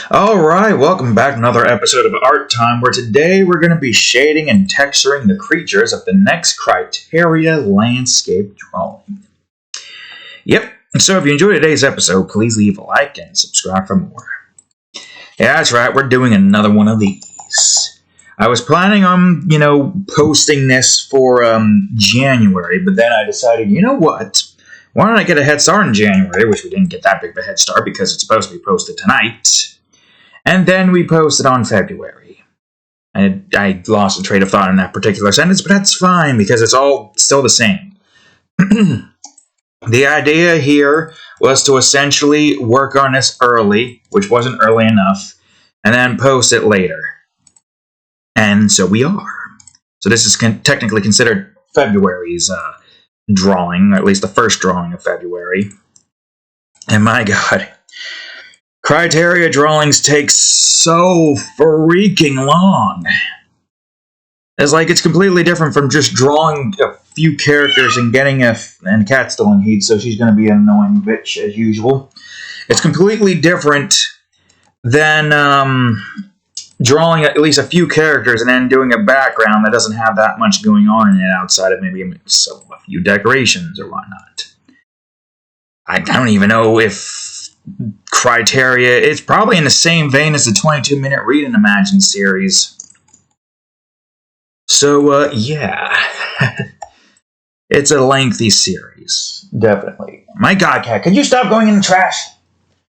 Alright, welcome back to another episode of Art Time, where today we're going to be shading and texturing the creatures of the next Criteria landscape drawing. Yep, so if you enjoyed today's episode, please leave a like and subscribe for more. Yeah, that's right, we're doing another one of these. I was planning on, posting this for January, but then I decided, you know what? Why don't I get a head start in January, which we didn't get that big of a head start because it's supposed to be posted tonight. And then we posted on February. I lost a train of thought in that particular sentence, but that's fine because it's all still the same. The idea here was to essentially work on this early, which wasn't early enough, and then post it later. And so we are. So this is technically considered February's drawing, or at least the first drawing of February. And my God, Criteria drawings take so freaking long. It's like it's completely different from just drawing a few characters and getting and Cat's still in heat, so she's going to be an annoying bitch as usual. It's completely different than drawing at least a few characters and then doing a background that doesn't have that much going on in it outside of maybe a few decorations or whatnot. I don't even know if Criteria, it's probably in the same vein as the 22-minute Read and Imagine series. So, yeah. It's a lengthy series. Definitely. My God, Cat, could you stop going in the trash?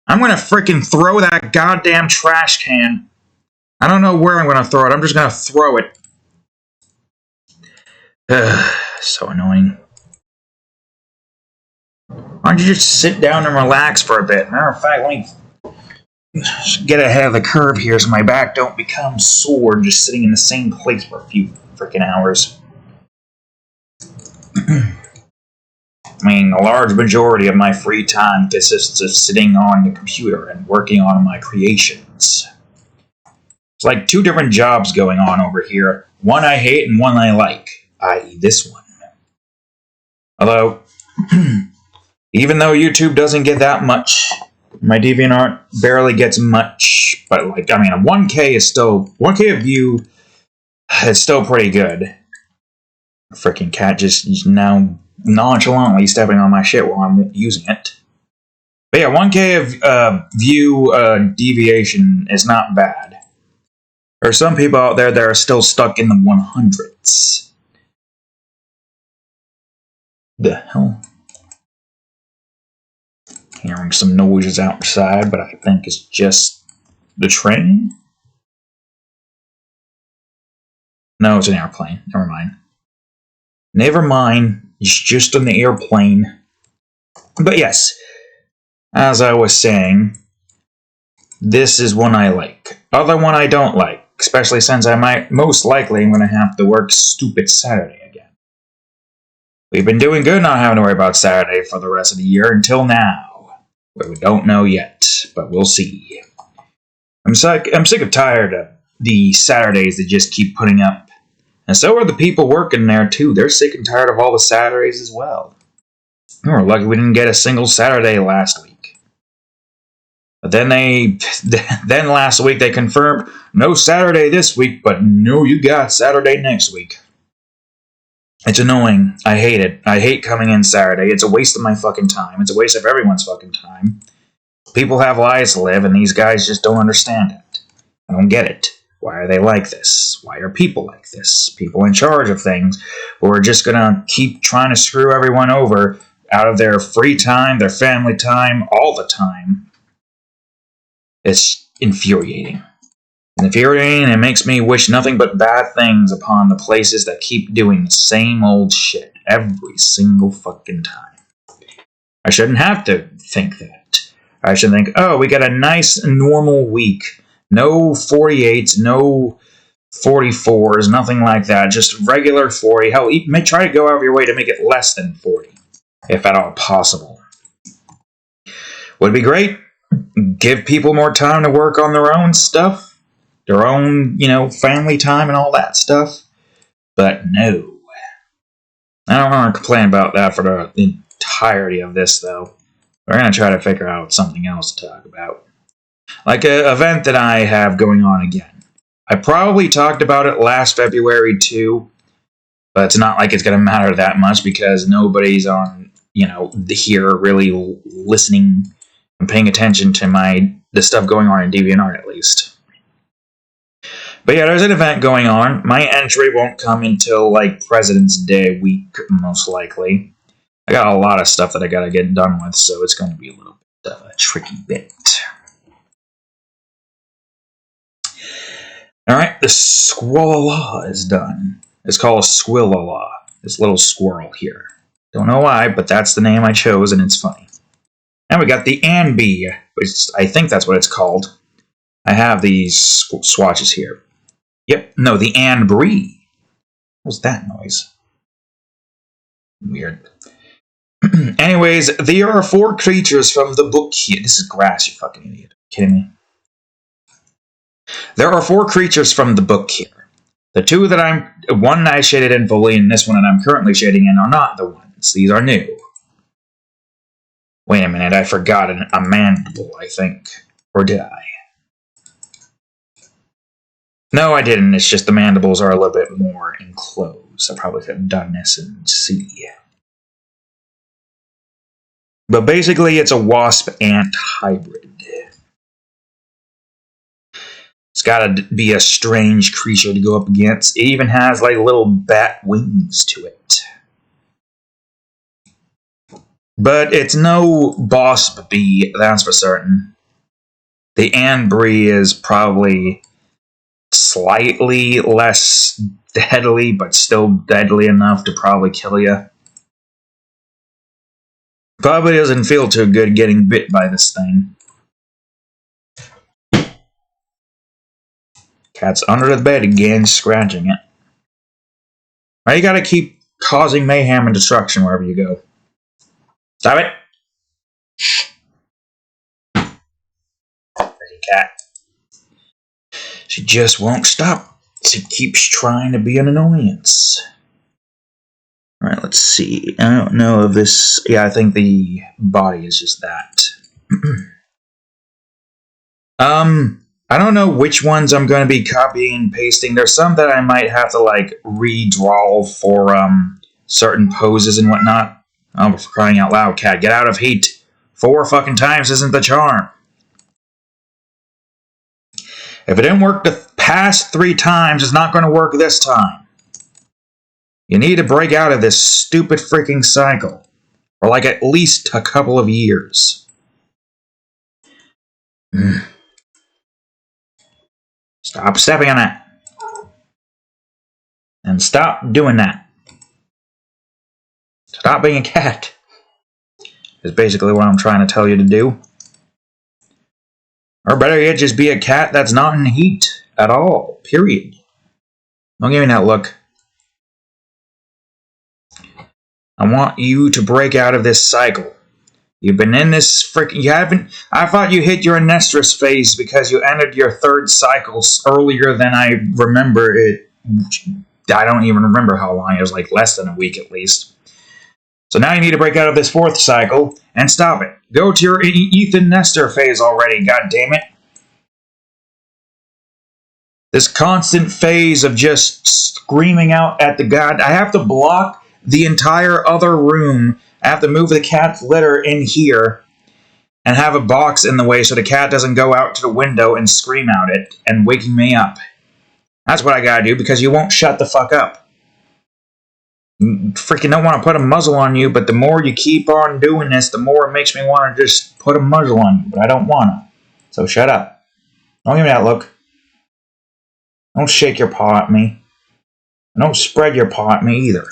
I'm going to freaking throw that goddamn trash can. I don't know where I'm going to throw it. I'm just going to throw it. So annoying. Why don't you just sit down and relax for a bit? Matter of fact, let me get ahead of the curve here so my back don't become sore just sitting in the same place for a few freaking hours. I mean, a large majority of my free time consists of sitting on the computer and working on my creations. It's like two different jobs going on over here. One I hate and one I like, i.e. this one. Although, even though YouTube doesn't get that much, my DeviantArt barely gets much, but a 1K is still, 1K of view is still pretty good. A freaking cat just now nonchalantly stepping on my shit while I'm using it. But yeah, 1K of view deviation is not bad. There are some people out there that are still stuck in the 100s. The hell? Hearing some noises outside, but I think it's just the train? No, it's an airplane. Never mind. Never mind. It's just an airplane. But yes, as I was saying, this is one I like. Other one I don't like, especially since I might most likely I'm going to have to work stupid Saturday again. We've been doing good not having to worry about Saturday for the rest of the year until now. Where we don't know yet, but we'll see. I'm sick of tired of the Saturdays that just keep putting up. And so are the people working there, too. They're sick and tired of all the Saturdays as well. We're lucky we didn't get a single Saturday last week. But then last week they confirmed, no Saturday this week, but no, you got Saturday next week. It's annoying. I hate it. I hate coming in Saturday. It's a waste of my fucking time. It's a waste of everyone's fucking time. People have lives to live, and these guys just don't understand it. I don't get it. Why are they like this? Why are people like this? People in charge of things who are just gonna keep trying to screw everyone over out of their free time, their family time, all the time. It's infuriating. Infuriating, and it makes me wish nothing but bad things upon the places that keep doing the same old shit every single fucking time. I shouldn't have to think that. I should think, oh, we got a nice normal week. No 48s, no 44s, nothing like that. Just regular 40. Hell, you may try to go out of your way to make it less than 40, if at all possible. Would be great. Give people more time to work on their own stuff. Their own, family time and all that stuff. But no. I don't want to complain about that for the entirety of this, though. We're going to try to figure out something else to talk about. Like an event that I have going on again. I probably talked about it last February too, but it's not like it's going to matter that much because nobody's on, here really listening and paying attention to the stuff going on in DeviantArt at least. But yeah, there's an event going on. My entry won't come until like President's Day week, most likely. I got a lot of stuff that I got to get done with, so it's going to be a little bit of a tricky bit. Alright, the Squallala is done. It's called a Squillala. This little squirrel here. Don't know why, but that's the name I chose, and it's funny. And we got the Anbee, which I think that's what it's called. I have these swatches here. Yep, no, the Anbree. What was that noise? Weird. Anyways, there are 4 creatures from the book here. This is grass, you fucking idiot. Kidding me? There are 4 creatures from the book here. The 2 that one I shaded in fully, and this one that I'm currently shading in are not the ones. These are new. Wait a minute, I forgot a mandible, I think. Or did I? No, I didn't. It's just the mandibles are a little bit more enclosed. I probably could have done this in C. But basically, it's a wasp-ant hybrid. It's gotta be a strange creature to go up against. It even has like little bat wings to it. But it's no boss bee, that's for certain. The Anbree is probably slightly less deadly, but still deadly enough to probably kill you. Probably doesn't feel too good getting bit by this thing. Cat's under the bed again, scratching it. Right, you gotta keep causing mayhem and destruction wherever you go. Stop it! Freaking cat. She just won't stop. She keeps trying to be an annoyance. Alright, let's see. I don't know if this... Yeah, I think the body is just that. I don't know which ones I'm going to be copying and pasting. There's some that I might have to, like, redraw for, certain poses and whatnot. Oh, for crying out loud, cat. Get out of heat. 4 fucking times isn't the charm. If it didn't work the past 3 times, it's not going to work this time. You need to break out of this stupid freaking cycle. For, like, at least a couple of years. Stop stepping on that. And stop doing that. Stop being a cat. Is basically what I'm trying to tell you to do. Or better yet, just be a cat that's not in heat at all. Period. Don't give me that look. I want you to break out of this cycle. You've been in this freaking... You haven't... I thought you hit your Anestrus phase because you entered your 3rd cycle earlier than I remember it. I don't even remember how long. It was like less than a week at least. So now you need to break out of this 4th cycle and stop it. Go to your Ethan Nestor phase already, goddammit. This constant phase of just screaming out at the god... I have to block the entire other room. I have to move the cat's litter in here and have a box in the way so the cat doesn't go out to the window and scream out it and waking me up. That's what I gotta do because you won't shut the fuck up. Freaking don't want to put a muzzle on you, but the more you keep on doing this, the more it makes me want to just put a muzzle on you, but I don't want to. So shut up. Don't give me that look. Don't shake your paw at me. And don't spread your paw at me either.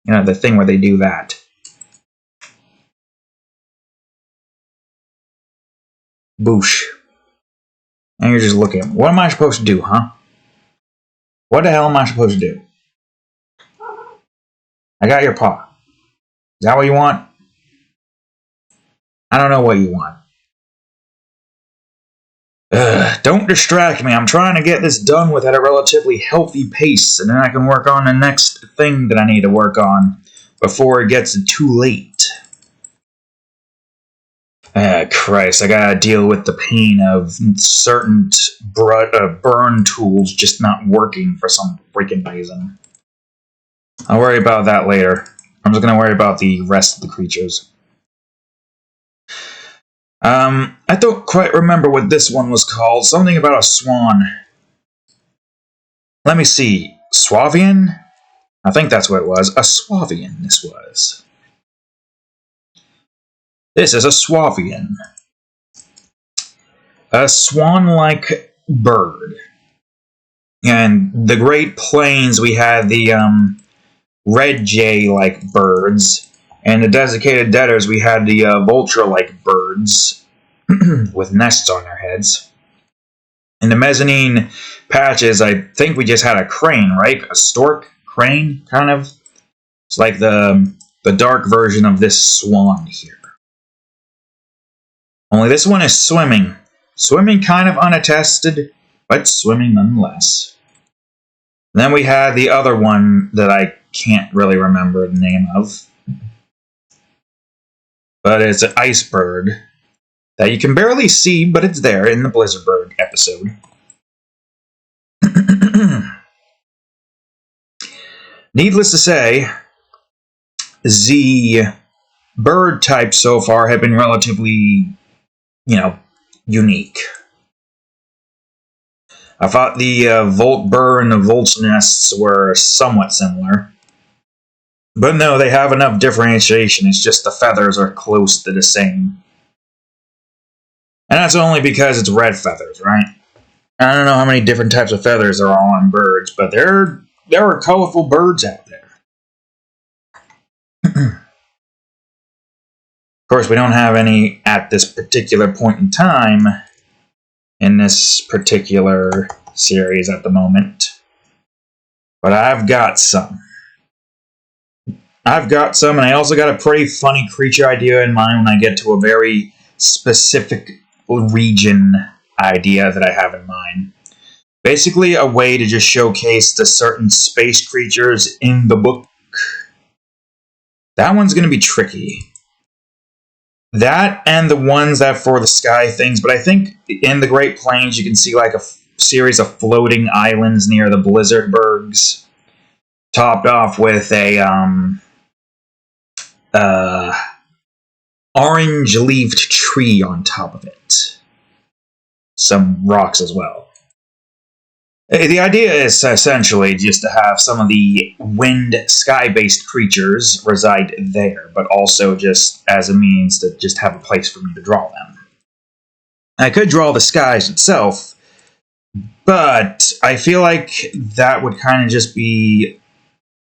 You know, the thing where they do that. Boosh. And you're just looking. What am I supposed to do, huh? What the hell am I supposed to do? I got your paw. Is that what you want? I don't know what you want. Don't distract me. I'm trying to get this done with at a relatively healthy pace, and then I can work on the next thing that I need to work on before it gets too late. Christ, I gotta deal with the pain of certain burn tools just not working for some freaking reason. I'll worry about that later. I'm just gonna worry about the rest of the creatures. I don't quite remember what this one was called. Something about a swan. Let me see. Swavian? I think that's what it was. A Swavian, this was. This is a Swavian. A swan-like bird. And the Great Plains, we had the red jay-like birds. And the Desiccated Deaders, we had the vulture-like birds with nests on their heads. In the mezzanine patches, I think we just had a crane, right? A stork crane, kind of. It's like the dark version of this swan here. Only this one is swimming. Swimming kind of unattested, but swimming nonetheless. And then we had the other one that I can't really remember the name of. But it's an ice bird that you can barely see, but it's there in the Blizzardburg episode. Needless to say, the bird types so far have been relatively, unique. I thought the Volt Burr and the Volt's nests were somewhat similar. But no, they have enough differentiation, it's just the feathers are close to the same. And that's only because it's red feathers, right? I don't know how many different types of feathers there are on birds, but there are colorful birds out there. Of course, we don't have any at this particular point in time in this particular series at the moment. But I've got some. And I also got a pretty funny creature idea in mind when I get to a very specific region idea that I have in mind. Basically, a way to just showcase the certain space creatures in the book. That one's going to be tricky. That and the ones that for the sky things, but I think in the Great Plains you can see like a series of floating islands near the Blizzardburgs, topped off with a orange-leaved tree on top of it. Some rocks as well. The idea is essentially just to have some of the wind sky-based creatures reside there, but also just as a means to just have a place for me to draw them. I could draw the skies itself, but I feel like that would kind of just be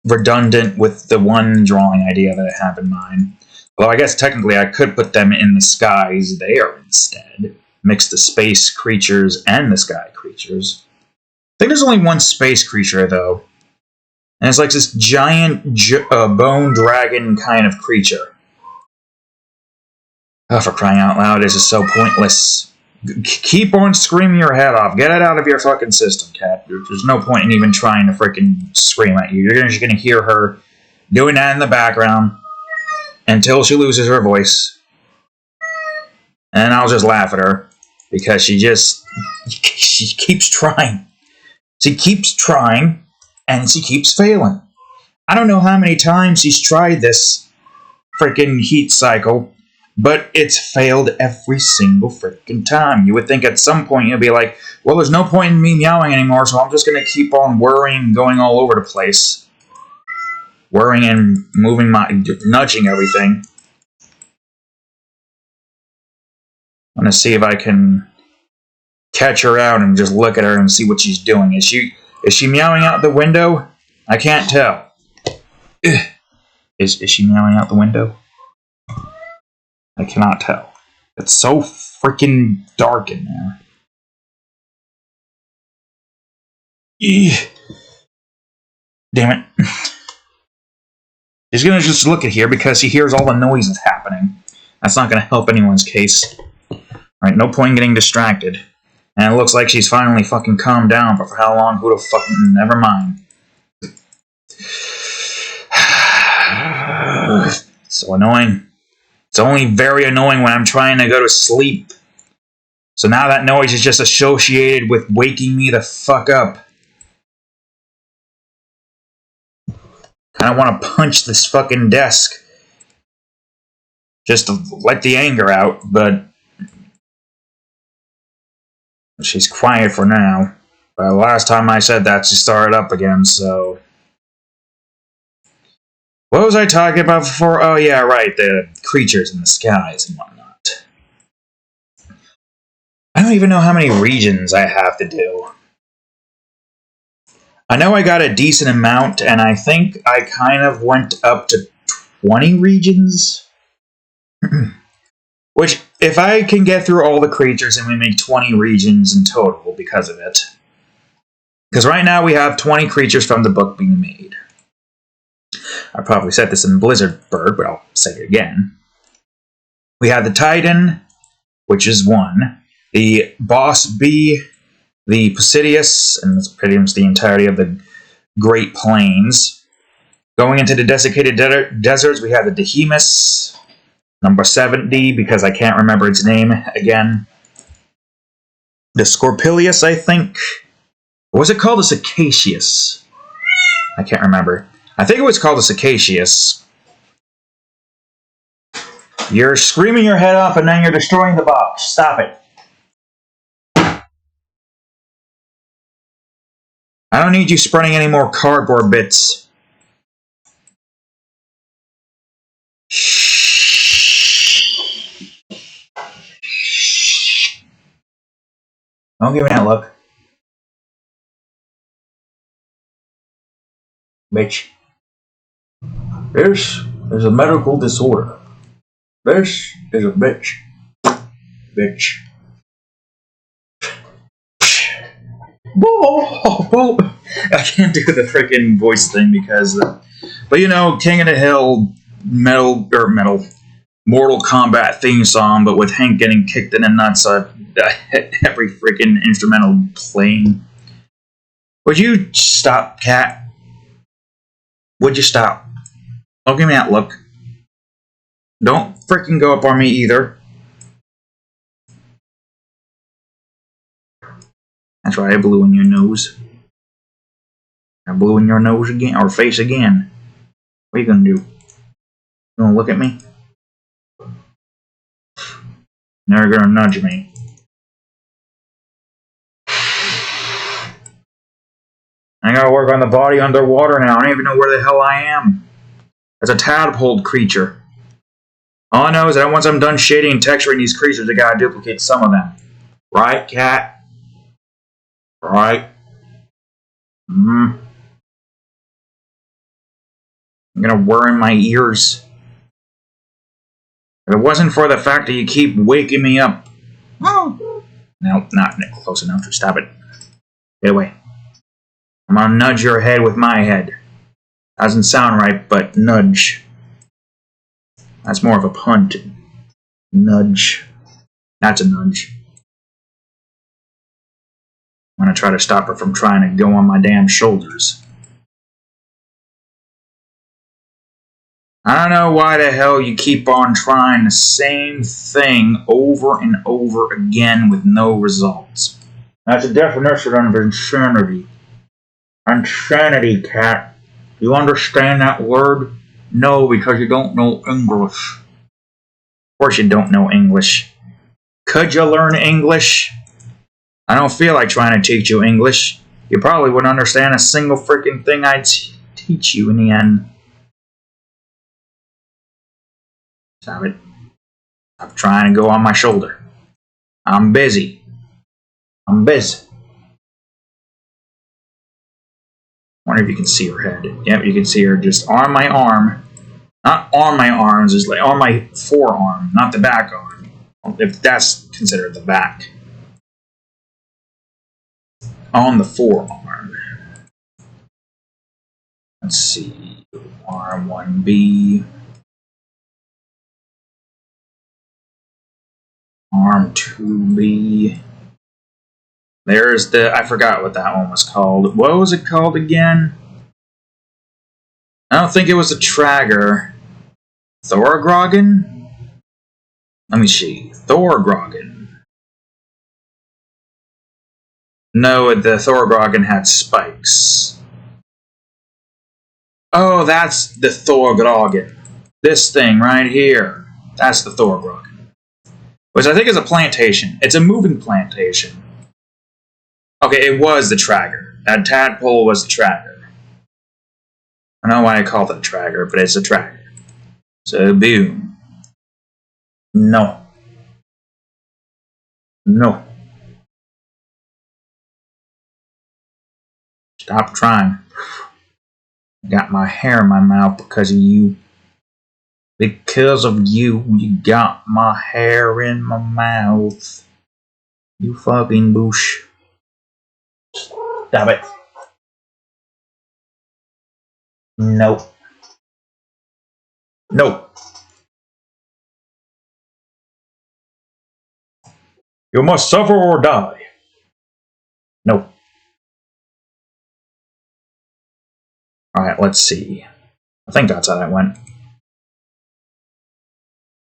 redundant with the one drawing idea that I have in mind. Although I guess technically I could put them in the skies there instead. Mix the space creatures and the sky creatures. I think there's only one space creature, though. And it's like this giant bone dragon kind of creature. Oh, for crying out loud, this is so pointless. Keep on screaming your head off. Get it out of your fucking system, cat. There's no point in even trying to freaking scream at you. You're just going to hear her doing that in the background until she loses her voice. And I'll just laugh at her because she keeps trying. She keeps trying, and she keeps failing. I don't know how many times she's tried this freaking heat cycle, but it's failed every single freaking time. You would think at some point you'd be like, well, there's no point in me meowing anymore, so I'm just going to keep on worrying and going all over the place. Worrying and nudging everything. I'm going to see if I can catch her out and just look at her and see what she's doing. Is she meowing out the window? I can't tell. Is she meowing out the window? I cannot tell. It's so freaking dark in there. Damn it. She's gonna just look at here because she hears all the noises happening. That's not gonna help anyone's case. Alright, no point in getting distracted. And it looks like she's finally fucking calmed down, but for how long? Who the fucking... Never mind. So annoying. It's only very annoying when I'm trying to go to sleep. So now that noise is just associated with waking me the fuck up. I want to punch this fucking desk just to let the anger out, but she's quiet for now. But last time I said that, she started up again, so... What was I talking about before? Oh yeah, right, the creatures in the skies and whatnot. I don't even know how many regions I have to do. I know I got a decent amount, and I think I kind of went up to 20 regions. Which, if I can get through all the creatures and we make 20 regions in total because of it. Because right now we have 20 creatures from the book being made. I probably said this in Blizzardburg, but I'll say it again. We have the Titan, which is 1. The Boss Bee, the Pisidius, and that's pretty much the entirety of the Great Plains. Going into the desiccated deserts, we have the Dehemus, number 70, because I can't remember its name again. The Scorpilius, I think. Or was it called the Cicacius? I can't remember. I think it was called the Cicacius. You're screaming your head off and then you're destroying the box. Stop it. I don't need you spreading any more cardboard bits. Don't give me that look. Bitch. This is a medical disorder. This is a bitch. Bitch. I can't do the freaking voice thing because... but you know, King of the Hill Mortal Kombat theme song, but with Hank getting kicked in the nuts every freaking instrumental playing. Would you stop, cat? Would you stop? Don't give me that look. Don't freaking go up on me either. That's right, I blew in your nose. I blew in your nose again, or face again. What are you gonna do? You gonna look at me? Now you're gonna nudge me. I gotta work on the body underwater now. I don't even know where the hell I am. It's a tadpole creature. All I know is that once I'm done shading and texturing these creatures, I gotta duplicate some of them. Right, cat? Right? I'm gonna whir in my ears. If it wasn't for the fact that you keep waking me up. Oh. No, not close enough. Stop it. Get away. I'm gonna nudge your head with my head. Doesn't sound right, but nudge. That's more of a punt. Nudge. That's a nudge. I'm gonna try to stop her from trying to go on my damn shoulders. I don't know why the hell you keep on trying the same thing over and over again with no results. That's a definition of insanity. Insanity, cat. You understand that word? No, because you don't know English. Of course you don't know English. Could you learn English? I don't feel like trying to teach you English. You probably wouldn't understand a single freaking thing I'd teach you in the end. Stop it. Stop trying to go on my shoulder. I'm busy. I'm busy. I wonder if you can see her head. Yep, you can see her just on my arm. Not on my arms, just like on my forearm, not the back arm. If that's considered the back. On the forearm. Let's see. Arm 1B. Arm 2B. There's the... I forgot what that one was called. What was it called again? I don't think it was a Trager. Thorgrogan? Let me see. Thorgrogan. No, the Thorgrogan had spikes. Oh, that's the Thorgrogan. This thing right here. That's the Thorgrogan. Which I think is a plantation. It's a moving plantation. Okay, it was the tracker. That tadpole was the tracker. I don't know why I called it a tracker, but it's a tracker. So, boom. No. No. Stop trying. Got my hair in my mouth because of you. Because of you, you got my hair in my mouth. You fucking bush. Stop it. No. No. You must suffer or die. No. Alright, let's see. I think that's how that went.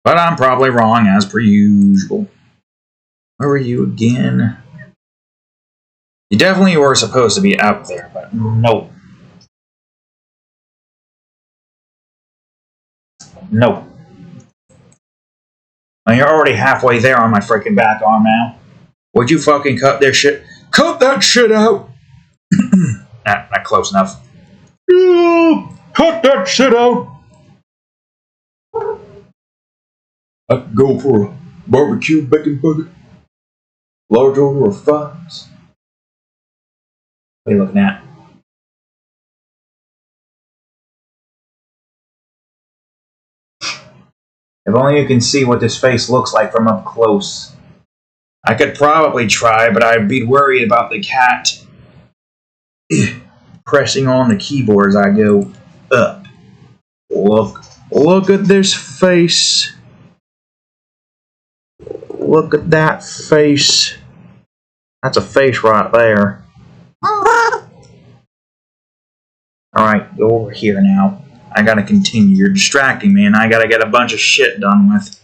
But I'm probably wrong, as per usual. Where were you again? You definitely were supposed to be out there, but no. No. And you're already halfway there on my freaking back arm now. Would you fucking cut this shit? Cut that shit out! Not close enough. Cut that shit out! I'd go for a barbecue bacon bucket. Large order of fries. What are you looking at? If only you can see what this face looks like from up close. I could probably try, but I'd be worried about the cat pressing on the keyboard as I go up. Look at this face. Look at that face. That's a face right there. Alright, go over here now. I gotta continue. You're distracting me, and I gotta get a bunch of shit done with.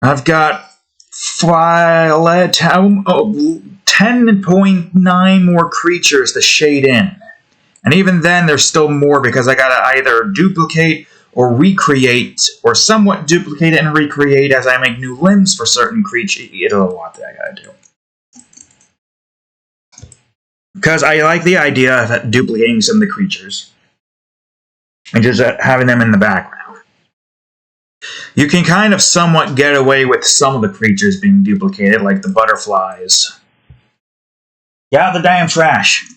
I've got 10.9 more creatures to shade in. And even then, there's still more because I gotta either duplicate or recreate, or somewhat duplicate and recreate as I make new limbs for certain creatures. It's a lot that I gotta do. Because I like the idea of duplicating some of the creatures. And just having them in the background. You can kind of somewhat get away with some of the creatures being duplicated, like the butterflies. Get out of the damn trash!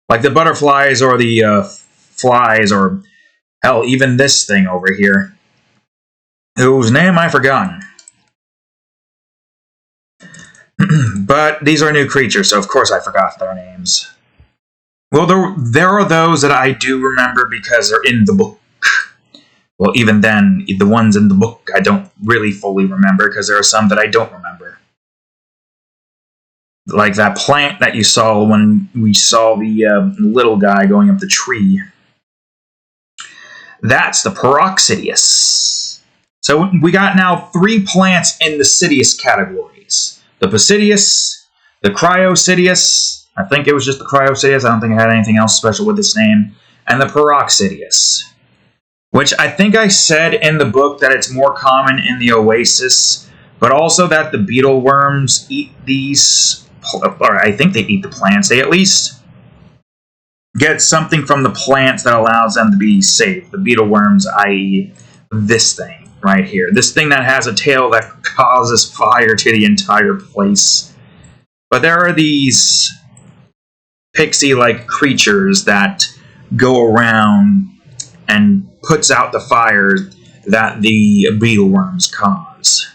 Like the butterflies or the flies, or hell, even this thing over here. Whose name I've forgotten. But these are new creatures, so of course I forgot their names. Well, there are those that I do remember because they're in the book. Well, even then, the ones in the book I don't really fully remember because there are some that I don't remember. Like that plant that you saw when we saw the little guy going up the tree. That's the Peroxidius. So we got now 3 plants in the Sidious categories. The Pisidius, the Cryosidius, I think it was just the Cryosidius, I don't think it had anything else special with its name, and the Peroxidius. Which I think I said in the book that it's more common in the Oasis, but also that the beetle worms eat these, or I think they eat the plants. They at least get something from the plants that allows them to be safe. The beetle worms, i.e. this thing right here. This thing that has a tail that causes fire to the entire place. But there are these pixie-like creatures that go around and puts out the fires that the beetle worms cause.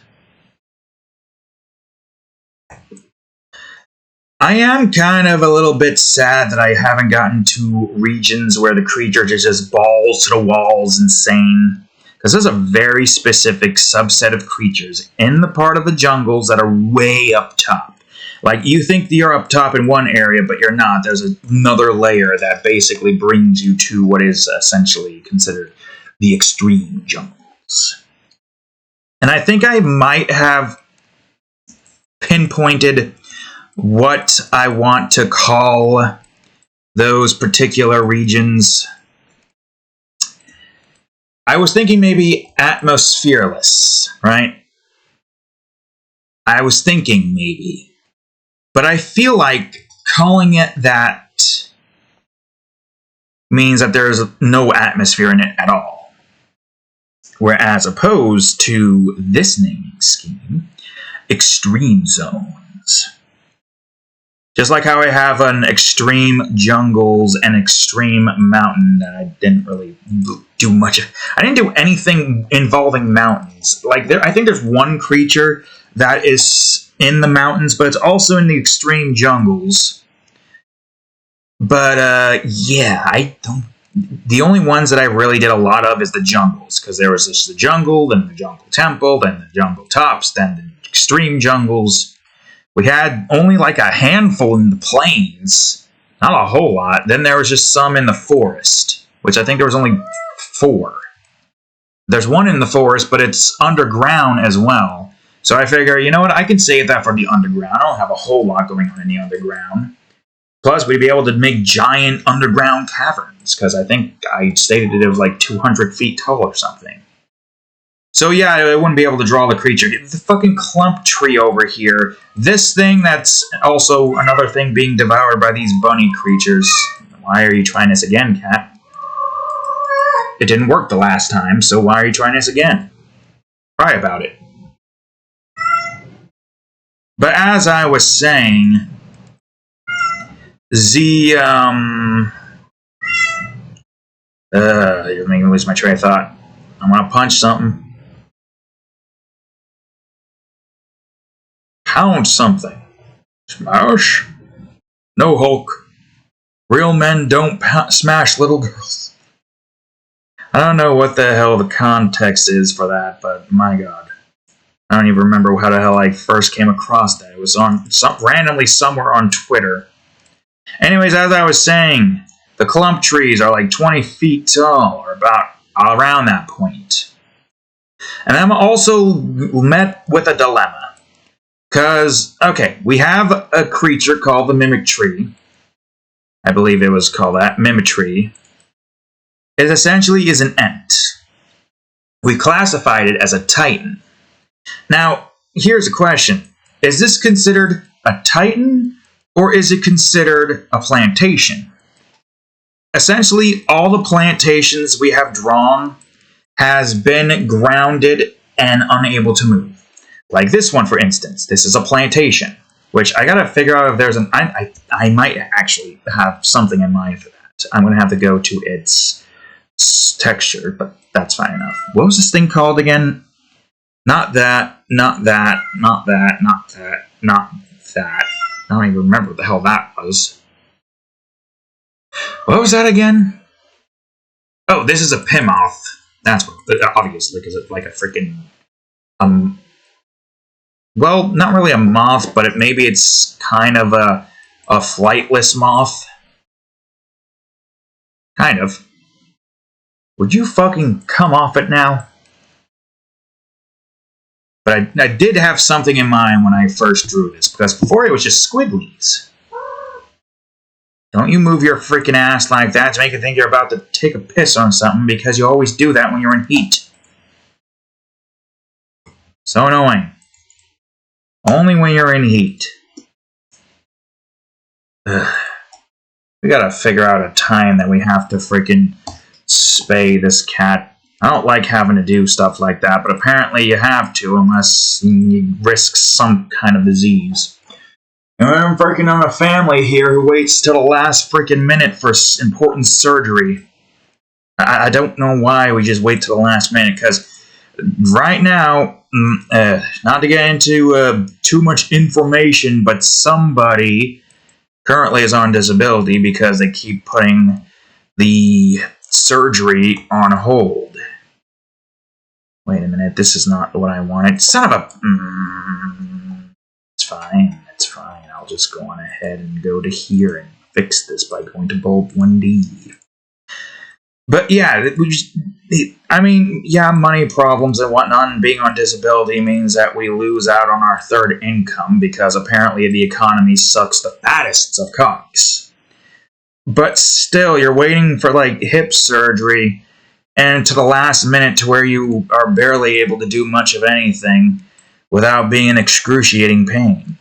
I am kind of a little bit sad that I haven't gotten to regions where the creatures are just balls to the walls insane. Because there's a very specific subset of creatures in the part of the jungles that are way up top. Like, you think you're up top in one area, but you're not. There's another layer that basically brings you to what is essentially considered the extreme jungles. And I think I might have pinpointed what I want to call those particular regions. I was thinking maybe atmosphereless, right? I was thinking maybe. But I feel like calling it that means that there's no atmosphere in it at all. Whereas opposed to this naming scheme, extreme zones. Just like how I have an extreme jungles and extreme mountain that I didn't really do much of. I didn't do anything involving mountains. Like I think there's one creature that is in the mountains, but it's also in the extreme jungles. But yeah, I don't. The only ones that I really did a lot of is the jungles, because there was just the jungle, then the jungle temple, then the jungle tops, then the extreme jungles. We had only like a handful in the plains, not a whole lot. Then there was just some in the forest, which I think there was only 4. There's one in the forest, but it's underground as well. So I figure, you know what, I can save that for the underground. I don't have a whole lot going on in the underground. Plus, we'd be able to make giant underground caverns, because I think I stated it was like 200 feet tall or something. So yeah, I wouldn't be able to draw the creature. The fucking clump tree over here. This thing that's also another thing being devoured by these bunny creatures. Why are you trying this again, cat? It didn't work the last time, so why are you trying this again? Cry about it. But as I was saying, you're making me lose my train of thought. I want to punch something. Pound something. Smash? No, Hulk. Real men don't smash little girls. I don't know what the hell the context is for that, but my god. I don't even remember how the hell I first came across that. It was on randomly somewhere on Twitter. Anyways, as I was saying, the clump trees are like 20 feet tall, or about around that point. And I'm also met with a dilemma. Because, okay, we have a creature called the Mimic Tree. I believe it was called that, Mimitree. It essentially is an ent. We classified it as a titan. Now, here's a question. Is this considered a titan, or is it considered a plantation? Essentially, all the plantations we have drawn has been grounded and unable to move. Like this one, for instance. This is a plantation, which I gotta figure out if there's an... I might actually have something in mind for that. I'm gonna have to go to its texture, but that's fine enough. What was this thing called again? Not that, not that, not that, not that, not that. I don't even remember what the hell that was. What was that again? Oh, this is a Pimoth. That's what, obviously, because it's like a freaking... well, not really a moth, but maybe it's kind of a flightless moth. Kind of. Would you fucking come off it now? But I did have something in mind when I first drew this, because before it was just squigglies. Don't you move your freaking ass like that to make it think you're about to take a piss on something, because you always do that when you're in heat. So annoying. Only when you're in heat. Ugh. We gotta figure out a time that we have to freaking spay this cat. I don't like having to do stuff like that, but apparently you have to unless you risk some kind of disease. And I'm freaking on a family here who waits till the last freaking minute for important surgery. I don't know why we just wait till the last minute, because right now, not to get into too much information, but somebody currently is on disability because they keep putting the surgery on hold. Wait a minute, this is not what I wanted. Son of a... It's fine, it's fine. I'll just go on ahead and go to here and fix this by going to bulb 1D. But yeah, money problems and whatnot, and being on disability means that we lose out on our third income because apparently the economy sucks the fattest of cocks. But still, you're waiting for like hip surgery and to the last minute to where you are barely able to do much of anything without being in excruciating pain.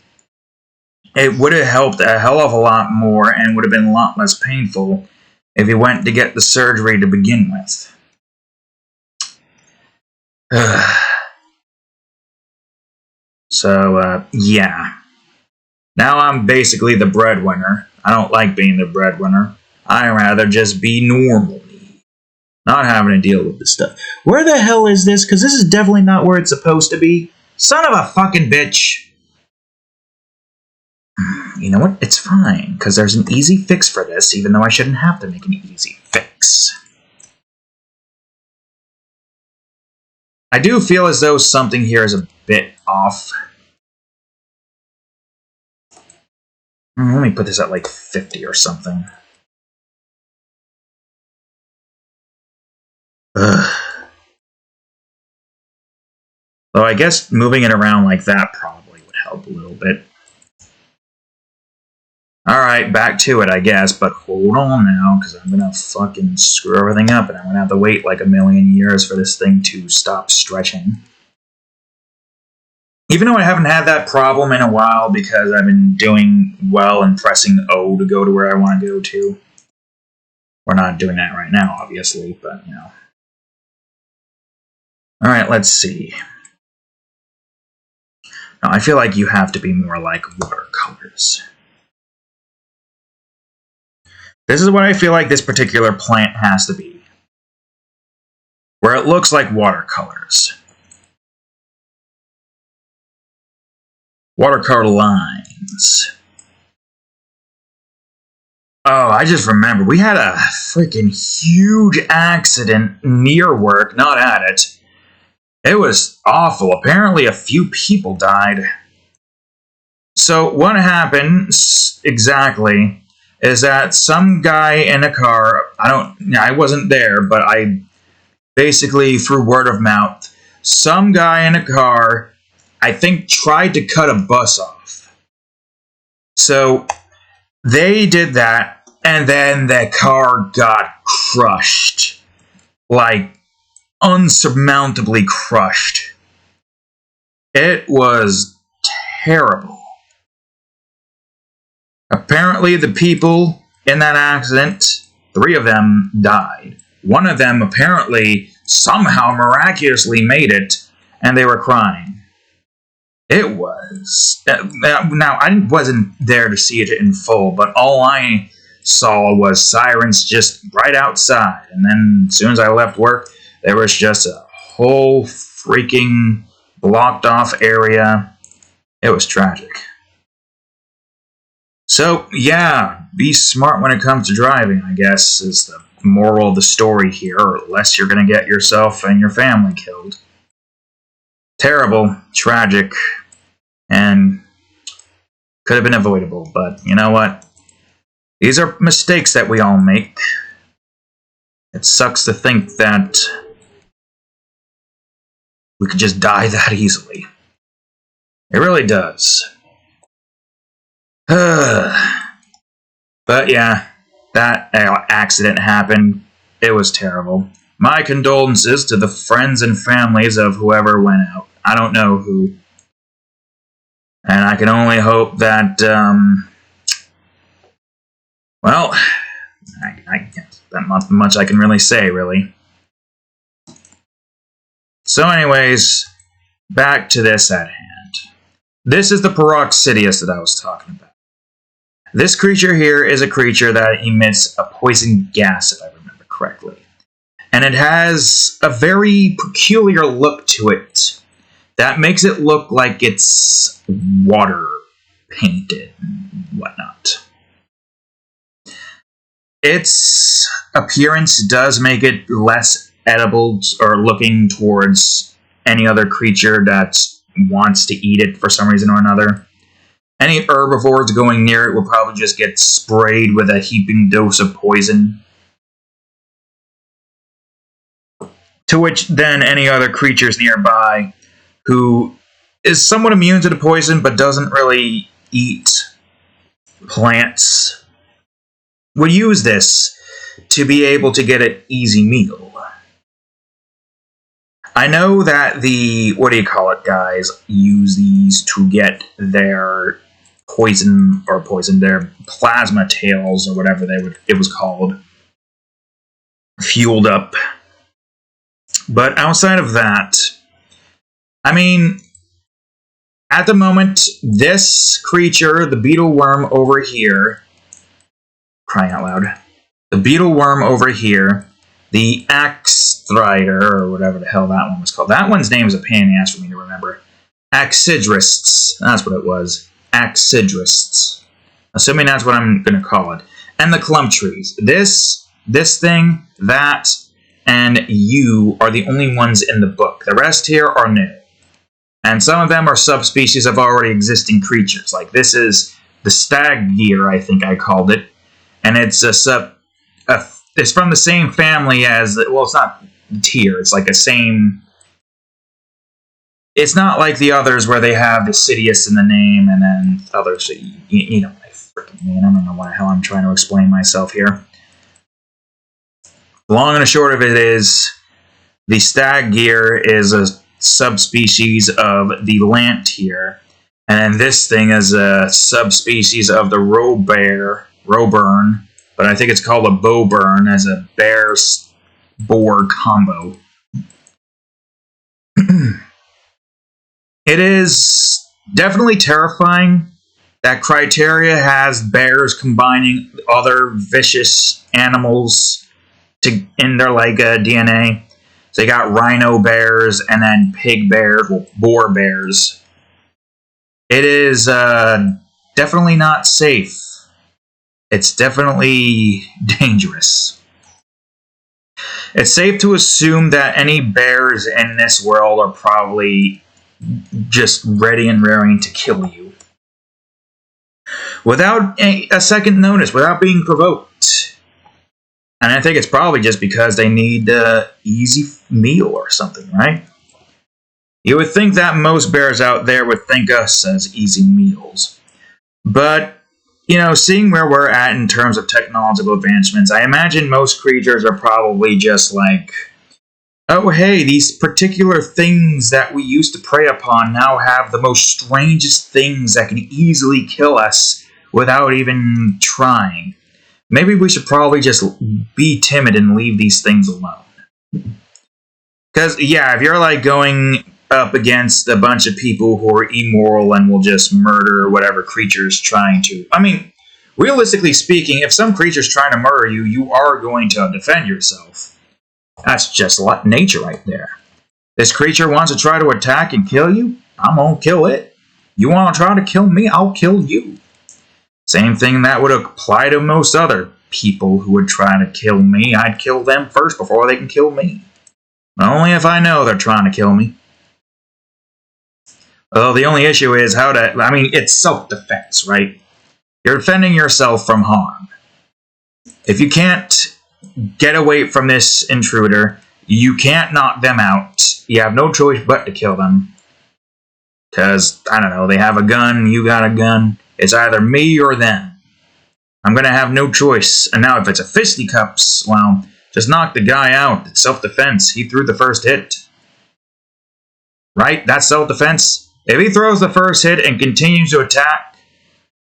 It would have helped a hell of a lot more and would have been a lot less painful if you went to get the surgery to begin with. So, yeah. Now I'm basically the breadwinner. I don't like being the breadwinner. I'd rather just be normal. Not having to deal with this stuff. Where the hell is this? Because this is definitely not where it's supposed to be. Son of a fucking bitch. You know what? It's fine, because there's an easy fix for this, even though I shouldn't have to make an easy fix. I do feel as though something here is a bit off. Let me put this at like 50 or something. Ugh. Though I guess moving it around like that probably would help a little bit. Alright, back to it, I guess, but hold on now, because I'm gonna fucking screw everything up, and I'm gonna have to wait like a million years for this thing to stop stretching. Even though I haven't had that problem in a while, because I've been doing well and pressing O to go to where I want to go to. We're not doing that right now, obviously, but, you know. Alright, let's see. Now, I feel like you have to be more like watercolors. This is what I feel like this particular plant has to be. Where it looks like watercolors. Watercolor lines. Oh, I just remembered. We had a freaking huge accident near work, not at it. It was awful. Apparently a few people died. So what happened exactly is that some guy in a car, I wasn't there, but I basically through word of mouth, some guy in a car, I think, tried to cut a bus off. So they did that, and then the car got crushed. Like, unsurmountably crushed. It was terrible. Apparently, the people in that accident, 3 of them died. One of them apparently somehow miraculously made it, and they were crying. It was... Now, I wasn't there to see it in full, but all I saw was sirens just right outside. And then as soon as I left work, there was just a whole freaking blocked off area. It was tragic. So, yeah, be smart when it comes to driving, I guess, is the moral of the story here, or else you're going to get yourself and your family killed. Terrible, tragic, and could have been avoidable, but you know what? These are mistakes that we all make. It sucks to think that we could just die that easily. It really does. But yeah, that accident happened. It was terrible. My condolences to the friends and families of whoever went out. I don't know who. And I can only hope that, well, that much I can really say, really. So anyways, back to this at hand. This is the Peroxidius that I was talking about. This creature here is a creature that emits a poison gas, if I remember correctly. And it has a very peculiar look to it that makes it look like it's water painted and whatnot. Its appearance does make it less edible or looking towards any other creature that wants to eat it for some reason or another. Any herbivores going near it will probably just get sprayed with a heaping dose of poison. To which then any other creatures nearby who is somewhat immune to the poison but doesn't really eat plants would use this to be able to get an easy meal. I know that the, guys use these to get their their plasma tails or whatever it was called, fueled up. But outside of that, I mean, at the moment, this creature, the beetle worm over here, crying out loud, the beetle worm over here, the Axthrider, or whatever the hell that one was called. That one's name is a pain in the ass for me to remember. Axidrists. That's what it was. Axidrists. Assuming that's what I'm going to call it. And the clump trees. This thing, that, and you are the only ones in the book. The rest here are new. And some of them are subspecies of already existing creatures. Like this is the stag deer, I think I called it. And it's it's from the same family as, well, it's not tier, it's like a same, it's not like the others where they have Decidius in the name and then others, you know what I freaking mean. I don't know what the hell I'm trying to explain myself here. Long and the short of it is, the stag deer is a subspecies of the lantier, and this thing is a subspecies of the roburn, but I think it's called a bowburn as a bear-boar combo. It is definitely terrifying that Criteria has bears combining other vicious animals in their DNA. So they got rhino bears and then pig bears, well, boar bears. It is definitely not safe. It's definitely dangerous. It's safe to assume that any bears in this world are probably just ready and raring to kill you. Without a second notice, without being provoked. And I think it's probably just because they need an easy meal or something, right? You would think that most bears out there would think us as easy meals. But, you know, seeing where we're at in terms of technological advancements, I imagine most creatures are probably just like, oh, hey, these particular things that we used to prey upon now have the most strangest things that can easily kill us without even trying. Maybe we should probably just be timid and leave these things alone. Because, yeah, if you're like going up against a bunch of people who are immoral and will just murder whatever creature's trying to... I mean, realistically speaking, if some creature's trying to murder you, you are going to defend yourself. That's just nature right there. This creature wants to try to attack and kill you, I'm going to kill it. You want to try to kill me, I'll kill you. Same thing that would apply to most other people who would try to kill me. I'd kill them first before they can kill me. Only if I know they're trying to kill me. Well, the only issue is it's self-defense, right? You're defending yourself from harm. If you can't get away from this intruder, you can't knock them out. You have no choice but to kill them. Because, I don't know, they have a gun, you got a gun. It's either me or them. I'm going to have no choice. And now if it's a fisticuffs, well, just knock the guy out. It's self-defense. He threw the first hit. Right? That's self-defense. If he throws the first hit and continues to attack,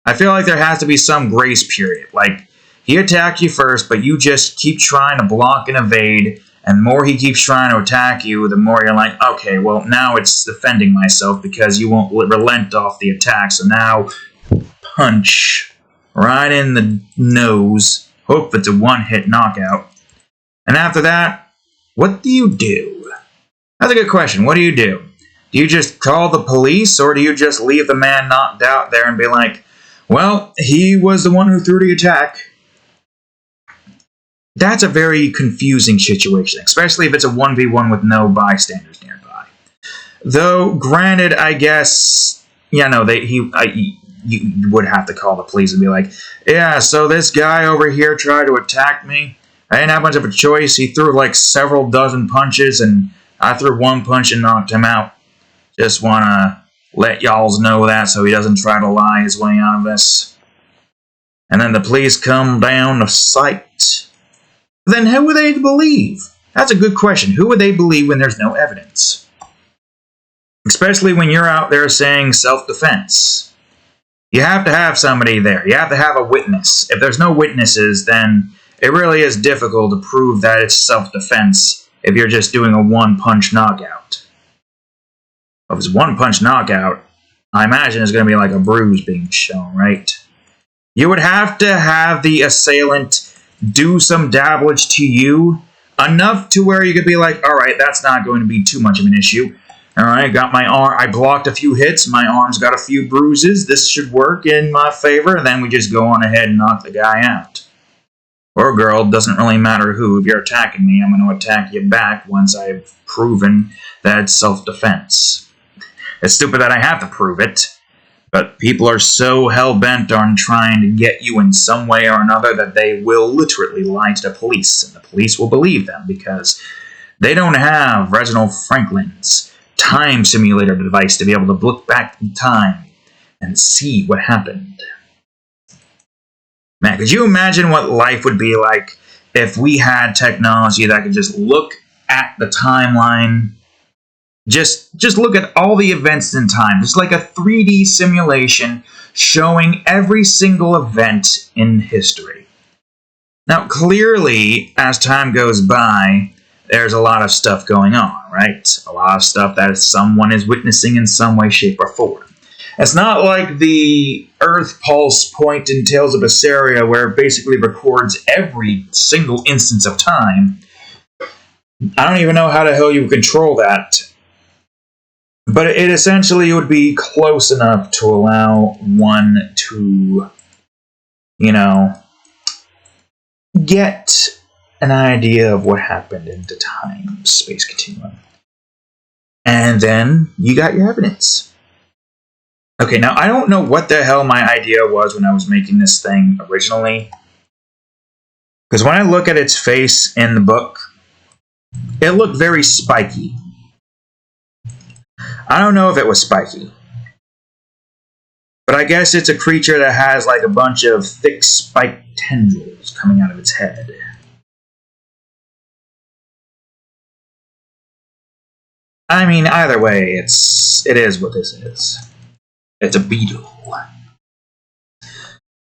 I feel like there has to be some grace period. Like, he attacked you first, but you just keep trying to block and evade, and the more he keeps trying to attack you, the more you're like, okay, well, now it's defending myself because you won't relent off the attack, so now punch right in the nose. Hope it's a one-hit knockout. And after that, what do you do? That's a good question. What do you do? Do you just call the police, or do you just leave the man knocked out there and be like, well, he was the one who threw the attack? That's a very confusing situation, especially if it's a 1v1 with no bystanders nearby. Though, granted, I guess, you would have to call the police and be like, yeah, so this guy over here tried to attack me. I didn't have much of a choice. He threw like several dozen punches, and I threw one punch and knocked him out. Just want to let y'alls know that so he doesn't try to lie his way out of this. And then the police come down to sight. Then who would they believe? That's a good question. Who would they believe when there's no evidence? Especially when you're out there saying self-defense. You have to have somebody there. You have to have a witness. If there's no witnesses, then it really is difficult to prove that it's self-defense if you're just doing a one-punch knockout. If it's one-punch knockout, I imagine it's going to be like a bruise being shown, right? You would have to have the assailant do some damage to you, enough to where you could be like, alright, that's not going to be too much of an issue. Alright, got my arm, I blocked a few hits, my arm's got a few bruises, this should work in my favor, and then we just go on ahead and knock the guy out. Or girl, doesn't really matter who. If you're attacking me, I'm going to attack you back once I've proven that it's self-defense. It's stupid that I have to prove it, but people are so hell-bent on trying to get you in some way or another that they will literally lie to the police, and the police will believe them because they don't have Reginald Franklin's time simulator device to be able to look back in time and see what happened. Man, could you imagine what life would be like if we had technology that could just look at the timeline, just look at all the events in time, just like a 3D simulation showing every single event in history. Now, clearly, as time goes by, there's a lot of stuff going on, right? A lot of stuff that someone is witnessing in some way, shape, or form. It's not like the Earth Pulse point in Tales of Berseria where it basically records every single instance of time. I don't even know how the hell you would control that. But it essentially would be close enough to allow one to, get an idea of what happened in the time space continuum. And then you got your evidence. Okay, now I don't know what the hell my idea was when I was making this thing originally. Because when I look at its face in the book, it looked very spiky. I don't know if it was spiky. But I guess it's a creature that has like a bunch of thick spiked tendrils coming out of its head. I mean, either way, it is what this is. It's a beetle.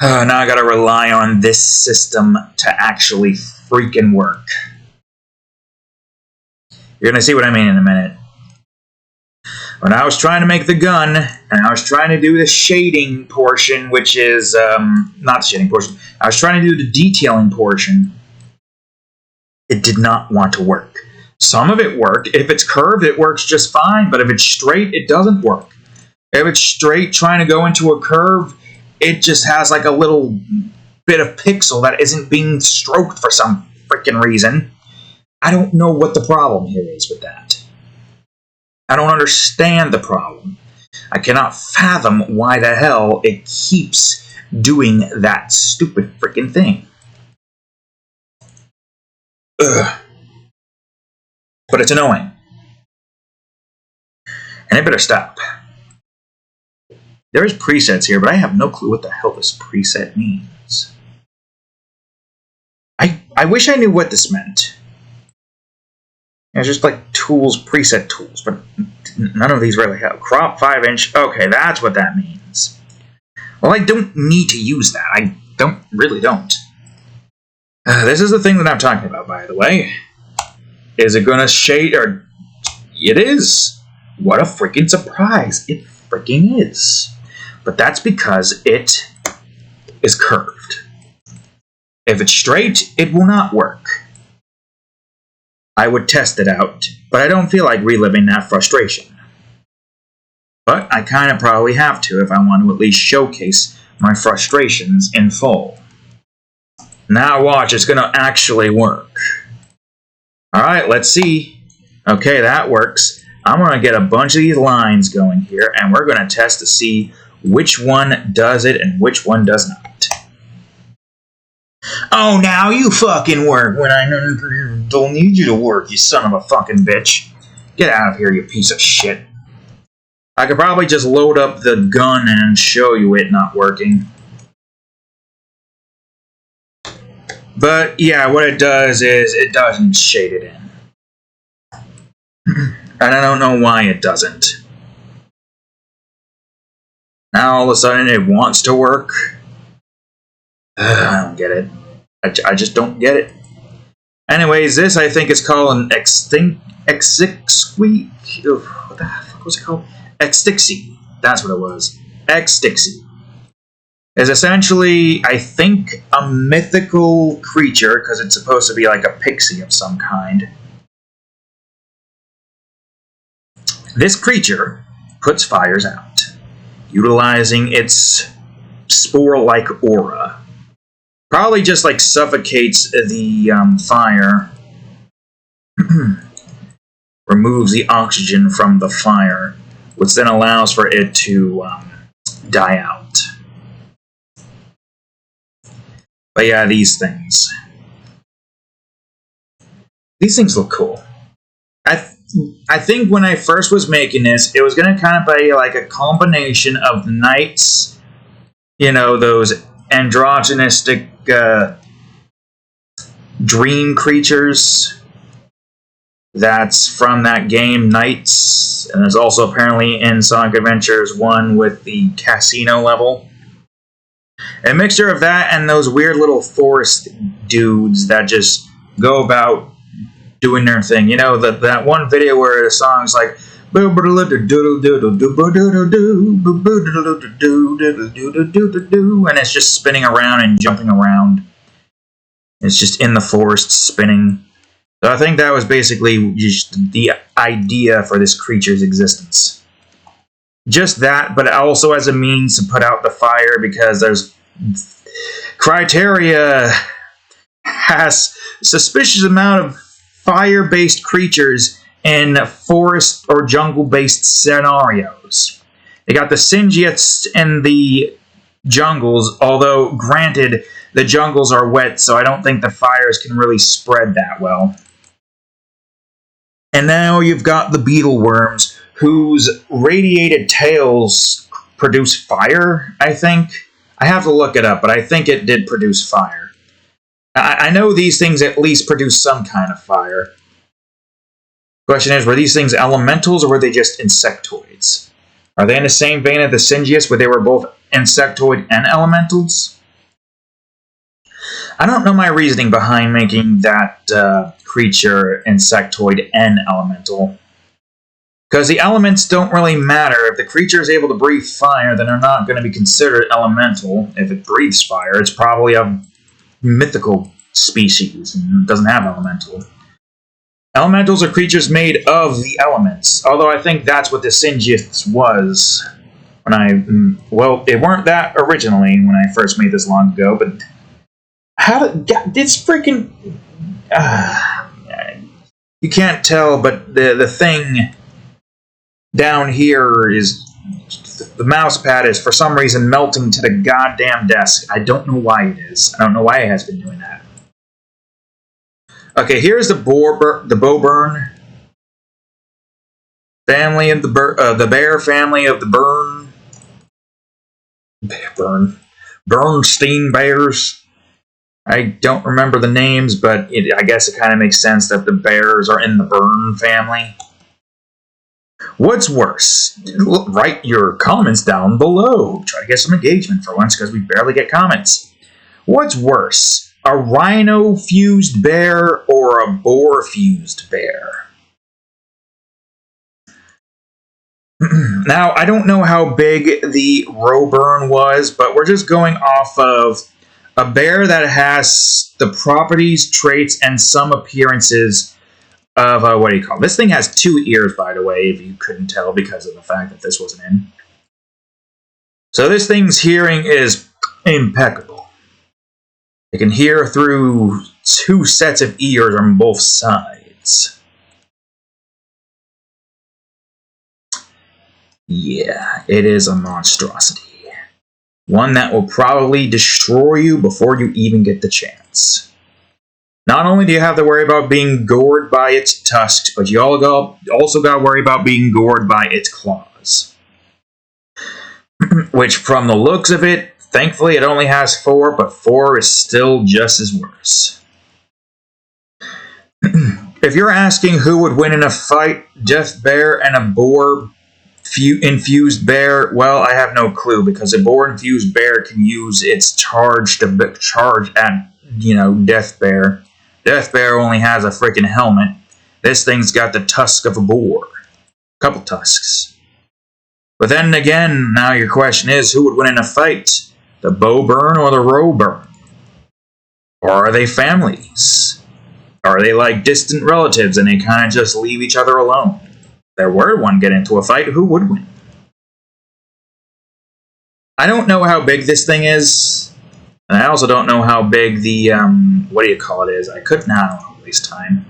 Now I gotta rely on this system to actually freaking work. You're gonna see what I mean in a minute. When I was trying to make the gun, and I was trying to do the shading portion, which is, not the shading portion, I was trying to do the detailing portion, it did not want to work. Some of it worked. If it's curved, it works just fine, but if it's straight, it doesn't work. If it's straight, trying to go into a curve, it just has like a little bit of pixel that isn't being stroked for some freaking reason. I don't know what the problem here is with that. I don't understand the problem. I cannot fathom why the hell it keeps doing that stupid freaking thing. Ugh. But it's annoying. And it better stop. There's presets here, but I have no clue what the hell this preset means. I wish I knew what this meant. It's just like tools, preset tools, but none of these really have. Crop 5-inch, okay, that's what that means. Well, I don't need to use that. I really don't. This is the thing that I'm talking about, by the way. Is it gonna shade, or... It is. What a freaking surprise. It freaking is. But that's because it is curved. If it's straight, it will not work. I would test it out, but I don't feel like reliving that frustration. But I kind of probably have to if I want to at least showcase my frustrations in full. Now watch, it's going to actually work. Alright, let's see. Okay, that works. I'm going to get a bunch of these lines going here, and we're going to test to see which one does it and which one does not. Oh, now you fucking work when I don't need you to work, you son of a fucking bitch. Get out of here, you piece of shit. I could probably just load up the gun and show you it not working. But yeah, what it does is it doesn't shade it in. And I don't know why it doesn't. Now all of a sudden it wants to work. I don't get it. I just don't get it. Anyways, this I think is called an what the fuck was it called? Extixie. That's what it was. Extixie is essentially, I think, a mythical creature because it's supposed to be like a pixie of some kind. This creature puts fires out, utilizing its spore-like aura. Probably just like suffocates the fire, removes the oxygen from the fire, which then allows for it to die out. But yeah, these things look cool. I think when I first was making this, it was going to kind of be like a combination of knights, you know, those androgynistic dream creatures that's from that game Knights, and there's also apparently in Sonic Adventures 1 with the casino level. A mixture of that and those weird little forest dudes that just go about doing their thing. You know, that one video where the song's like, and it's just spinning around and jumping around. It's just in the forest spinning. So I think that was basically just the idea for this creature's existence. Just that, but also as a means to put out the fire, because there's Criteria has a suspicious amount of fire-based creatures in forest or jungle-based scenarios. They got the Syngiates in the jungles, although granted, the jungles are wet, so I don't think the fires can really spread that well. And now you've got the beetle worms, whose radiated tails produce fire, I think. I have to look it up, but I think it did produce fire. I know these things at least produce some kind of fire. Question is, were these things elementals or were they just insectoids? Are they in the same vein as the Syngias, where they were both insectoid and elementals? I don't know my reasoning behind making that creature insectoid and elemental. Because the elements don't really matter. If the creature is able to breathe fire, then they're not going to be considered elemental. If it breathes fire, it's probably a mythical species and doesn't have elemental. Elementals are creatures made of the elements, although I think that's what the Syngias was. Well, it weren't that originally when I first made this long ago, but it's freaking... you can't tell, but the thing down here is... The mouse pad is, for some reason, melting to the goddamn desk. I don't know why it is. I don't know why it has been doing that. Okay, here's the bowburn family of the bear family of the Bernstein bears. I don't remember the names, but I guess it kind of makes sense that the bears are in the Bern family. What's worse? Write your comments down below. Try to get some engagement for once, because we barely get comments. What's worse? A rhino-fused bear or a boar-fused bear? Now, I don't know how big the Roburn was, but we're just going off of a bear that has the properties, traits, and some appearances of, what do you call it? This thing has 2 ears, by the way, if you couldn't tell because of the fact that this wasn't in. So this thing's hearing is impeccable. It can hear through 2 sets of ears on both sides. Yeah, it is a monstrosity. One that will probably destroy you before you even get the chance. Not only do you have to worry about being gored by its tusks, but you also got to worry about being gored by its claws. Which, from the looks of it, thankfully it only has 4, but 4 is still just as worse. If you're asking who would win in a fight, Death Bear and a Boar infused bear, well, I have no clue, because a Boar infused bear can use its charge to charge at, Death Bear. Death Bear only has a freaking helmet. This thing's got the tusk of a boar. A couple tusks. But then again, now your question is, who would win in a fight? The Bowburn or the Rowburn? Or are they families? Are they like distant relatives and they kind of just leave each other alone? If there were one get into a fight, who would win? I don't know how big this thing is. And I also don't know how big the, is. I could not waste time.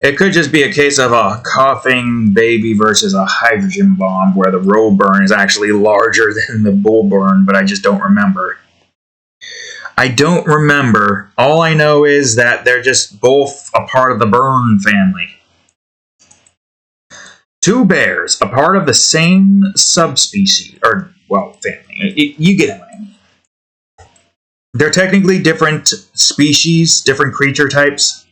It could just be a case of a coughing baby versus a hydrogen bomb, where the Rowburn is actually larger than the Bullburn, but I just don't remember. All I know is that they're just both a part of the Burn family. 2 bears, a part of the same subspecies, family. You get what I mean. They're technically different species, different creature types.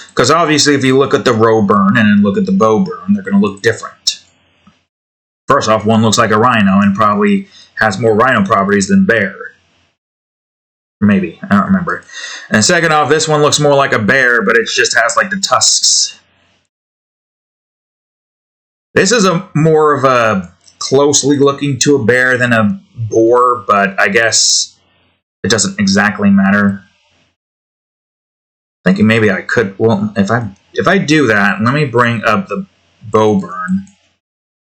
Because obviously, if you look at the Rowburn and then look at the Bowburn, they're going to look different. First off, one looks like a rhino and probably has more rhino properties than bear. Maybe, I don't remember. And second off, this one looks more like a bear, but it just has like the tusks. This is more of a closely looking to a bear than a boar, but I guess it doesn't exactly matter. Thinking maybe I could. Well, if I do that, let me bring up the Bowburn.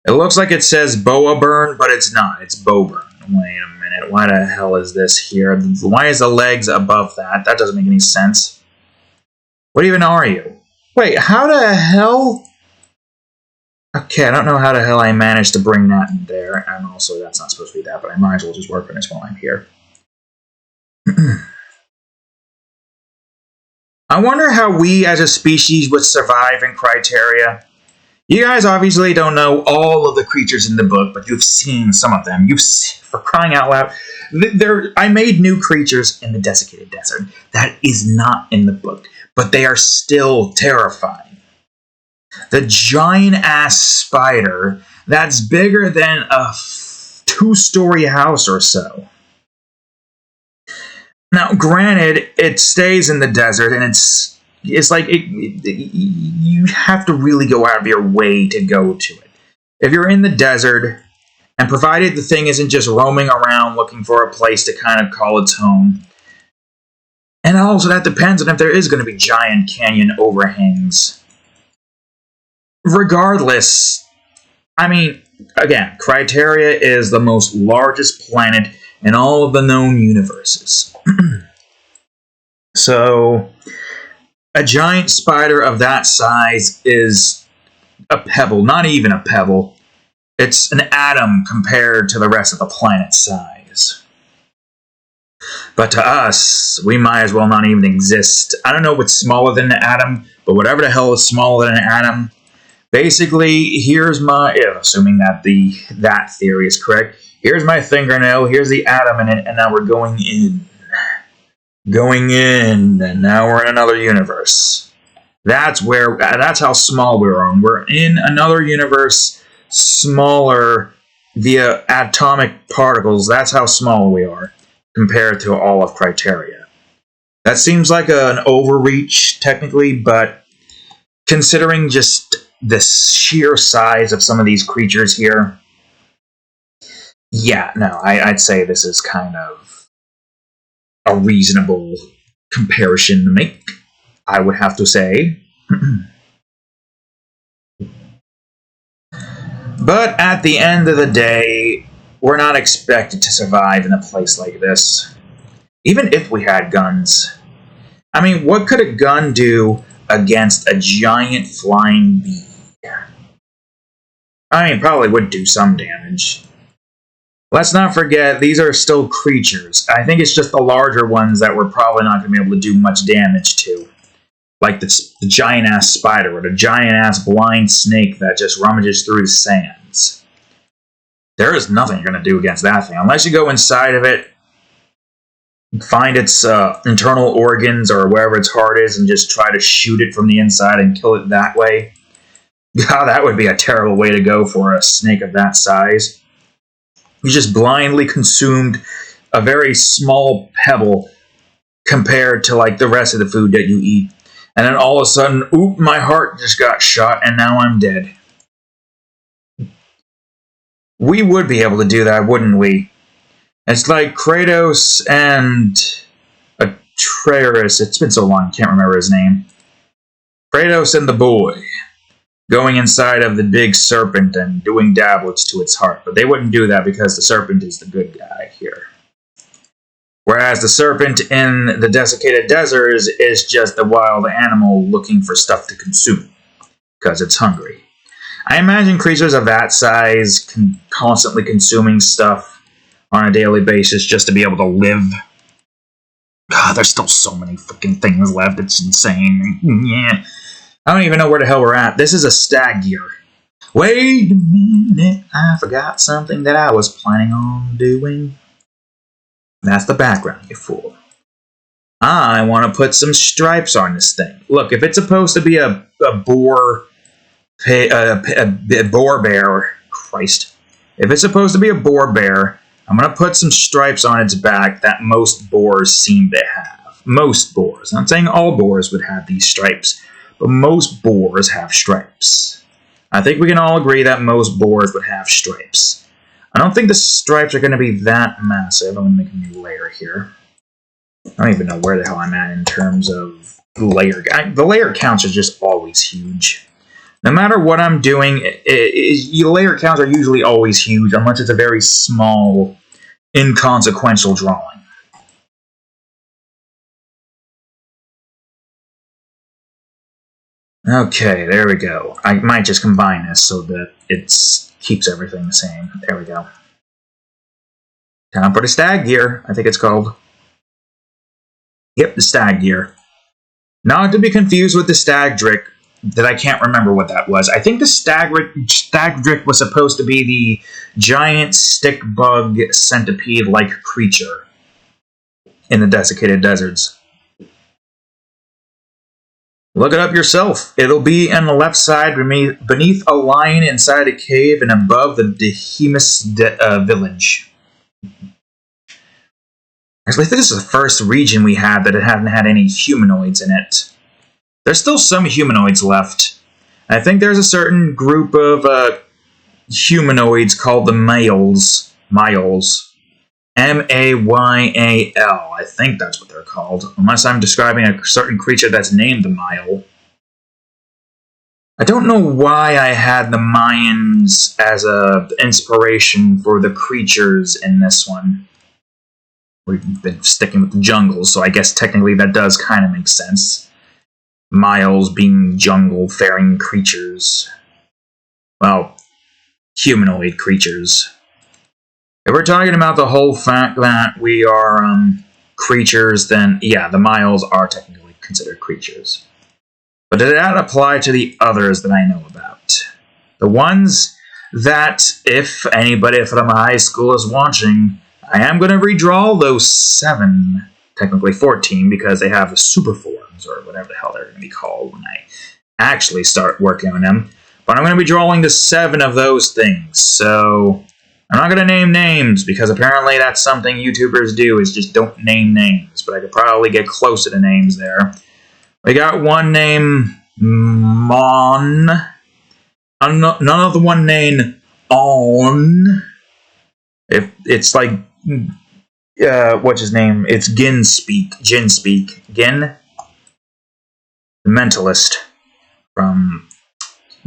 It looks like it says Boa Burn, but it's not. It's Bowburn. Wait a minute. Why the hell is this here? Why is the legs above that? That doesn't make any sense. What even are you? Wait, how the hell? Okay, I don't know how the hell I managed to bring that in there, and also that's not supposed to be that, but I might as well just work on this while I'm here. I wonder how we as a species would survive in Criteria. You guys obviously don't know all of the creatures in the book, but you've seen some of them. For crying out loud. I made new creatures in the desiccated desert. That is not in the book, but they are still terrifying. The giant-ass spider that's bigger than a 2-story house or so. Now, granted, it stays in the desert, and it's like you have to really go out of your way to go to it. If you're in the desert, and provided the thing isn't just roaming around looking for a place to kind of call its home, and also that depends on if there is going to be giant canyon overhangs. Regardless, I mean, again, Criteria is the most largest planet in all of the known universes. So, a giant spider of that size is a pebble, not even a pebble. It's an atom compared to the rest of the planet's size. But to us, we might as well not even exist. I don't know what's smaller than an atom, but whatever the hell is smaller than an atom. Basically, here's my, assuming that that theory is correct, here's my fingernail, here's the atom in it, and now we're going in. And now we're in another universe. That's how small we're on. We're in another universe, smaller via atomic particles. That's how small we are compared to all of Criteria. That seems like an overreach, technically, but considering just the sheer size of some of these creatures here, yeah, no, I'd say this is kind of a reasonable comparison to make, I would have to say. But at the end of the day, we're not expected to survive in a place like this. Even if we had guns. I mean, what could a gun do against a giant flying bee? I mean, probably would do some damage. Let's not forget, these are still creatures. I think it's just the larger ones that we're probably not going to be able to do much damage to. Like the giant-ass spider or the giant-ass blind snake that just rummages through the sands. There is nothing you're going to do against that thing. Unless you go inside of it, find its internal organs or wherever its heart is and just try to shoot it from the inside and kill it that way. God, that would be a terrible way to go for a snake of that size. You just blindly consumed a very small pebble compared to like the rest of the food that you eat. And then all of a sudden, oop, my heart just got shot and now I'm dead. We would be able to do that, wouldn't we? It's like Kratos and Atreus. It's been so long, I can't remember his name. Kratos and the boy going inside of the big serpent and doing dablets to its heart. But they wouldn't do that because the serpent is the good guy here. Whereas the serpent in the desiccated deserts is just a wild animal looking for stuff to consume because it's hungry. I imagine creatures of that size constantly consuming stuff on a daily basis just to be able to live. God, there's still so many freaking things left. It's insane. Yeah. I don't even know where the hell we're at. This is a stag gear. Wait a minute, I forgot something that I was planning on doing. That's the background, you fool. I want to put some stripes on this thing. Look, if it's supposed to be a boar bear, Christ. If it's supposed to be a boar bear, I'm going to put some stripes on its back that most boars seem to have. Most boars. I'm not saying all boars would have these stripes, but most boars have stripes. I think we can all agree that most boars would have stripes. I don't think the stripes are going to be that massive. I'm going to make a new layer here. I don't even know where the hell I'm at in terms of layer. The layer counts are just always huge. No matter what I'm doing, layer counts are usually always huge, unless it's a very small, inconsequential drawing. Okay, there we go. I might just combine this so that it keeps everything the same. There we go. Time for the stag gear, I think it's called. Yep, the stag gear. Not to be confused with the stag drick, that I can't remember what that was. I think the stag drick was supposed to be the giant stick bug centipede-like creature in the desiccated deserts. Look it up yourself. It'll be on the left side beneath a lion inside a cave and above the Dehemus village. Actually, I think this is the first region we had that it hadn't had any humanoids in it. There's still some humanoids left. I think there's a certain group of humanoids called the Mayals. M-A-Y-A-L. I think that's what they're called. Unless I'm describing a certain creature that's named the Mayal. I don't know why I had the Mayans as an inspiration for the creatures in this one. We've been sticking with the jungles, so I guess technically that does kind of make sense. Mayals being jungle-faring creatures. Well, humanoid creatures. If we're talking about the whole fact that we are creatures, then yeah, the Mayals are technically considered creatures. But did that apply to the others that I know about? The ones that, if anybody from high school is watching, I am going to redraw those 7, technically 14, because they have the super forms, or whatever the hell they're going to be called when I actually start working on them. But I'm going to be drawing the 7 of those things, so I'm not going to name names, because apparently that's something YouTubers do, is just don't name names, but I could probably get closer to names there. We got one named Mon. None of the one named On. It's like, what's his name? It's Gin Speak. Gin, the Mentalist from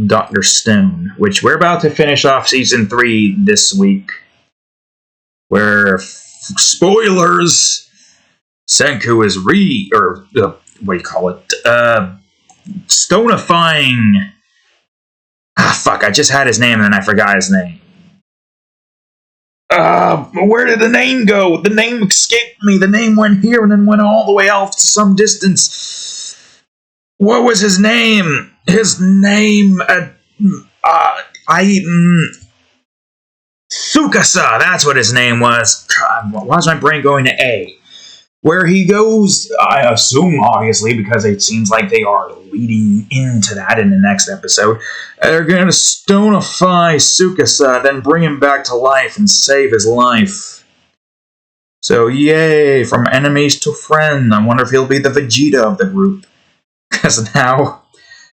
Dr. Stone, which we're about to finish off Season 3 this week. Where, spoilers, Senku is what do you call it? Stonifying Ah, fuck, I just had his name and then I forgot his name. Where did the name go? The name escaped me. The name went here and then went all the way off to some distance. What was his name? His name, Tsukasa, that's what his name was. God, why is my brain going to A? Where he goes, I assume, obviously, because it seems like they are leading into that in the next episode. They're going to stonify Tsukasa, then bring him back to life and save his life. So, yay, from enemies to friend. I wonder if he'll be the Vegeta of the group. Because now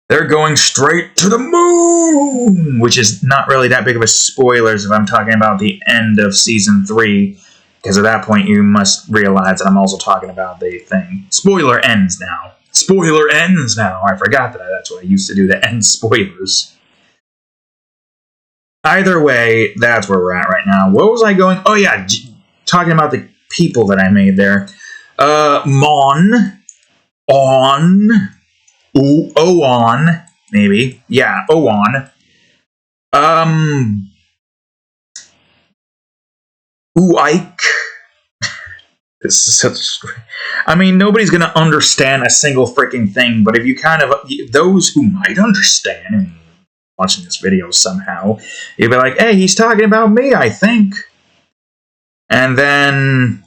they're going straight to the moon! Which is not really that big of a spoilers if I'm talking about the end of Season 3. Because at that point, you must realize that I'm also talking about the thing. Spoiler ends now. Spoiler ends now. I forgot that that's what I used to do, the end spoilers. Either way, that's where we're at right now. What was I going... Oh, yeah, talking about the people that I made there. Oon, maybe. Yeah, Oon. Ike. This is such... I mean, nobody's going to understand a single freaking thing, but if you kind of... Those who might understand, watching this video somehow, you'll be like, hey, he's talking about me, I think. And then...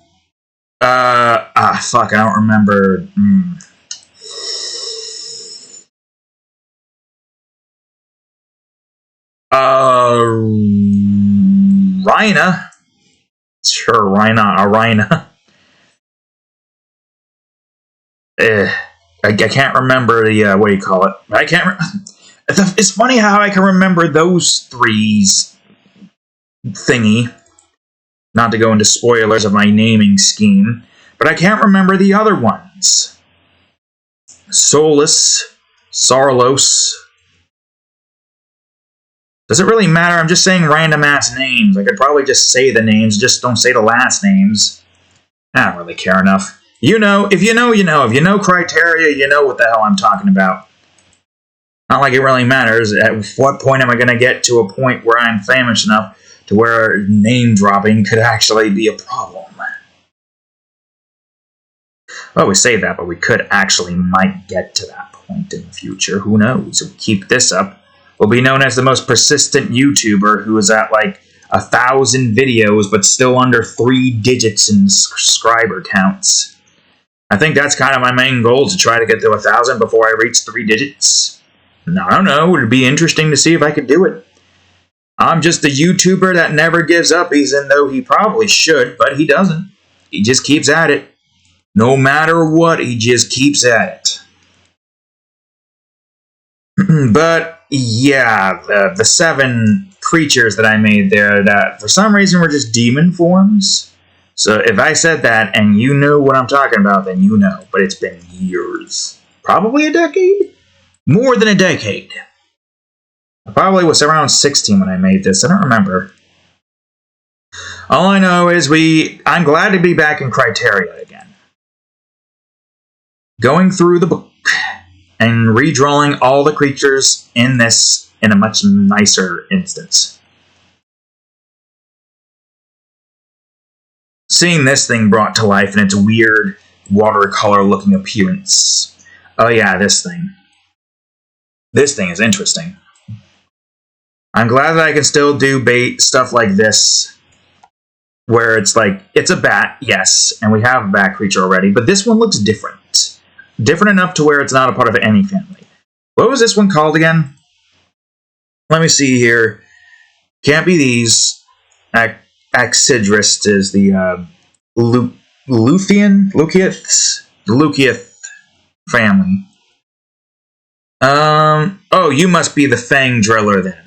fuck, I don't remember... Rhina. Sure, Rhina. I can't remember the, what do you call it? I can't... It's funny how I can remember those three's thingy. Not to go into spoilers of my naming scheme, but I can't remember the other ones. Solus, Sarlos. Does it really matter? I'm just saying random-ass names. I could probably just say the names, just don't say the last names. I don't really care enough. You know, if you know, you know. If you know Criteria, you know what the hell I'm talking about. Not like it really matters. At what point am I going to get to a point where I'm famous enough to where name-dropping could actually be a problem? Well, we say that, but we could actually might get to that point in the future. Who knows? If we keep this up, we'll be known as the most persistent YouTuber who is at like 1,000 videos, but still under 3 digits in subscriber counts. I think that's kind of my main goal, to try to get to 1,000 before I reach 3 digits. I don't know, it would be interesting to see if I could do it. I'm just a YouTuber that never gives up, even though he probably should, but he doesn't. He just keeps at it. No matter what, he just keeps at it. But, yeah, the 7 creatures that I made there that, for some reason, were just demon forms. So if I said that and you know what I'm talking about, then you know. But it's been years. Probably a decade? More than a decade. I probably was around 16 when I made this. I don't remember. All I know is I'm glad to be back in Criteria again. Going through the book and redrawing all the creatures in this in a much nicer instance. Seeing this thing brought to life in its weird watercolor-looking appearance. Oh yeah, this thing. This thing is interesting. I'm glad that I can still do stuff like this, where it's like, it's a bat, yes, and we have a bat creature already, but this one looks different. Different enough to where it's not a part of any family. What was this one called again? Let me see here. Can't be these. Axidrist is the Lucieth family. Oh, you must be the Fang Driller then.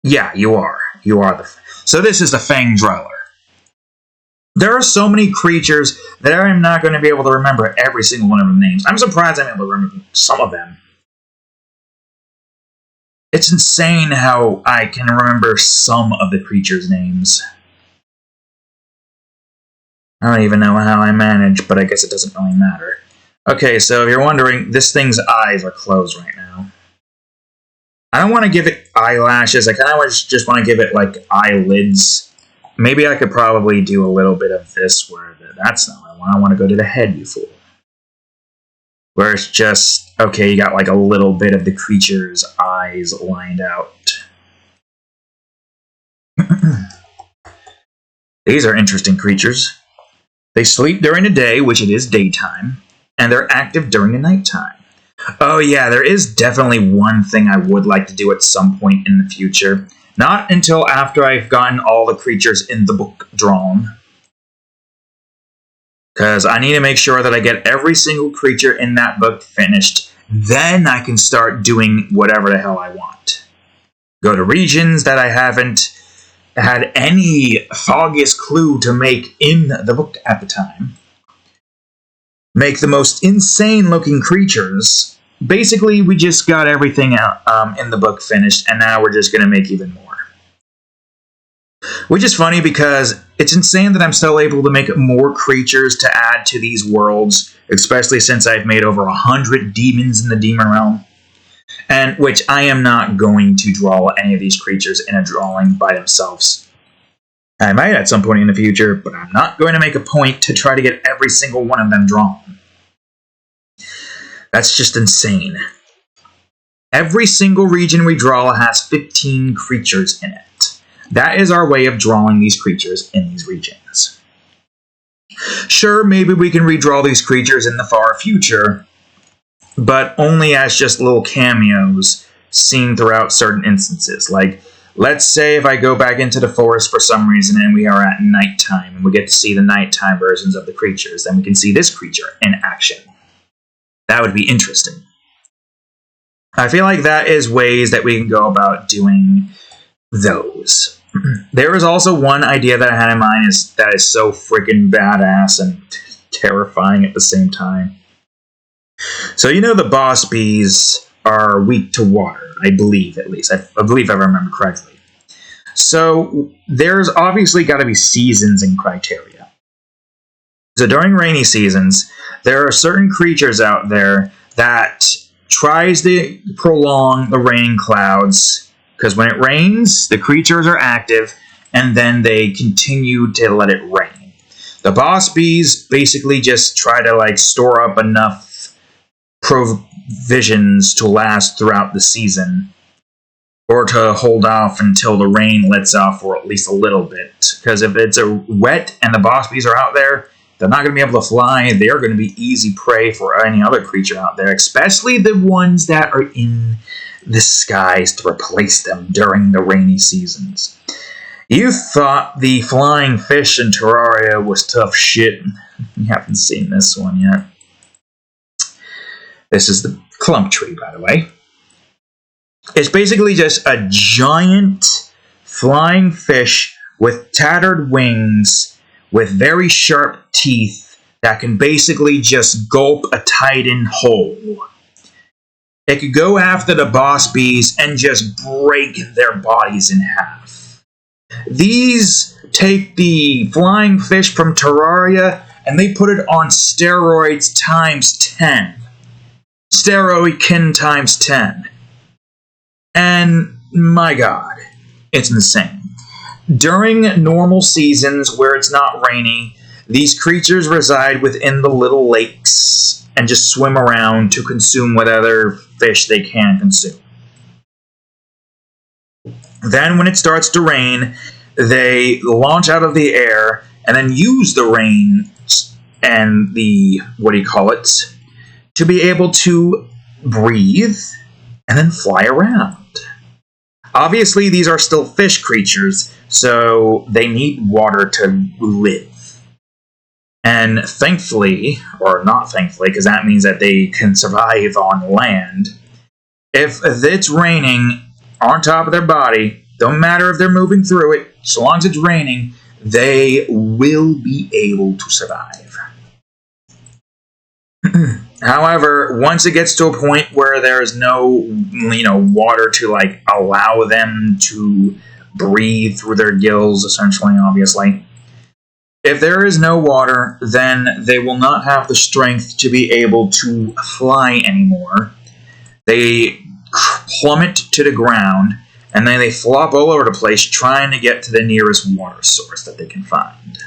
Yeah, you are. You are so this is the Fang Driller. There are so many creatures that I'm not going to be able to remember every single one of the names. I'm surprised I'm able to remember some of them. It's insane how I can remember some of the creatures' names. I don't even know how I manage, but I guess it doesn't really matter. Okay, so if you're wondering, this thing's eyes are closed right now. I don't want to give it eyelashes. I kind of just want to give it like eyelids. Maybe I could probably do a little bit of this where that's not what I want. I want to go to the head, you fool. Where it's just, okay, you got like a little bit of the creature's eyes lined out. These are interesting creatures. They sleep during the day, which it is daytime, and they're active during the nighttime. Oh yeah, there is definitely one thing I would like to do at some point in the future. Not until after I've gotten all the creatures in the book drawn. Because I need to make sure that I get every single creature in that book finished. Then I can start doing whatever the hell I want. Go to regions that I haven't had any foggiest clue to make in the book at the time. Make the most insane looking creatures. Basically, we just got everything out in the book finished, and now we're just going to make even more. Which is funny because it's insane that I'm still able to make more creatures to add to these worlds, especially since I've made over 100 demons in the demon realm. And which I am not going to draw any of these creatures in a drawing by themselves. I might at some point in the future, but I'm not going to make a point to try to get every single one of them drawn. That's just insane. Every single region we draw has 15 creatures in it. That is our way of drawing these creatures in these regions. Sure, maybe we can redraw these creatures in the far future, but only as just little cameos seen throughout certain instances. Like, let's say if I go back into the forest for some reason and we are at nighttime and we get to see the nighttime versions of the creatures, then we can see this creature in action. That would be interesting. I feel like that is ways that we can go about doing those. There is also one idea that I had in mind that is so freaking badass and terrifying at the same time. So you know the boss bees are weak to water, I believe at least. I believe if I remember correctly. So there's obviously got to be seasons in Criteria. So during rainy seasons, there are certain creatures out there that tries to prolong the rain clouds, because when it rains, the creatures are active, and then they continue to let it rain. The boss bees basically just try to store up enough provisions to last throughout the season, or to hold off until the rain lets off for at least a little bit. Because if it's wet and the boss bees are out there, they're not going to be able to fly. They're going to be easy prey for any other creature out there, especially the ones that are in the skies to replace them during the rainy seasons. You thought the flying fish in Terraria was tough shit. You haven't seen this one yet. This is the clump tree, by the way. It's basically just a giant flying fish with tattered wings with very sharp teeth that can basically just gulp a titan whole. It could go after the boss bees and just break their bodies in half. These take the flying fish from Terraria and they put it on steroids times 10. Steroid times 10. And my god, it's insane. During normal seasons where it's not rainy, these creatures reside within the little lakes and just swim around to consume whatever fish they can consume. Then when it starts to rain, they launch out of the air and then use the rain and the, to be able to breathe and then fly around. Obviously, these are still fish creatures, so they need water to live. And thankfully, or not thankfully, because that means that they can survive on land, if it's raining on top of their body, don't matter if they're moving through it, so long as it's raining, they will be able to survive. However, once it gets to a point where there is no, water to allow them to breathe through their gills, essentially, obviously, if there is no water, then they will not have the strength to be able to fly anymore. They plummet to the ground, and then they flop all over the place trying to get to the nearest water source that they can find.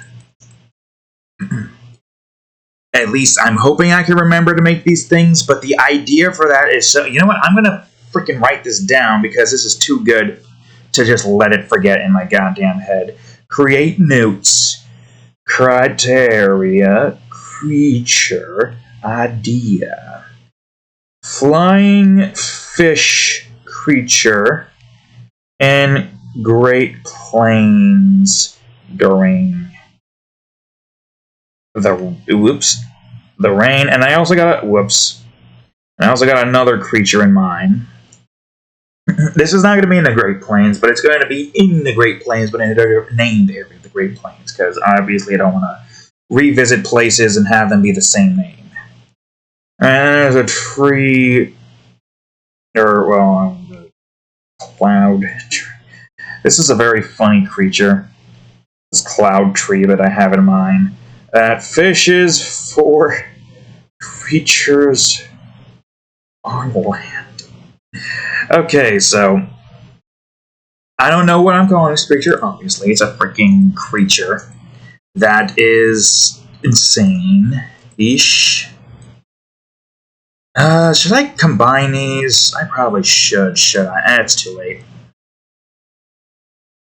At least I'm hoping I can remember to make these things, but the idea for that is so... You know what? I'm going to freaking write this down because this is too good to just let it forget in my goddamn head. Create notes. Criteria. Creature. Idea. Flying fish creature in Great Plains during the rain. And I also got another creature in mind. This is not going to be in the Great Plains, but it's going to be in the Great Plains, but in a named area of the Great Plains, because obviously I don't want to revisit places and have them be the same name. And there's a tree, cloud tree. This is a very funny creature, this cloud tree that I have in mind, that fishes for creatures on land. Okay, so I don't know what I'm calling this creature. Obviously, it's a freaking creature that is insane-ish. Should I combine these? I probably should I? It's too late.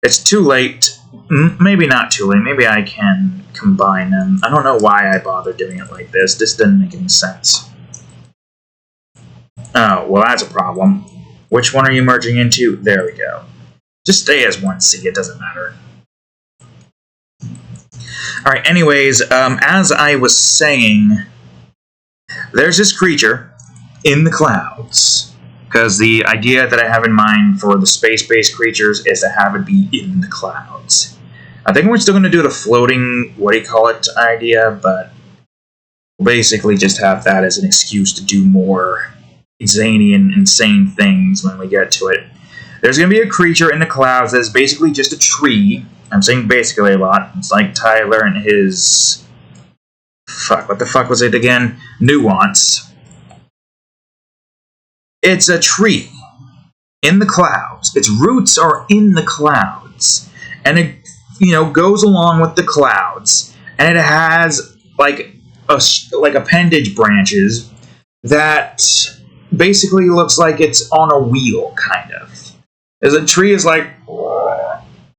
It's too late. Maybe not too late. Maybe I can combine them. I don't know why I bothered doing it like this. This didn't make any sense. Oh, well, that's a problem. Which one are you merging into? There we go. Just stay as 1C, it doesn't matter. Alright, anyways, as I was saying, there's this creature in the clouds. Because the idea that I have in mind for the space-based creatures is to have it be in the clouds. I think we're still going to do the floating, idea, but basically just have that as an excuse to do more zany and insane things when we get to it. There's going to be a creature in the clouds that is basically just a tree. I'm saying basically a lot. It's like Tyler and his... what the fuck was it again? Nuance. It's a tree in the clouds. Its roots are in the clouds. And it, goes along with the clouds. And it has, like appendage branches that basically looks like it's on a wheel, kind of. As a tree is like,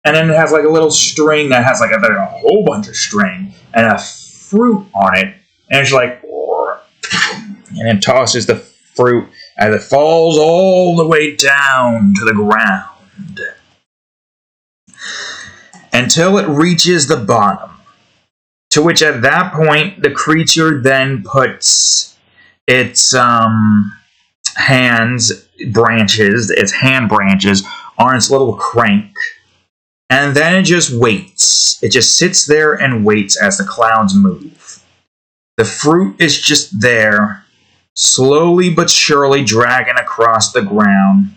and then it has like a little string that has like a whole bunch of string and a fruit on it, and it's like, and it tosses the fruit as it falls all the way down to the ground until it reaches the bottom, to which at that point the creature then puts its hand branches on its little crank, and then it just waits. It just sits there and waits as the clouds move. The fruit is just there, slowly but surely dragging across the ground.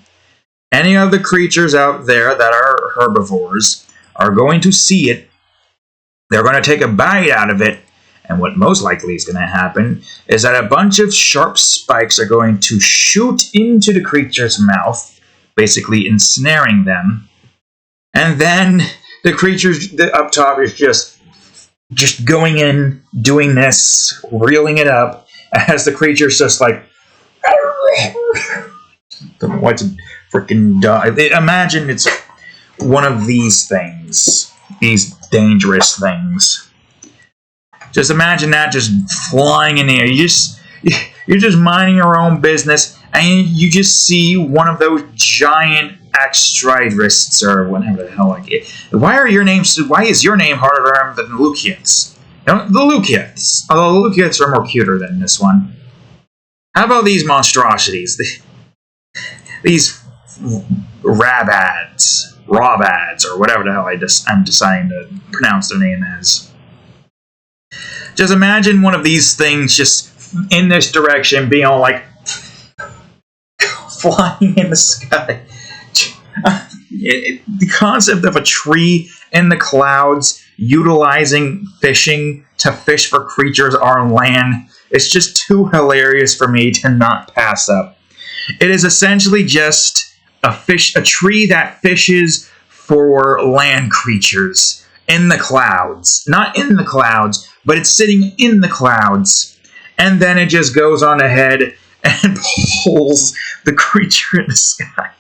Any of the creatures out there that are herbivores are going to see it. They're going to take a bite out of it. And what most likely is going to happen is that a bunch of sharp spikes are going to shoot into the creature's mouth, basically ensnaring them. And then the creature up top is just going in, doing this, reeling it up, as the creature's just like... Don't know what's a freaking dog. Imagine it's one of these things. These dangerous things. Just imagine that just flying in the air. You're just minding your own business, and you just see one of those giant extridrists, or whatever the hell like it. Why is your name harder to remember than the Lucians? The Lucians. Although the Lucians are more cuter than this one. How about these monstrosities? These rabads, or whatever the hell I'm deciding to pronounce their name as. Just imagine one of these things just in this direction being all like flying in the sky. The concept of a tree in the clouds utilizing fishing to fish for creatures on land is just too hilarious for me to not pass up. It is essentially just a tree that fishes for land creatures in the clouds. Not in the clouds, but it's sitting in the clouds. And then it just goes on ahead and pulls the creature in the sky.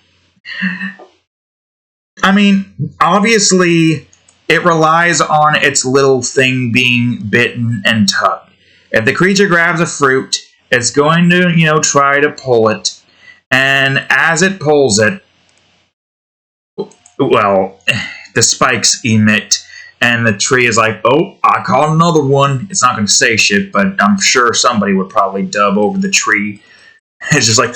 I mean, obviously, it relies on its little thing being bitten and tugged. If the creature grabs a fruit, it's going to, try to pull it. And as it pulls it, well, the spikes emit, and the tree is like, oh, I caught another one. It's not going to say shit, but I'm sure somebody would probably dub over the tree. It's just like,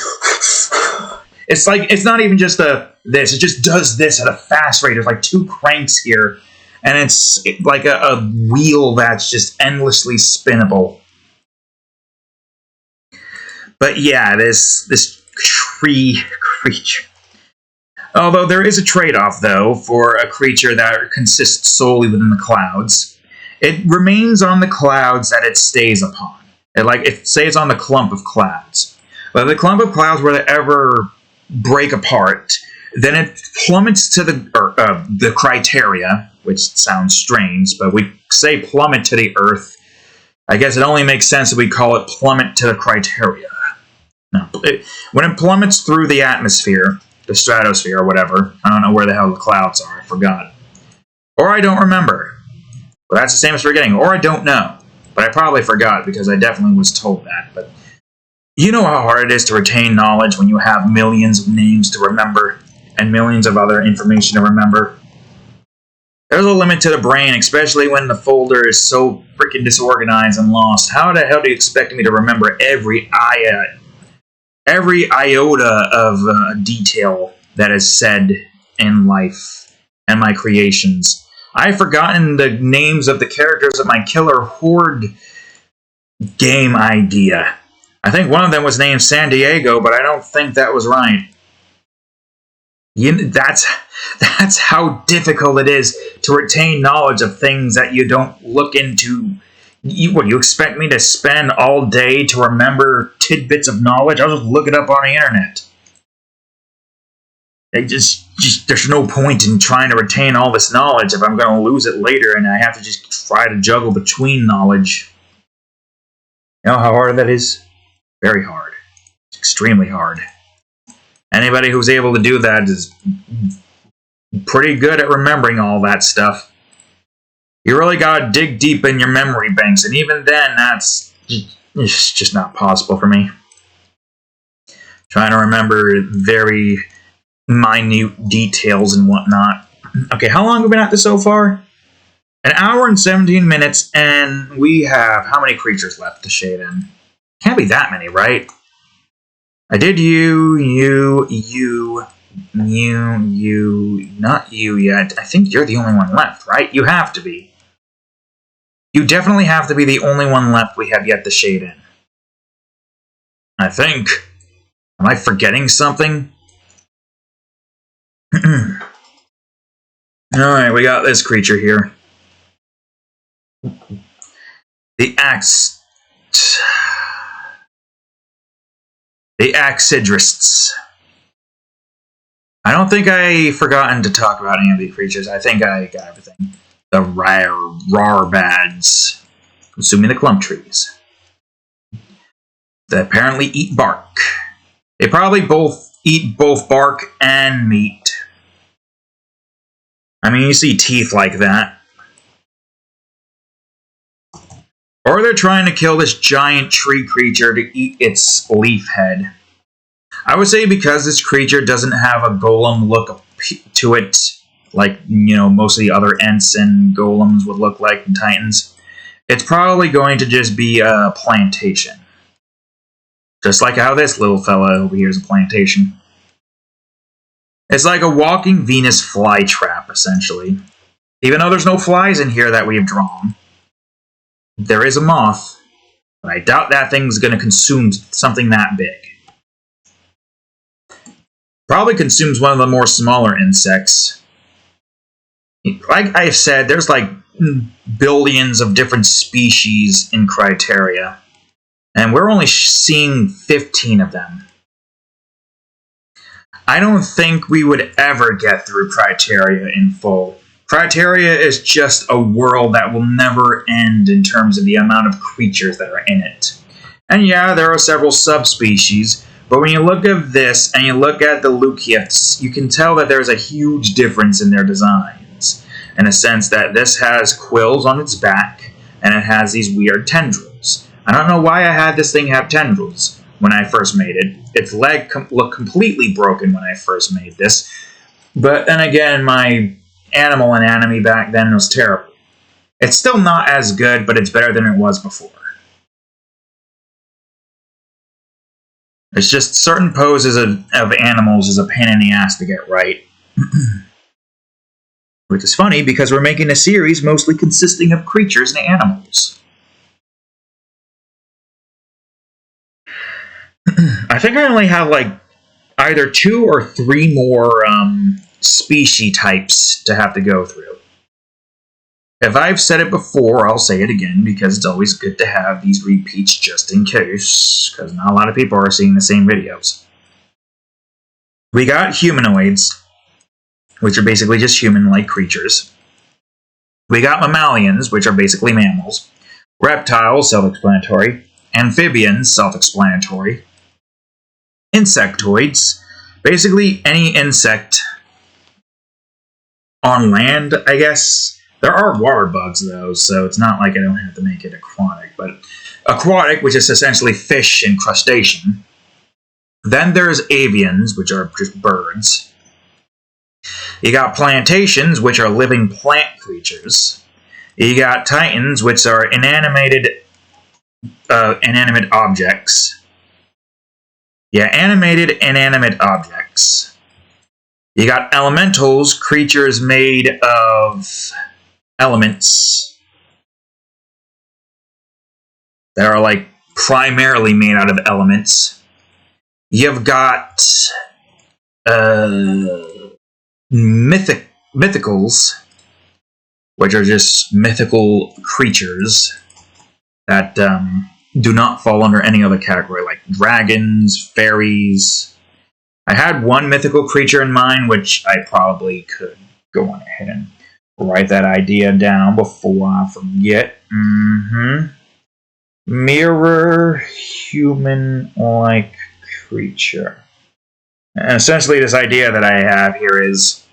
it's not even just this. It just does this at a fast rate. There's like 2 cranks here, and it's like a wheel that's just endlessly spinnable. But yeah, this tree creature. Although there is a trade-off, though, for a creature that consists solely within the clouds. It remains on the clouds that it stays upon. It stays on the clump of clouds. But if the clump of clouds were to ever break apart, then it plummets to the Criteria, which sounds strange, but we say plummet to the earth. I guess it only makes sense that we call it plummet to the Criteria. No, when it plummets through the atmosphere, the stratosphere or whatever, I don't know where the hell the clouds are, I forgot. Or I don't remember. Well, that's the same as forgetting. Or I don't know. But I probably forgot because I definitely was told that. But you know how hard it is to retain knowledge when you have millions of names to remember and millions of other information to remember. There's a limit to the brain, especially when the folder is so freaking disorganized and lost. How the hell do you expect me to remember every iota of detail that is said in life and my creations? I've forgotten the names of the characters of my Killer Horde game idea. I think one of them was named San Diego, but I don't think that was right. That's how difficult it is to retain knowledge of things that you don't look into. You expect me to spend all day to remember tidbits of knowledge? I'll just look it up on the internet. There's no point in trying to retain all this knowledge if I'm going to lose it later and I have to just try to juggle between knowledge. You know how hard that is? Very hard. It's extremely hard. Anybody who's able to do that is pretty good at remembering all that stuff. You really gotta dig deep in your memory banks, and even then, it's just not possible for me. Trying to remember very minute details and whatnot. Okay, how long have we been at this so far? 1 hour and 17 minutes, and we have how many creatures left to shade in? Can't be that many, right? I did you, not you yet. I think you're the only one left, right? You have to be. You definitely have to be the only one left we have yet to shade in. I think. Am I forgetting something? Alright, we got this creature here. The Axidrists. I don't think I've forgotten to talk about any of these creatures. I think I got everything. The Rarbads, consuming the clump trees. They apparently eat bark. They probably eat both bark and meat. I mean, you see teeth like that. Or they're trying to kill this giant tree creature to eat its leaf head. I would say because this creature doesn't have a golem look to it, like, most of the other Ents and golems would look like in Titans, it's probably going to just be a plantation. Just like how this little fella over here is a plantation. It's like a walking Venus flytrap, essentially. Even though there's no flies in here that we've drawn. There is a moth, but I doubt that thing's going to consume something that big. Probably consumes one of the more smaller insects. Like I said, there's like billions of different species in Criteria, and we're only seeing 15 of them. I don't think we would ever get through Criteria in full. Criteria is just a world that will never end in terms of the amount of creatures that are in it. And yeah, there are several subspecies, but when you look at this and you look at the Luciaths, you can tell that there's a huge difference in their designs. In a sense that this has quills on its back, and it has these weird tendrils. I don't know why I had this thing have tendrils when I first made it. Its leg looked completely broken when I first made this. But then again, my animal anatomy back then was terrible. It's still not as good, but it's better than it was before. It's just certain poses of animals is a pain in the ass to get right. Which is funny because we're making a series mostly consisting of creatures and animals. I think I only have like either 2 or 3 more species types to have to go through. If I've said it before, I'll say it again because it's always good to have these repeats just in case, because not a lot of people are seeing the same videos. We got humanoids, which are basically just human-like creatures. We got mammalians, which are basically mammals. Reptiles, self-explanatory. Amphibians, self-explanatory. Insectoids, basically any insect on land, I guess. There are water bugs, though, so it's not like I don't have to make it aquatic. But aquatic, which is essentially fish and crustacean. Then there's avians, which are just birds. You got plantations, which are living plant creatures. You got titans, which are inanimate objects. Yeah, animated inanimate objects. You got elementals, creatures made of elements that are like primarily made out of elements. You've got mythicals, which are just mythical creatures that do not fall under any other category, like dragons, fairies. I had one mythical creature in mind, which I probably could go on ahead and write that idea down before I forget. Mirror human-like creature. And essentially this idea that I have here is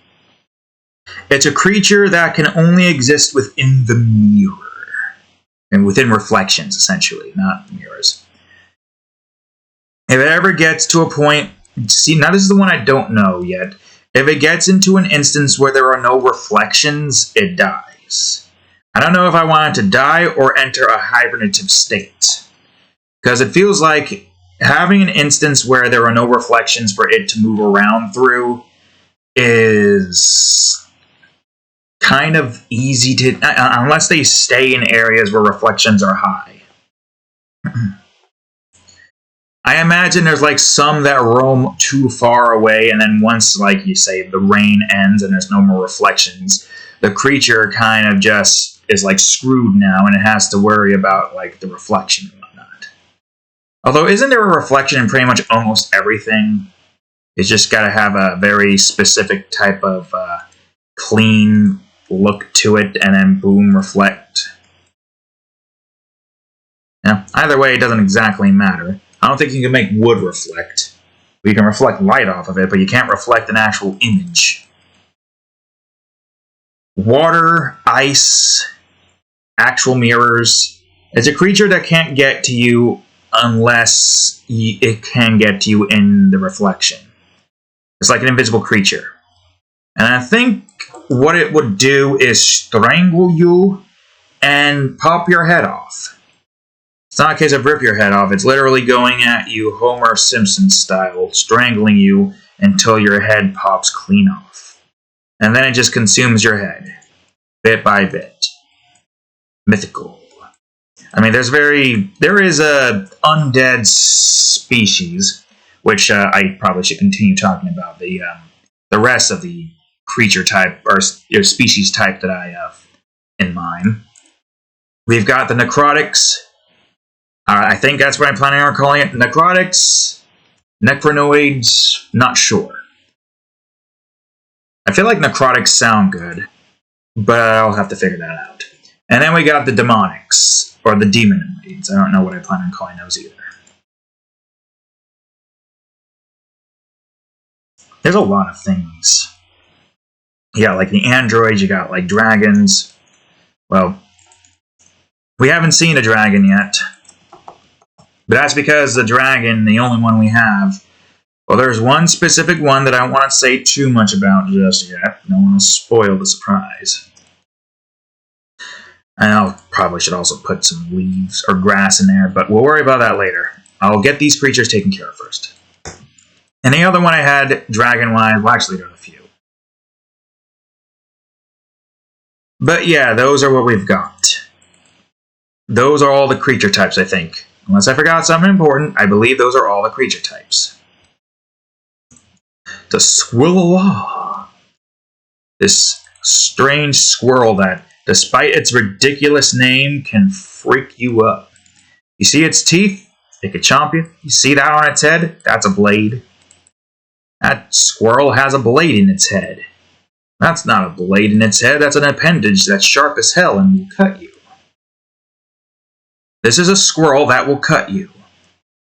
it's a creature that can only exist within the mirror. And within reflections, essentially, not mirrors. If it ever gets to a point... See, now this is the one I don't know yet. If it gets into an instance where there are no reflections, it dies. I don't know if I want it to die or enter a hibernative state. Because it feels like having an instance where there are no reflections for it to move around through is kind of easy to... unless they stay in areas where reflections are high. I imagine there's like some that roam too far away, and then once, like you say, the rain ends and there's no more reflections, the creature kind of just is like screwed now, and it has to worry about like the reflection and whatnot. Although, isn't there a reflection in pretty much almost everything? It's just got to have a very specific type of clean look to it, and then boom, reflect. Yeah, either way, it doesn't exactly matter. I don't think you can make wood reflect. You can reflect light off of it, but you can't reflect an actual image. Water, ice, actual mirrors. It's a creature that can't get to you unless it can get to you in the reflection. It's like an invisible creature. And I think what it would do is strangle you and pop your head off. It's not a case of rip your head off. It's literally going at you Homer Simpson style, strangling you until your head pops clean off. And then it just consumes your head, bit by bit. Mythical. I mean, there is a undead species, which I probably should continue talking about. The rest of the creature type, or species type that I have in mind. We've got the necrotics. I think that's what I'm planning on calling it. Necrotics, necronoids, not sure. I feel like necrotics sound good, but I'll have to figure that out. And then we got the demonics, or the demonoids. I don't know what I plan on calling those either. There's a lot of things. You got like the androids, you got like dragons. Well, we haven't seen a dragon yet. But that's because the dragon, the only one we have, well, there's one specific one that I don't want to say too much about just yet. I don't want to spoil the surprise. And I probably should also put some leaves or grass in there, but we'll worry about that later. I'll get these creatures taken care of first. And the other one I had, dragon-wise, well, actually, there are a few. But yeah, those are what we've got. Those are all the creature types, I think. Unless I forgot something important, I believe those are all the creature types. The Squirrel. This strange squirrel that, despite its ridiculous name, can freak you up. You see its teeth? It could chomp you. You see that on its head? That's a blade. That squirrel has a blade in its head. That's not a blade in its head, that's an appendage that's sharp as hell and will cut you. This is a squirrel that will cut you.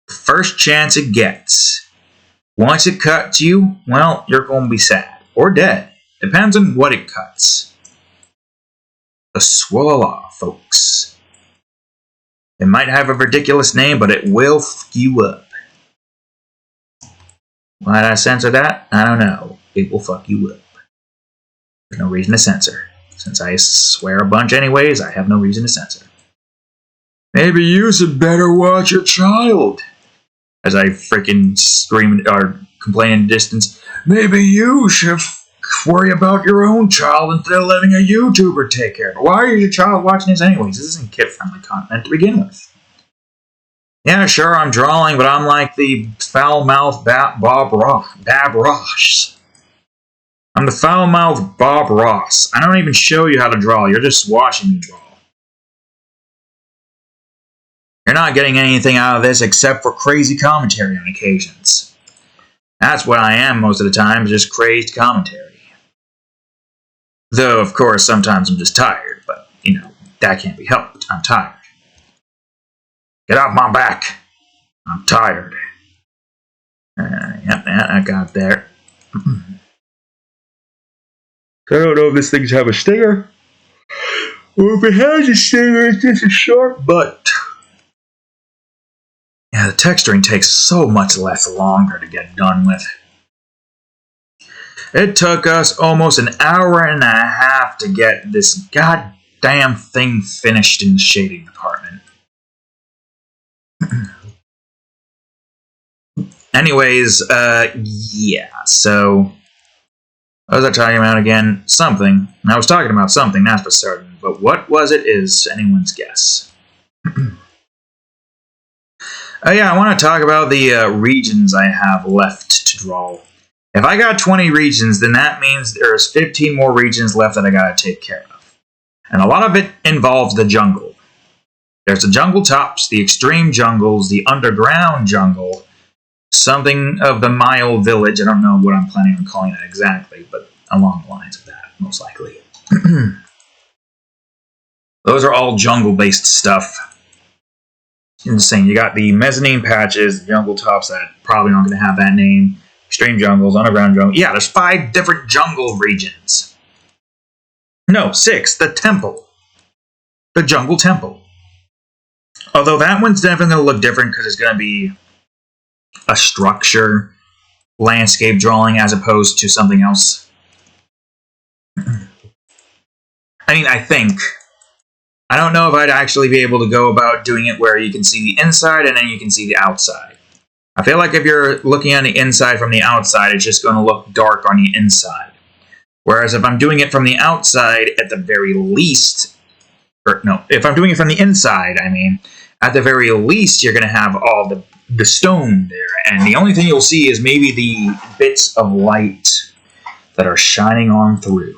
The first chance it gets. Once it cuts you, well, you're going to be sad. Or dead. Depends on what it cuts. The Swallow, folks. It might have a ridiculous name, but it will f you up. Why did I censor that? I don't know. It will fuck you up. There's no reason to censor. Since I swear a bunch anyways, I have no reason to censor. Maybe you should better watch your child. As I freaking scream or complain in distance. Maybe you should worry about your own child instead of letting a YouTuber take care of it. Why is your child watching this anyways? This isn't kid-friendly content to begin with. Yeah, sure, I'm drawing, but I'm like the foul-mouthed Bob Ross. I'm the foul-mouthed Bob Ross. I don't even show you how to draw. You're just watching me draw. You're not getting anything out of this except for crazy commentary on occasions. That's what I am most of the time, just crazed commentary. Though, of course, sometimes I'm just tired, but, you know, that can't be helped. I'm tired. Get off my back. I'm tired. Yep, I got there. I don't know if this thing's have a stinger. Or if it has a stinger, it's just a sharp butt. Yeah, the texturing takes so much less longer to get done with. It took us almost an hour and a half to get this goddamn thing finished in the shading department. Anyways, yeah, so what was I talking about again? Something. I was talking about something, that's for certain, but what was it is anyone's guess. Oh yeah, I want to talk about the regions I have left to draw. If I got 20 regions, then that means there's 15 more regions left that I gotta take care of. And a lot of it involves the jungle. There's the jungle tops, the extreme jungles, the underground jungle, something of the Mile Village. I don't know what I'm planning on calling that exactly, but along the lines of that, most likely. Those are all jungle-based stuff. Insane. You got the mezzanine patches, the jungle tops that probably aren't going to have that name, extreme jungles, underground jungle. Yeah, there's 5 different jungle regions. No, 6. The temple. The jungle temple. Although that one's definitely going to look different because it's going to be a structure, landscape drawing as opposed to something else. I mean, I think. I don't know if I'd actually be able to go about doing it where you can see the inside and then you can see the outside. I feel like if you're looking on the inside from the outside, it's just going to look dark on the inside. Whereas if I'm doing it from the outside, at the very least, or no, if I'm doing it from the inside, I mean, at the very least, you're going to have all the stone there. And the only thing you'll see is maybe the bits of light that are shining on through.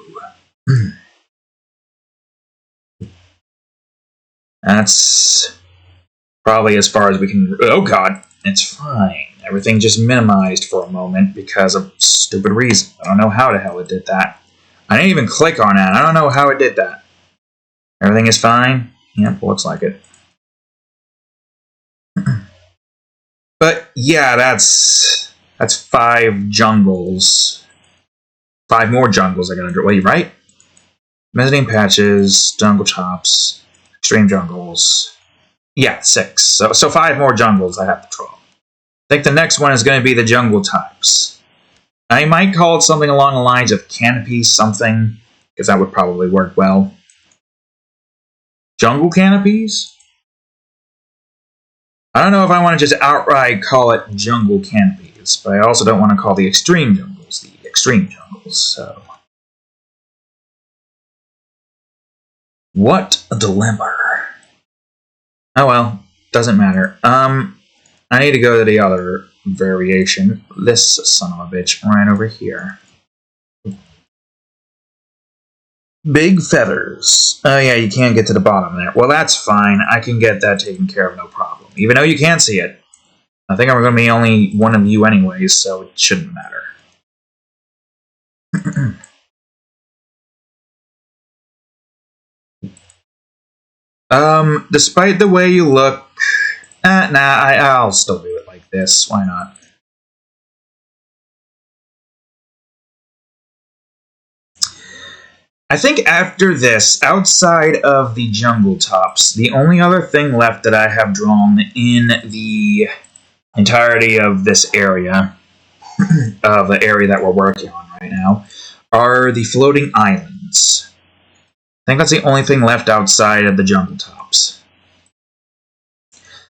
That's probably as far as we can... Oh, God. It's fine. Everything just minimized for a moment because of stupid reason. I don't know how the hell it did that. I didn't even click on that. I don't know how it did that. Everything is fine? Yep, looks like it. But yeah, that's 5 jungles. 5 more jungles I gotta draw. Wait, right? Mezzanine patches, jungle chops, extreme jungles. Yeah, 6. So 5 more jungles I have to draw. I think the next one is going to be the jungle types. I might call it something along the lines of canopy something, because that would probably work well. Jungle canopies? I don't know if I want to just outright call it jungle canopies, but I also don't want to call the extreme jungles the extreme jungles, so. What a dilemma. Oh well, doesn't matter. I need to go to the other variation. This son of a bitch right over here. Big feathers. Oh yeah, you can't get to the bottom there. Well, that's fine. I can get that taken care of, no problem. Even though you can't see it. I think I'm going to be only one of you anyways, so it shouldn't matter. Despite the way you look... I'll still do it like this. Why not? I think after this, outside of the jungle tops, the only other thing left that I have drawn in the entirety of this area, of the area that we're working on right now, are the floating islands. I think that's the only thing left outside of the jungle tops.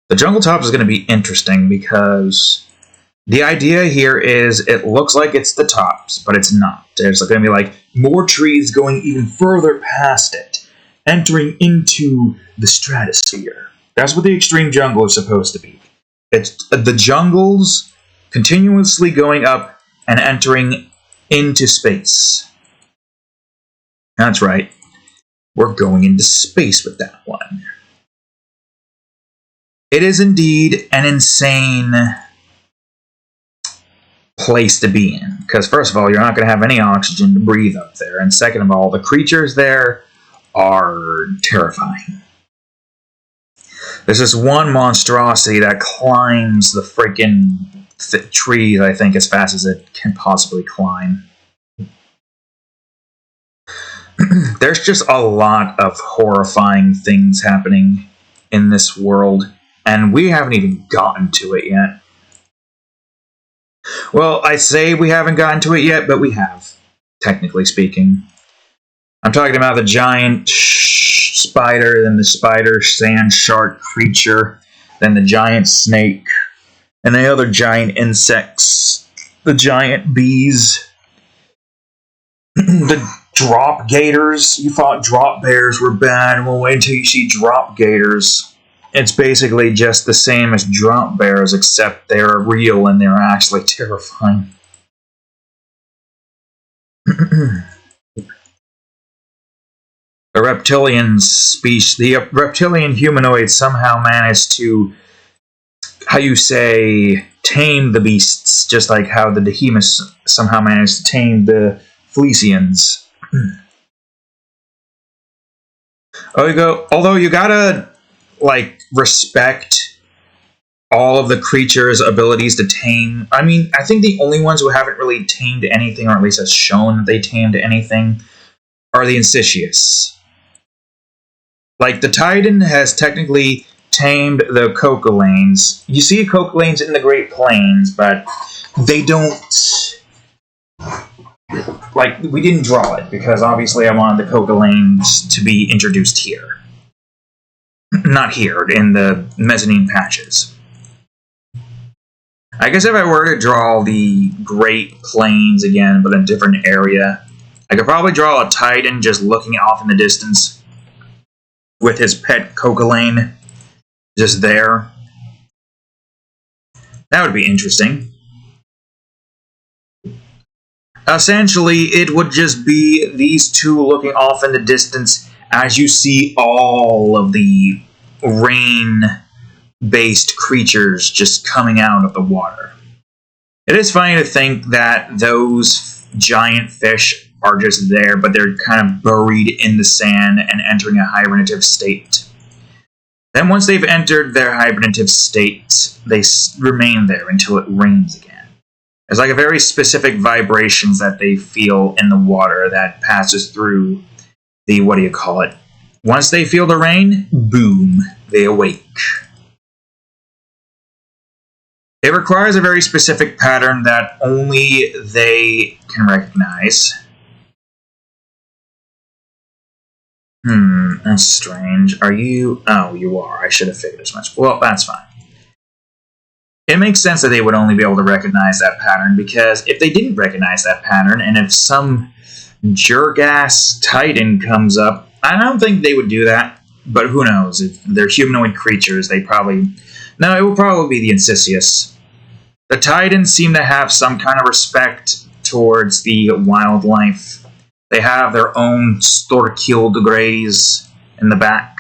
The jungle tops is going to be interesting because the idea here is it looks like it's the tops, but it's not. There's going to be like more trees going even further past it, entering into the stratosphere. That's what the extreme jungle is supposed to be. It's the jungles continuously going up and entering into space. That's right. We're going into space with that one. It is indeed an insane place to be in. Because first of all, you're not going to have any oxygen to breathe up there. And second of all, the creatures there are terrifying. There's this one monstrosity that climbs the freaking trees, I think, as fast as it can possibly climb. There's just a lot of horrifying things happening in this world, and we haven't even gotten to it yet. Well, I say we haven't gotten to it yet, but we have, technically speaking. I'm talking about the giant spider, then the spider sand shark creature, then the giant snake, and the other giant insects, the giant bees, the drop gators. You thought drop bears were bad, well, wait until you see drop gators. It's basically just the same as drop bears, except they're real and they're actually terrifying. The reptilian species, the reptilian humanoids somehow managed to, how you say, tame the beasts, just like how the behemoths somehow managed to tame the Fleecians. Although you gotta, like, respect all of the creatures' abilities to tame. I mean, I think the only ones who haven't really tamed anything, or at least has shown that they tamed anything, are the Insitius. Like, the Titan has technically tamed the Cocolanes. You see Cocolanes in the Great Plains, but they don't... Like, we didn't draw it, because obviously I wanted the Cocolanes to be introduced here. Not here, in the mezzanine patches. I guess if I were to draw the Great Plains again, but in a different area, I could probably draw a Titan just looking off in the distance with his pet Cocolane just there. That would be interesting. Essentially, it would just be these two looking off in the distance as you see all of the rain based creatures just coming out of the water. It is funny to think that those giant fish are just there, but they're kind of buried in the sand and entering a hibernative state. Then once they've entered their hibernative state, they remain there until it rains again. There's like a very specific vibrations that they feel in the water that passes through the, what do you call it? Once they feel the rain, boom, they awake. It requires a very specific pattern that only they can recognize. That's strange. Are you? Oh, you are. I should have figured as much. Well, that's fine. It makes sense that they would only be able to recognize that pattern, because if they didn't recognize that pattern, and if some jerk-ass titan comes up, I don't think they would do that, but who knows? If they're humanoid creatures, they probably... No, it will probably be the Insisius. The Titans seem to have some kind of respect towards the wildlife. They have their own Storkildegrays in the back.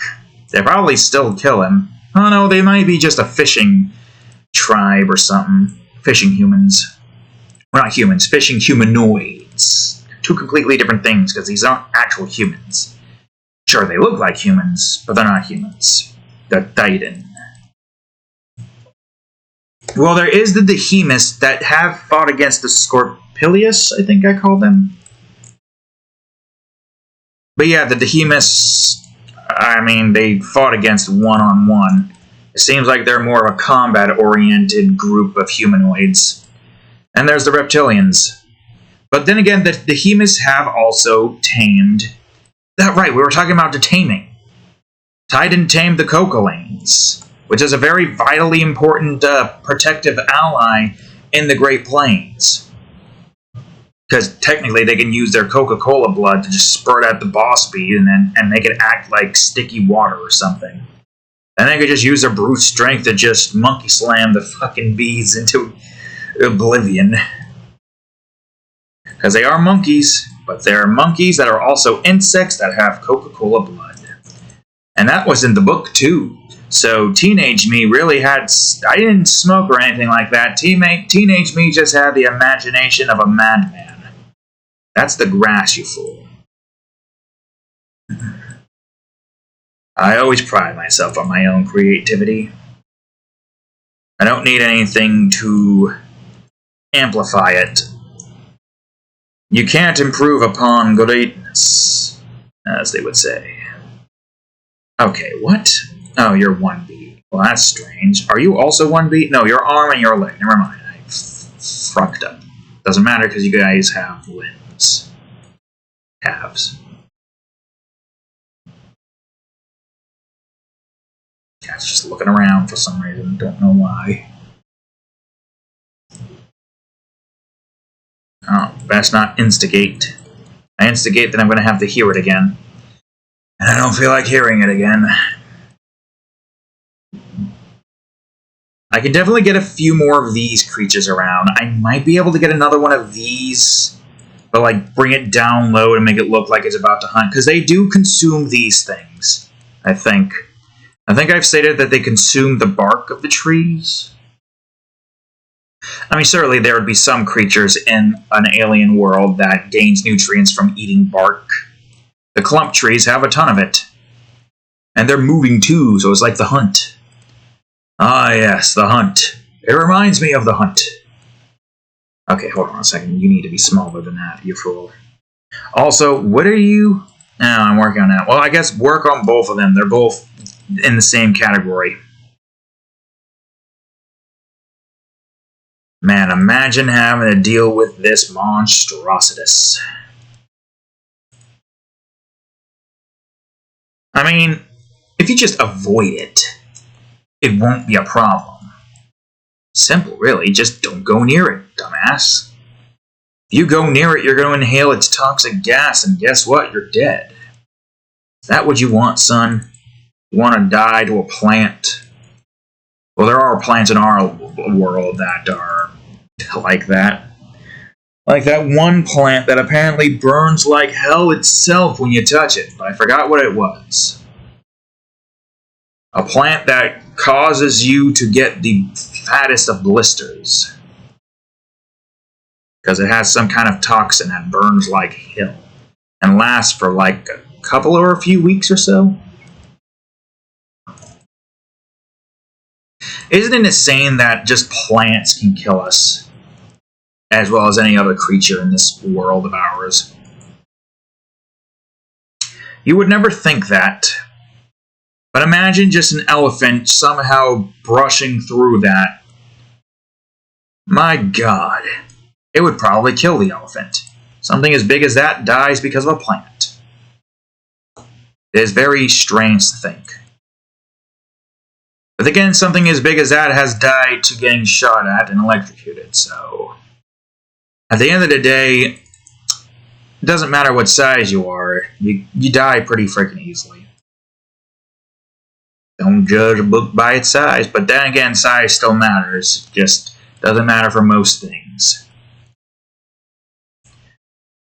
They probably still kill him. Oh no, they might be just a fishing tribe or something. Fishing humans. Well, not humans, fishing humanoids. Two completely different things, because these aren't actual humans. Sure, they look like humans, but they're not humans. They're Titan. Well, there is the Behemoths that have fought against the Scorpilius, I think I called them. But yeah, the Behemoths, I mean, they fought against one-on-one. It seems like they're more of a combat-oriented group of humanoids. And there's the Reptilians. But then again, the Behemoths have also tamed... That right, we were talking about the taming. Titan tamed the Cocolanes, which is a very vitally important protective ally in the Great Plains. Because technically they can use their Coca-Cola blood to just spurt out the boss bee and make it act like sticky water or something. And they could just use their brute strength to just monkey slam the fucking bees into oblivion. Because they are monkeys, but they're monkeys that are also insects that have Coca-Cola blood. And that was in the book too. So teenage me really had... I didn't smoke or anything like that. Teenage me just had the imagination of a madman. That's the grass, you fool. I always pride myself on my own creativity. I don't need anything to amplify it. You can't improve upon greatness, as they would say. Okay, what? Oh, you're 1B. Well, that's strange. Are you also 1B? No, your arm and your leg. Never mind. I fucked up. Doesn't matter because you guys have limbs. Calves. Cat's just looking around for some reason. Don't know why. Oh, best not instigate. I instigate, then I'm going to have to hear it again. And I don't feel like hearing it again. I can definitely get a few more of these creatures around. I might be able to get another one of these, but like bring it down low and make it look like it's about to hunt. Because they do consume these things, I think. I think I've stated that they consume the bark of the trees. I mean, certainly there would be some creatures in an alien world that gains nutrients from eating bark. The clump trees have a ton of it. And they're moving too, so it's like the hunt. Ah, yes, the hunt. It reminds me of the hunt. Okay, hold on a second. You need to be smaller than that, you fool. Also, what are you... No, I'm working on that. Well, I guess work on both of them. They're both in the same category. Man, imagine having to deal with this monstrositus. I mean, if you just avoid it, it won't be a problem. Simple, really. Just don't go near it, dumbass. If you go near it, you're going to inhale its toxic gas, and guess what? You're dead. Is that what you want, son? You want to die to a plant? Well, there are plants in our world that are like that. Like that one plant that apparently burns like hell itself when you touch it, but I forgot what it was. A plant that causes you to get the fattest of blisters. Because it has some kind of toxin that burns like hell. And lasts for like a couple or a few weeks or so. Isn't it insane that just plants can kill us? As well as any other creature in this world of ours. You would never think that. But imagine just an elephant somehow brushing through that. My God. It would probably kill the elephant. Something as big as that dies because of a plant. It is very strange to think. But again, something as big as that has died to getting shot at and electrocuted, so... At the end of the day, it doesn't matter what size you are, you die pretty freaking easily. Don't judge a book by its size, but then again, size still matters. Just doesn't matter for most things.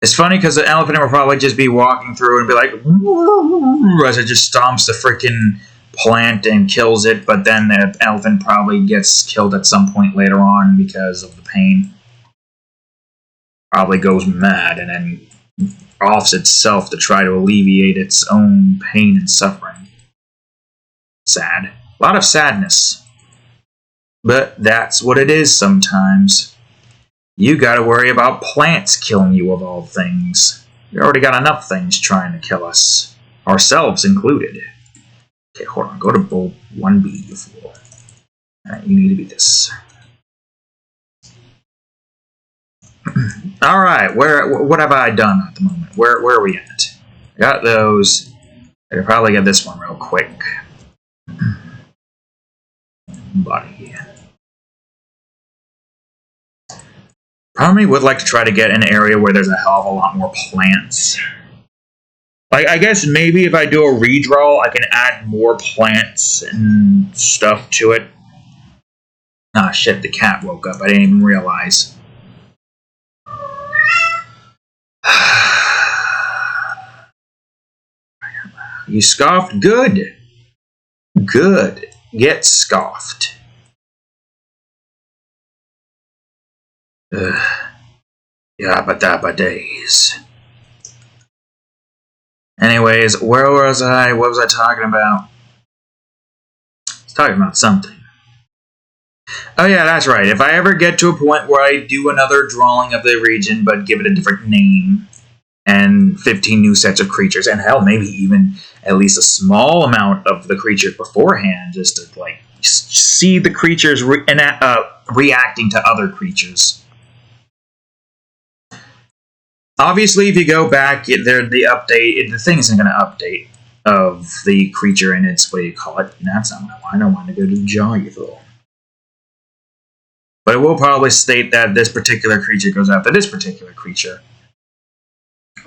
It's funny because the elephant will probably just be walking through and be like, as it just stomps the freaking plant and kills it, but then the elephant probably gets killed at some point later on because of the pain. Probably goes mad and then offs itself to try to alleviate its own pain and suffering. Sad. A lot of sadness. But that's what it is sometimes. You gotta worry about plants killing you of all things. We already got enough things trying to kill us. Ourselves included. Okay, hold on. Go to bulb 1B, you fool. Alright, you need to be this. Alright, what have I done at the moment? Where are we at? I got those. I could probably get this one real quick. Buddy. Probably would like to try to get an area where there's a hell of a lot more plants. Like, I guess maybe if I do a redraw, I can add more plants and stuff to it. Ah, shit, the cat woke up. I didn't even realize. You scoffed? Good. Good. Get scoffed. Yabba dabba days. Anyways, where was I? What was I talking about? I was talking about something. Oh yeah, that's right. If I ever get to a point where I do another drawing of the region, but give it a different name, and 15 new sets of creatures, and hell, maybe even at least a small amount of the creatures beforehand, just to like see the creatures reacting to other creatures. Obviously, if you go back, the thing isn't going to update of the creature and its, what do you call it? That's not what I want. I don't want to go to jaw, you fool. But it will probably state that this particular creature goes after this particular creature.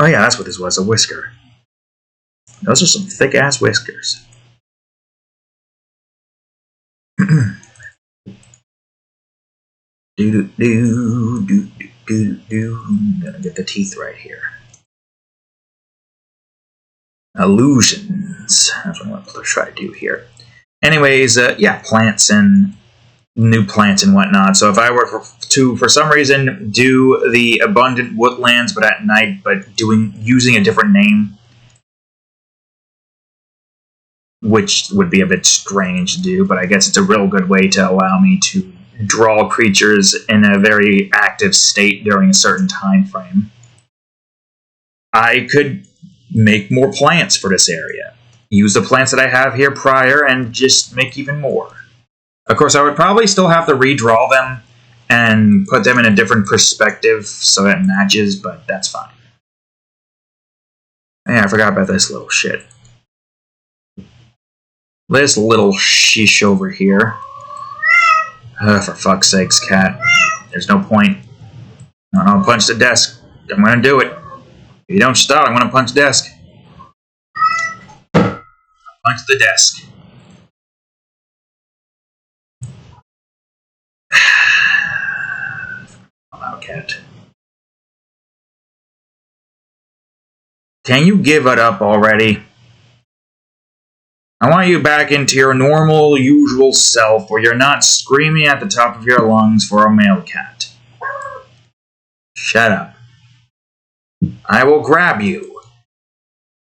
Oh yeah, that's what this was, a whisker. Those are some thick-ass whiskers. I'm gonna get the teeth right here. Illusions. That's what I'm going to try to do here. Anyways, yeah, plants and new plants and whatnot. So if I were to, for some reason, do the Abundant Woodlands, but at night, but using a different name, which would be a bit strange to do, but I guess it's a real good way to allow me to draw creatures in a very active state during a certain time frame. I could make more plants for this area. Use the plants that I have here prior and just make even more. Of course, I would probably still have to redraw them and put them in a different perspective so it matches, but that's fine. Yeah, I forgot about this little shit. This little sheesh over here. For fuck's sakes, cat. There's no point. I'm gonna punch the desk. I'm gonna do it. If you don't stop, I'm gonna punch the desk. Punch the desk. Allow cat. Can you give it up already? I want you back into your normal, usual self where you're not screaming at the top of your lungs for a male cat. Shut up. I will grab you.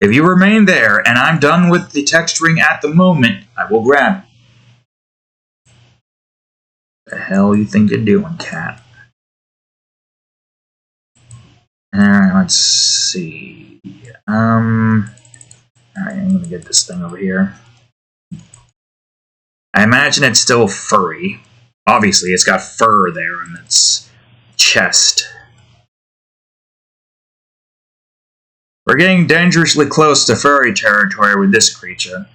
If you remain there and I'm done with the texturing at the moment, I will grab you. The hell you think you're doing, cat? Alright, let's see. Alright, I'm gonna get this thing over here. I imagine it's still furry. Obviously, it's got fur there on its chest. We're getting dangerously close to furry territory with this creature.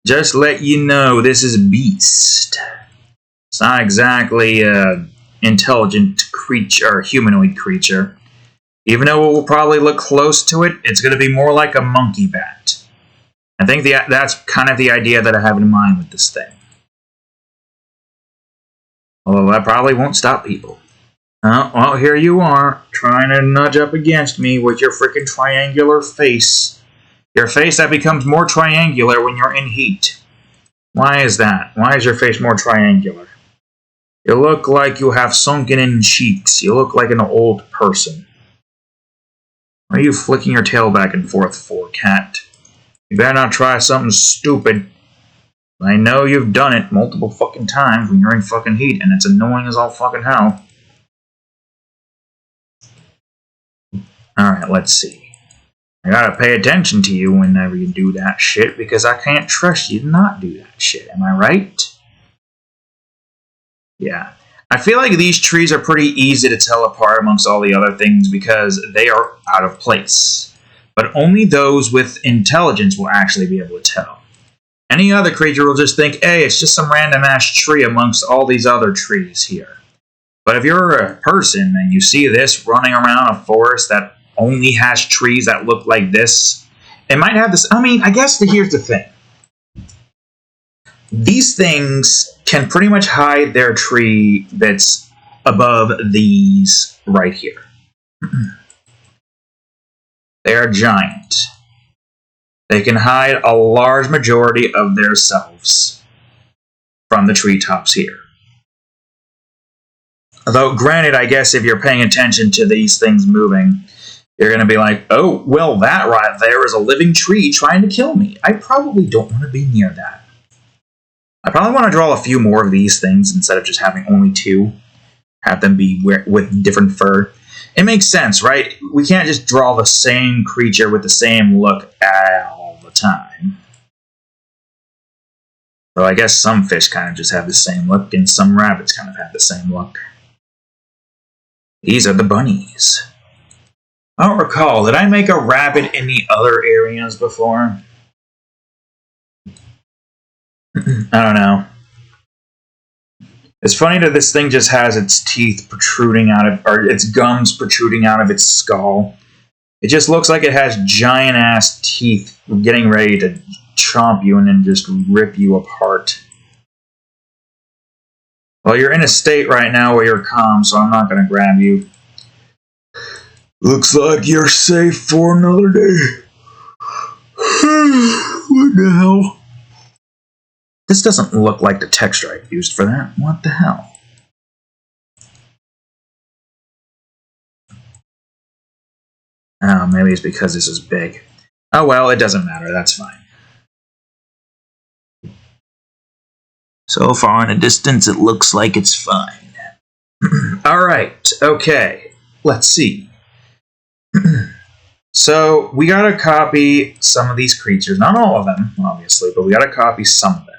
Just let you know, this is a beast. It's not exactly an intelligent creature or humanoid creature. Even though it will probably look close to it, it's going to be more like a monkey bat. I think that's kind of the idea that I have in mind with this thing. Although that probably won't stop people. Oh, well, here you are, trying to nudge up against me with your freaking triangular face. Your face that becomes more triangular when you're in heat. Why is that? Why is your face more triangular? You look like you have sunken-in cheeks. You look like an old person. What are you flicking your tail back and forth for, cat? You better not try something stupid. I know you've done it multiple fucking times when you're in fucking heat, and it's annoying as all fucking hell. Alright, let's see. I gotta pay attention to you whenever you do that shit, because I can't trust you to not do that shit, am I right? Yeah. I feel like these trees are pretty easy to tell apart amongst all the other things because they are out of place. But only those with intelligence will actually be able to tell. Any other creature will just think, hey, it's just some random-ass tree amongst all these other trees here. But if you're a person and you see this running around a forest that only has trees that look like this, it might have this... I mean, I guess here's the thing. These things can pretty much hide their tree bits above these right here. They are giant. They can hide a large majority of their selves from the treetops here. Although, granted, I guess if you're paying attention to these things moving, you're going to be like, oh, well, that right there is a living tree trying to kill me. I probably don't want to be near that. I probably want to draw a few more of these things instead of just having only two. Have them be with different fur. It makes sense, right? We can't just draw the same creature with the same look all the time. So I guess some fish kind of just have the same look, and some rabbits kind of have the same look. These are the bunnies. I don't recall, did I make a rabbit in the other areas before? I don't know. It's funny that this thing just has its teeth protruding out of, or its gums protruding out of its skull. It just looks like it has giant-ass teeth getting ready to chomp you and then just rip you apart. Well, you're in a state right now where you're calm, so I'm not going to grab you. Looks like you're safe for another day. What the hell? This doesn't look like the texture I used for that. What the hell? Oh, maybe it's because this is big. Oh well, it doesn't matter. That's fine. So far in the distance, it looks like it's fine. Alright, okay. Let's see. So, we gotta copy some of these creatures. Not all of them, obviously, but we gotta copy some of them.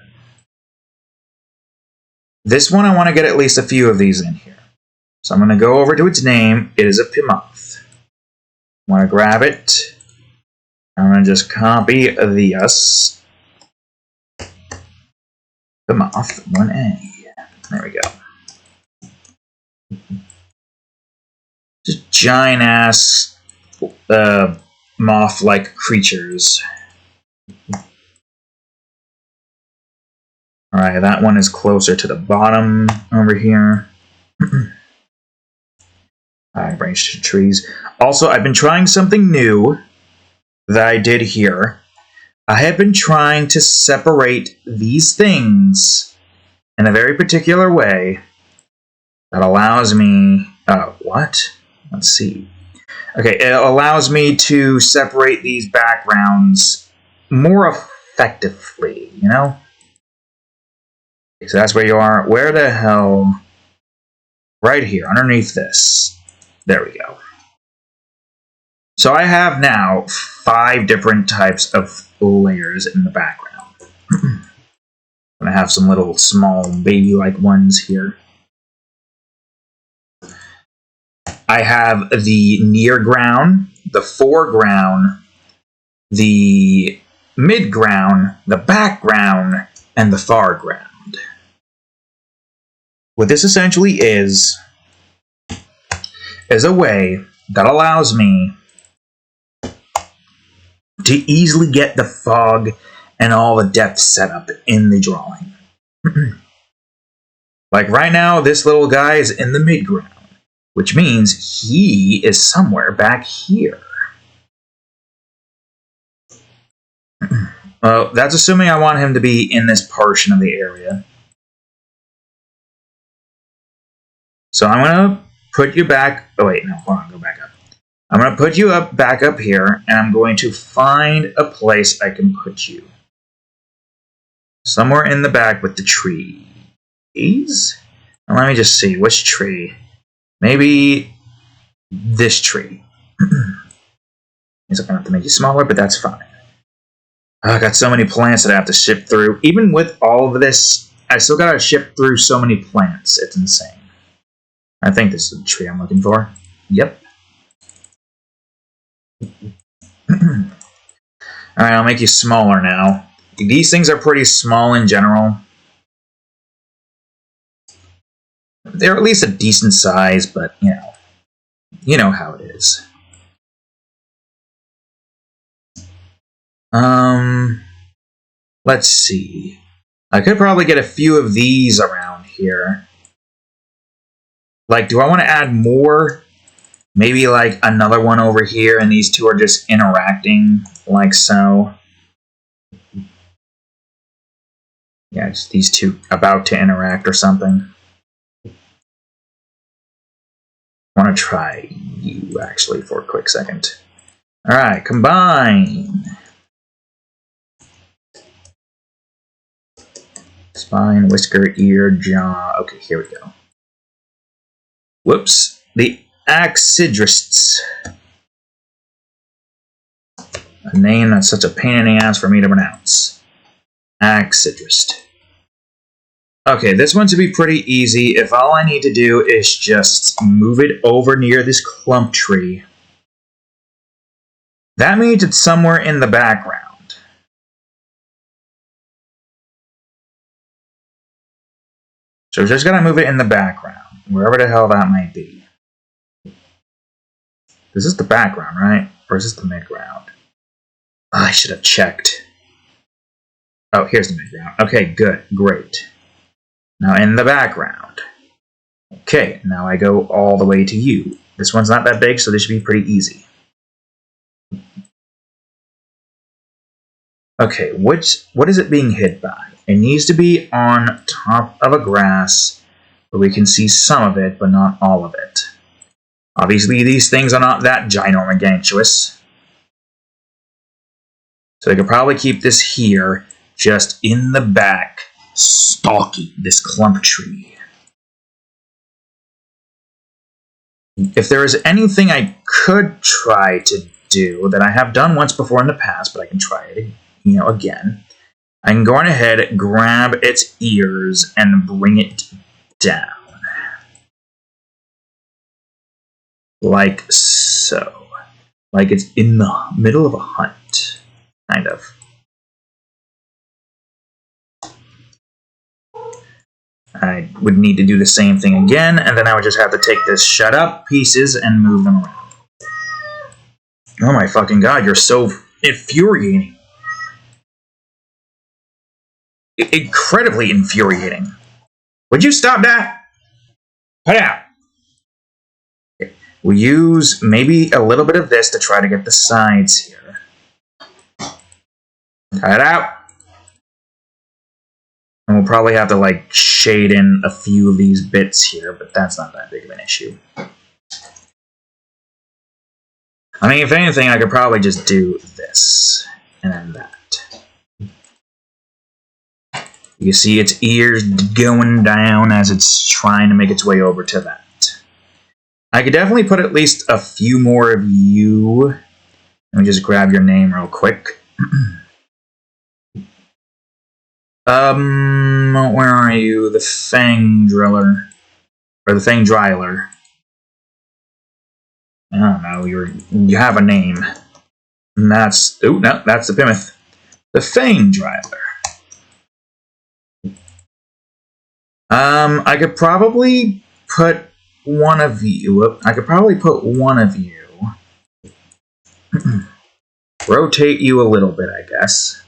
This one, I want to get at least a few of these in here. So I'm going to go over to its name. It is a Pimoth. I want to grab it. I'm going to just copy the S. Pimoth 1A. There we go. Just giant-ass moth-like creatures. Alright, that one is closer to the bottom over here. I arranged the trees. Also, I've been trying something new that I did here. I have been trying to separate these things in a very particular way that allows me... what? Let's see. Okay, it allows me to separate these backgrounds more effectively, you know? Okay, so that's where you are. Where the hell... Right here, underneath this. There we go. So I have now 5 different types of layers in the background. I'm going to have some little small baby-like ones here. I have the near ground, the foreground, the mid-ground, the background, and the far ground. What this essentially is a way that allows me to easily get the fog and all the depth set up in the drawing. Like right now, this little guy is in the mid-ground, which means he is somewhere back here. Well, that's assuming I want him to be in this portion of the area. So I'm going to put you back... Oh, wait, no, hold on, go back up. I'm going to put you back up here, and I'm going to find a place I can put you. Somewhere in the back with the trees. And let me just see, which tree? Maybe this tree. Means I'm going to have to make you smaller, but that's fine. I got so many plants that I have to ship through. Even with all of this, I still got to ship through so many plants. It's insane. I think this is the tree I'm looking for. Yep. Alright, I'll make you smaller now. These things are pretty small in general. They're at least a decent size, but, you know how it is. Let's see. I could probably get a few of these around here. Like, do I want to add more? Maybe, like, another one over here, and these two are just interacting, like so. Yeah, just these two about to interact or something. I want to try you, actually, for a quick second. Alright, combine. Spine, whisker, ear, jaw. Okay, here we go. Whoops. The Axidrists. A name that's such a pain in the ass for me to pronounce. Axidrist. Okay, this one should be pretty easy. If all I need to do is just move it over near this clump tree. That means it's somewhere in the background. So we're just going to move it in the background, wherever the hell that might be. This is the background, right? Or is this the midground? Oh, I should have checked. Oh, here's the midground. Okay, good. Great. Now in the background. Okay, now I go all the way to you. This one's not that big, so this should be pretty easy. Okay, what is it being hid by? It needs to be on top of a grass where we can see some of it, but not all of it. Obviously, these things are not that ginormous. So I could probably keep this here, just in the back, stalking this clump tree. If there is anything I could try to do that I have done once before in the past, but I can try it, again, I can go on ahead, grab its ears, and bring it down. Like so. Like it's in the middle of a hunt. Kind of. I would need to do the same thing again, and then I would just have to take this shut up pieces and move them around. Oh my fucking god, you're so infuriating. Incredibly infuriating. Would you stop that? Put it out. Okay. We'll use maybe a little bit of this to try to get the sides here. Cut it out. And we'll probably have to, like, shade in a few of these bits here, but that's not that big of an issue. I mean, if anything, I could probably just do this, and then that. You see its ears going down as it's trying to make its way over to that. I could definitely put at least a few more of you. Let me just grab your name real quick. Where are you? The Fang Driller. Or the Fang Dryler. I don't know, you have a name. And that's... Oh, no, that's the Plymouth. The Fang Dryler. I could probably put one of you... Rotate you a little bit, I guess.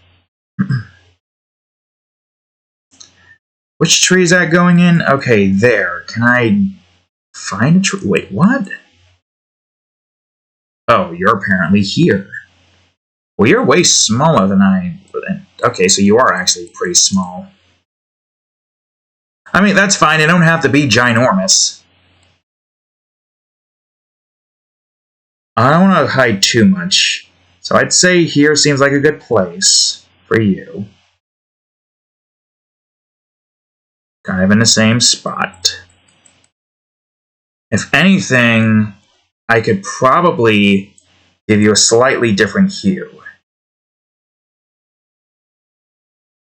Which tree is that going in? Okay, there. Can I find a tree? Wait, what? Oh, you're apparently here. Well, you're way smaller than I... Okay, so you are actually pretty small. I mean, that's fine. They don't have to be ginormous. I don't want to hide too much. So I'd say here seems like a good place for you. Kind of in the same spot. If anything, I could probably give you a slightly different hue.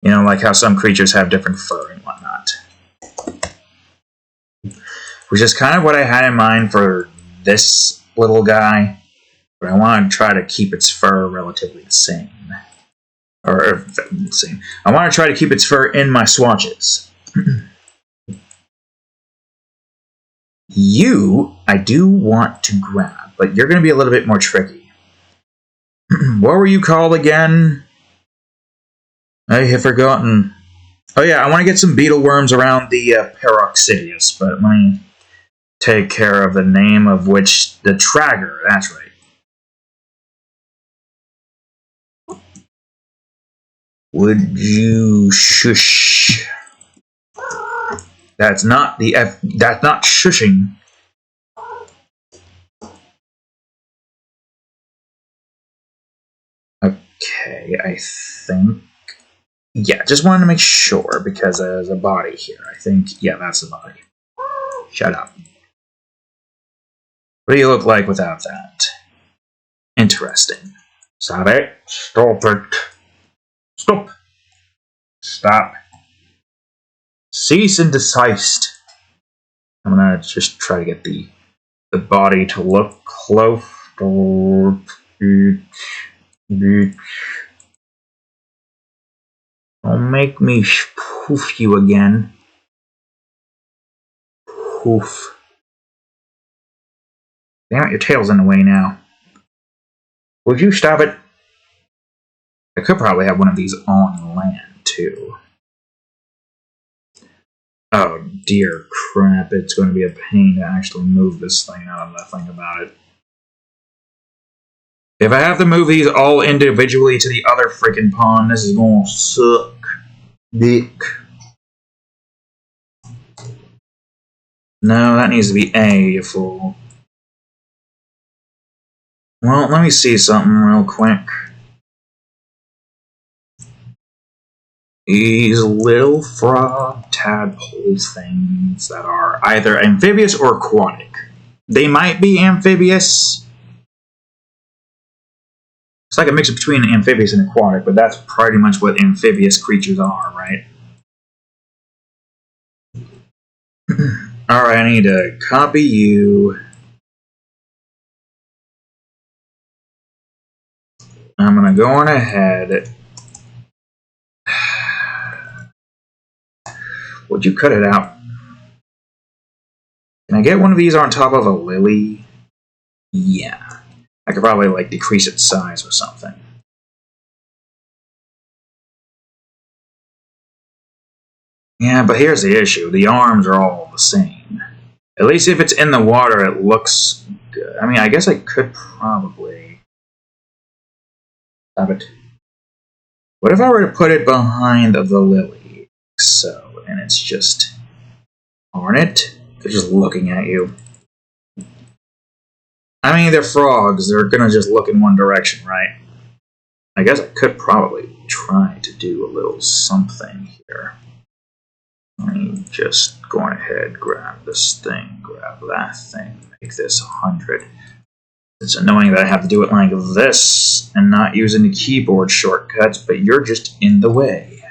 You know, like how some creatures have different fur and whatnot. Which is kind of what I had in mind for this little guy. But I want to try to keep its fur relatively the same. Or the same. I want to try to keep its fur in my swatches. You, I do want to grab, but you're going to be a little bit more tricky. What were you called again? I have forgotten. Oh yeah, I want to get some beetle worms around the Peroxidius, but let me take care of the name of which... The Tragger, that's right. Would you shush? That's not the F... That's not shushing. Okay, I think... Yeah, just wanted to make sure, because there's a body here. I think... Yeah, that's the body. Shut up. What do you look like without that? Interesting. Stop it. Stop it. Stop. Stop. Cease and desist. I'm gonna just try to get the body to look close. Don't make me poof you again. Poof. Damn it, your tail's in the way now. Would you stop it? I could probably have one of these on land, too. Oh, dear crap, it's going to be a pain to actually move this thing out of that thing about it. If I have to move these all individually to the other freaking pond, this is going to suck dick. No, that needs to be A, you fool. Well, let me see something real quick. These little frog tadpole things that are either amphibious or aquatic. They might be amphibious. It's like a mix between amphibious and aquatic, but that's pretty much what amphibious creatures are, right? Alright, I need to copy you. I'm gonna go on ahead. Would you cut it out? Can I get one of these on top of a lily? Yeah. I could probably, like, decrease its size or something. Yeah, but here's the issue. The arms are all the same. At least if it's in the water, it looks good. I mean, I guess I could probably... Stop it. What if I were to put it behind the lily? So, and it's just... Aren't it? They're just looking at you. I mean, they're frogs. They're gonna just look in one direction, right? I guess I could probably try to do a little something here. Let me just go on ahead, grab this thing, grab that thing, make this 100. It's annoying that I have to do it like this and not using the keyboard shortcuts, but you're just in the way.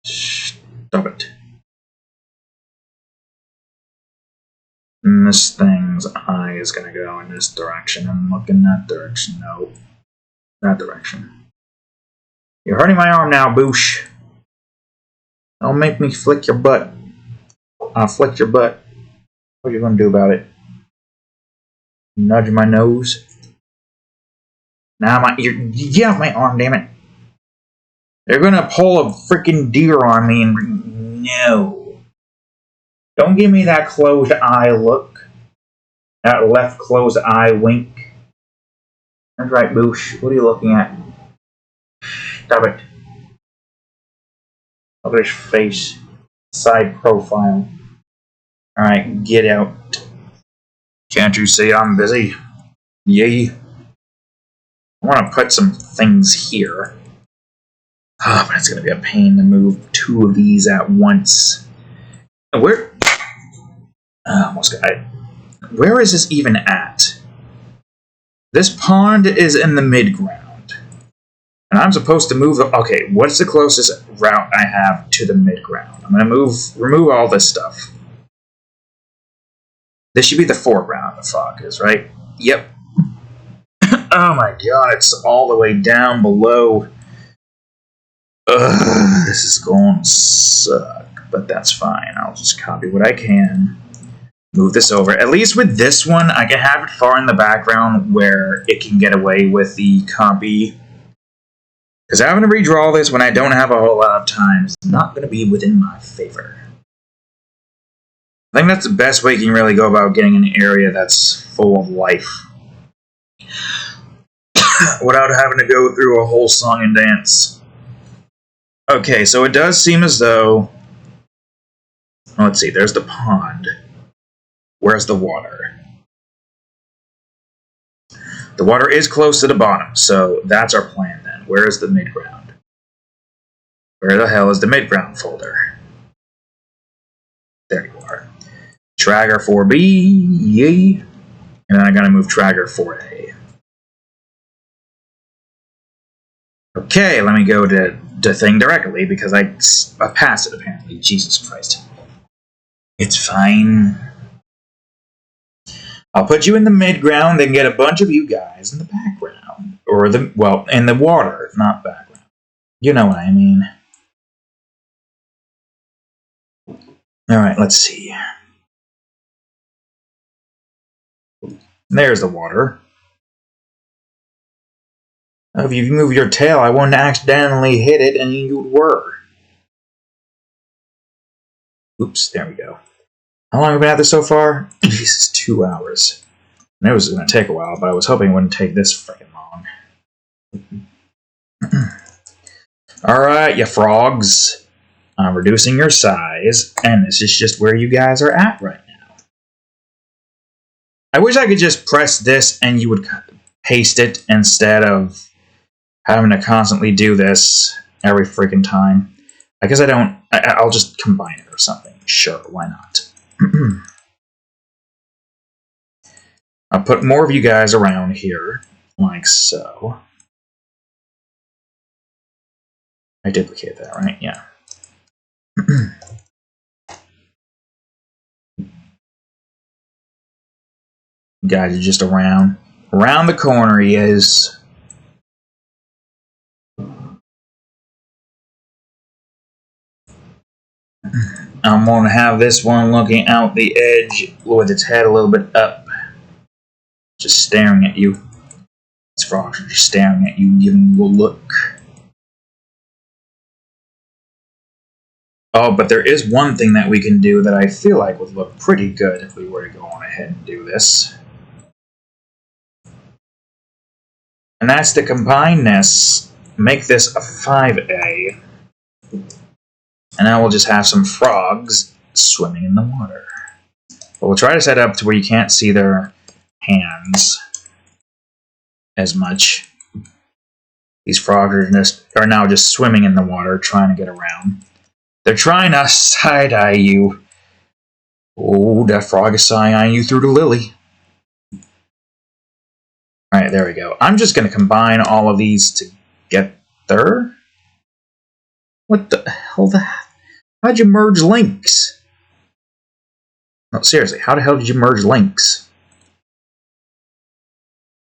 Stop it. And this thing's eye is going to go in this direction and look in that direction. No. That direction. You're hurting my arm now, Boosh. Don't make me flick your butt. I'll flick your butt. What are you going to do about it? Nudge my nose? Now get off my arm, damn it. They're going to pull a freaking deer on me and... No. Don't give me that closed eye look. That left closed eye wink. That's right, Boosh. What are you looking at? Stop it. Look at his face. Side profile. Alright, get out. Can't you see I'm busy? Yay. I want to put some things here. Ah, but it's going to be a pain to move two of these at once. Where... almost got it. Where is this even at? This pond is in the mid-ground. And I'm supposed to move... Okay, what's the closest route I have to the mid-ground? I'm going to remove all this stuff. This should be the foreground, the fog is, right? Yep. Oh my god, it's all the way down below. Ugh, this is going to suck. But that's fine. I'll just copy what I can. Move this over. At least with this one, I can have it far in the background where it can get away with the copy. Because having to redraw this when I don't have a whole lot of time is not going to be within my favor. I think that's the best way you can really go about getting an area that's full of life. Without having to go through a whole song and dance. Okay, so it does seem as though... Let's see, there's the pond. Where's the water? The water is close to the bottom, so that's our plan then. Where is the mid-ground? Where the hell is the mid-ground folder? There you are. Tragger 4B, yay. And then I gotta move Tragger 4A. Okay, let me go to the thing directly because I passed it apparently. Jesus Christ. It's fine. I'll put you in the mid-ground, then get a bunch of you guys in the background. Or the, well, in the water, not background. You know what I mean. Alright, let's see. There's the water. If you move your tail, I wouldn't accidentally hit it, and you were. Oops, there we go. How long have we been at this so far? Jesus, 2 hours. I knew it was going to take a while, but I was hoping it wouldn't take this freaking long. Alright, you frogs. I'm reducing your size, and this is just where you guys are at right now. I wish I could just press this and you would paste it instead of having to constantly do this every freaking time. I guess I don't... I'll just combine it or something. Sure, why not? I'll put more of you guys around here, like so. I duplicated that, right? Yeah. Guys are just around. Around the corner he is. I'm going to have this one looking out the edge with its head a little bit up. Just staring at you. These frogs are just staring at you, giving you a look. Oh, but there is one thing that we can do that I feel like would look pretty good if we were to go on ahead and do this. And that's to combine this, make this a 5A. And now we'll just have some frogs swimming in the water. But we'll try to set up to where you can't see their hands as much. These frogs are now just swimming in the water, trying to get around. They're trying to side-eye you. Oh, that frog is side-eyeing you through the lily. Alright, there we go. I'm just going to combine all of these together. What the hell? How'd you merge links? No, seriously, how the hell did you merge links?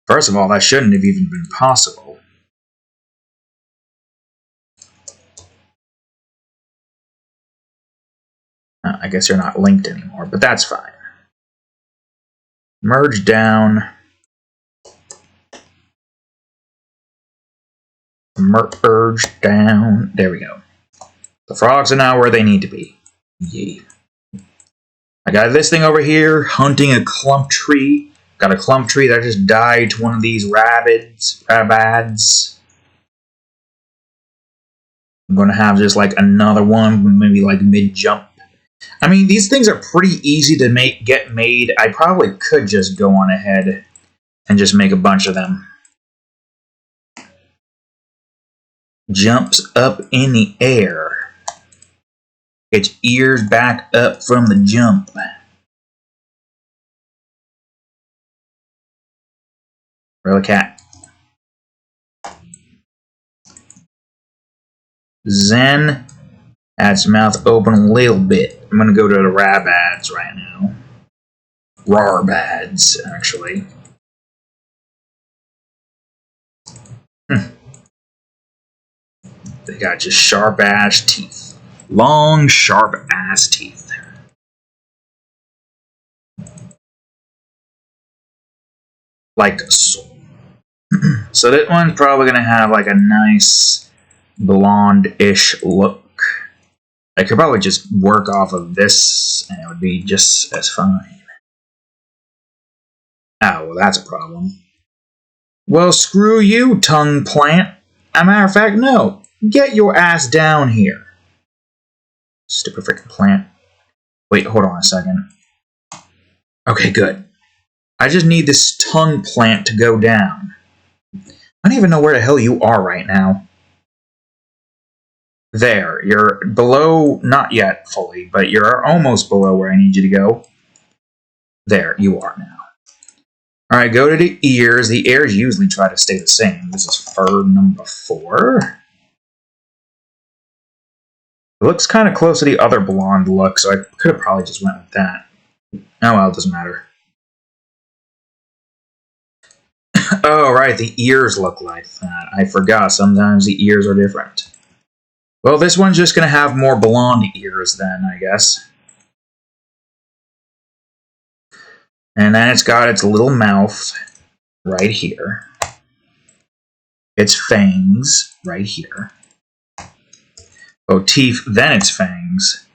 First of all, that shouldn't have even been possible. I guess you're not linked anymore, but that's fine. Merge down. Merge down. There we go. The frogs are now where they need to be. Yay. I got this thing over here, hunting a clump tree. Got a clump tree that just died to one of these rabads. I'm going to have just like another one, maybe like mid-jump. I mean, these things are pretty easy to get made. I probably could just go on ahead and just make a bunch of them. Jumps up in the air. Its ears back up from the jump. Really, cat. Zen. Its mouth open a little bit. I'm going to go to the rabads right now. Rarbads, actually. They got just sharp-ass teeth. Long, sharp-ass teeth. Like a sword. So that one's probably going to have like a nice blonde-ish look. I could probably just work off of this, and it would be just as fine. Oh, well, that's a problem. Well, screw you, tongue plant. As a matter of fact, no. Get your ass down here. Stupid freaking plant. Wait, hold on a second. Okay, good. I just need this tongue plant to go down. I don't even know where the hell you are right now. There, you're below, not yet fully, but you're almost below where I need you to go. There, you are now. Alright, go to the ears. The ears usually try to stay the same. This is fur number 4. It looks kind of close to the other blonde look, so I could have probably just went with that. Oh well, it doesn't matter. Oh, right, the ears look like that. I forgot, sometimes the ears are different. Well, this one's just going to have more blonde ears then, I guess. And then it's got its little mouth right here. Its fangs right here. Oh, teeth, then its fangs.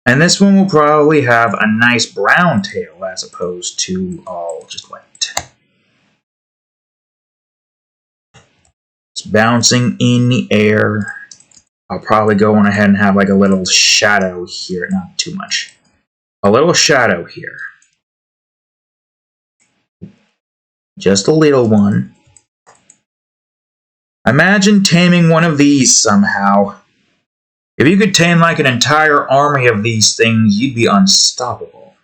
And this one will probably have a nice brown tail as opposed to all just white. It's bouncing in the air. I'll probably go on ahead and have like a little shadow here. Not too much. A little shadow here. Just a little one. Imagine taming one of these somehow. If you could tame like an entire army of these things, you'd be unstoppable.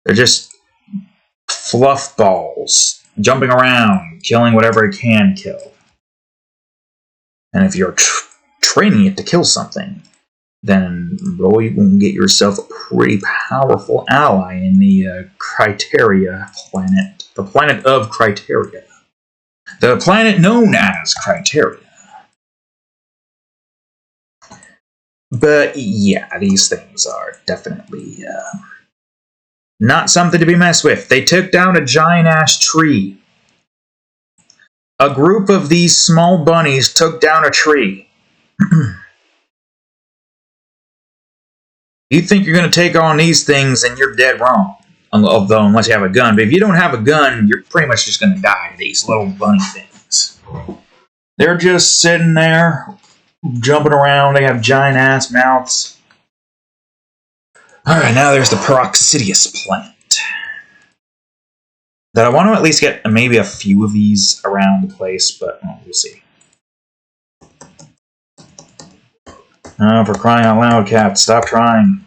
They're just fluff balls, jumping around, killing whatever it can kill. And if you're training it to kill something, then boy, you can get yourself a pretty powerful ally in the Criterria planet. The planet of Criterria. The planet known as Criterria. But yeah, these things are definitely not something to be messed with. They took down a giant-ass tree. A group of these small bunnies took down a tree. You think you're going to take on these things and you're dead wrong. Although, unless you have a gun. But if you don't have a gun, you're pretty much just going to die to these little bunny things. They're just sitting there, jumping around. They have giant-ass mouths. Alright, now there's the Peroxidius plant. That I want to at least get maybe a few of these around the place, but we'll see. Oh, for crying out loud, cat, stop trying.